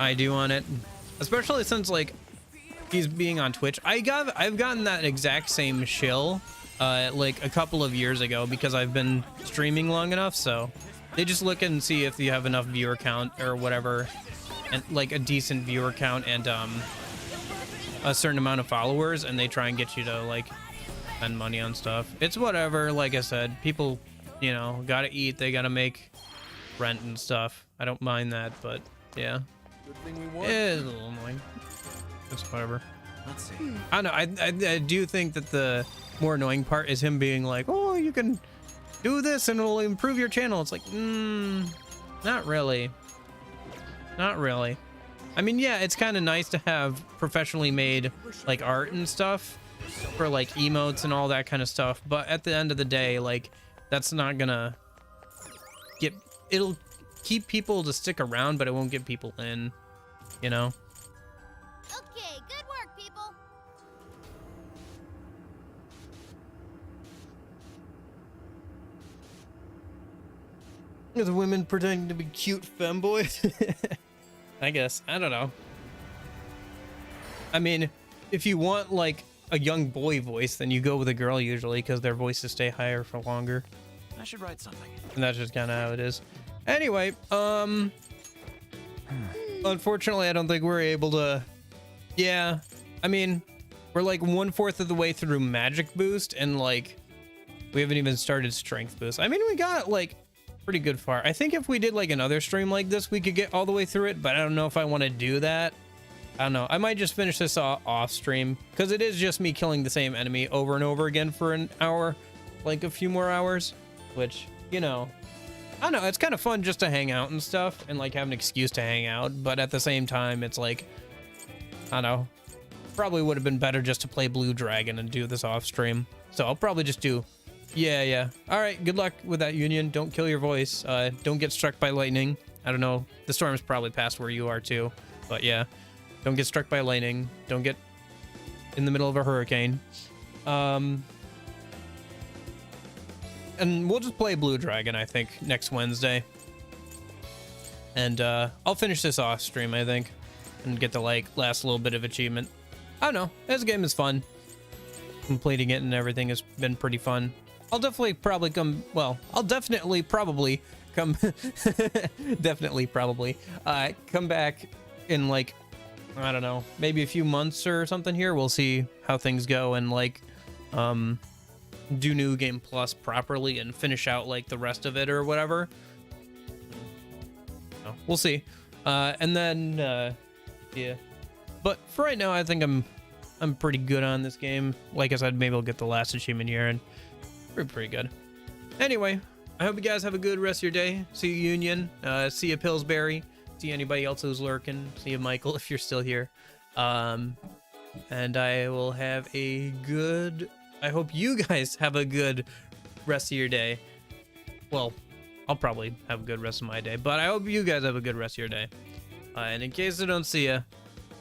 I do on it, especially since like he's being on Twitch. I've gotten that exact same shill like a couple of years ago because I've been streaming long enough, so they just look and see if you have enough viewer count or whatever, and like a decent viewer count, and a certain amount of followers, and they try and get you to like spend money on stuff. It's whatever. Like I said, people, you know, gotta eat. They gotta make rent and stuff. I don't mind that, but yeah, Good thing we won. it's a little annoying. It's whatever. Let's see. I don't know. I do think that the more annoying part is him being like, oh, you can do this and it'll improve your channel. It's like, not really. Not really. I mean, yeah, it's kind of nice to have professionally made like art and stuff for like emotes and all that kind of stuff. But at the end of the day, like that's not gonna get, it'll keep people to stick around, but it won't get people in, you know? Okay, good work, people. The women pretending to be cute femboys. I guess. I don't know. I mean, if you want like a young boy voice, then you go with a girl usually because their voices stay higher for longer. I should write something. And that's just kind of how it is. Anyway, unfortunately, I don't think we're able to. Yeah, I mean, we're like 1/4 of the way through magic boost, and like we haven't even started strength boost. I mean, we got like pretty good far. I think if we did like another stream like this, we could get all the way through it, but I don't know if I want to do that. I don't know. I might just finish this off stream because it is just me killing the same enemy over and over again for an hour, like a few more hours, which, you know, I don't know. It's kind of fun just to hang out and stuff and like have an excuse to hang out. But at the same time, it's like, I don't know, probably would have been better just to play Blue Dragon and do this off stream. So I'll probably just do. Yeah. All right. Good luck with that, Union. Don't kill your voice. Don't get struck by lightning. I don't know. The storm's probably past where you are too. But yeah, don't get struck by lightning. Don't get in the middle of a hurricane. And we'll just play Blue Dragon, I think, next Wednesday. And I'll finish this off stream, I think, and get the like last little bit of achievement. I don't know. This game is fun. Completing it and everything has been pretty fun. I'll definitely probably come. Well, I'll definitely probably come. Definitely probably come back in like, I don't know, maybe a few months or something here. We'll see how things go and like do New Game Plus properly and finish out like the rest of it or whatever. So, we'll see. And then yeah. But for right now, I think I'm pretty good on this game. Like I said, maybe I'll get the last achievement here and we're pretty good. Anyway, I hope you guys have a good rest of your day. See you, Union. See you, Pillsbury. See anybody else who's lurking. See you, Michael, if you're still here. And I will have a good. I hope you guys have a good rest of your day. Well, I'll probably have a good rest of my day, but I hope you guys have a good rest of your day. And in case I don't see you,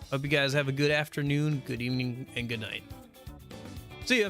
hope you guys have a good afternoon, good evening, and good night. See ya.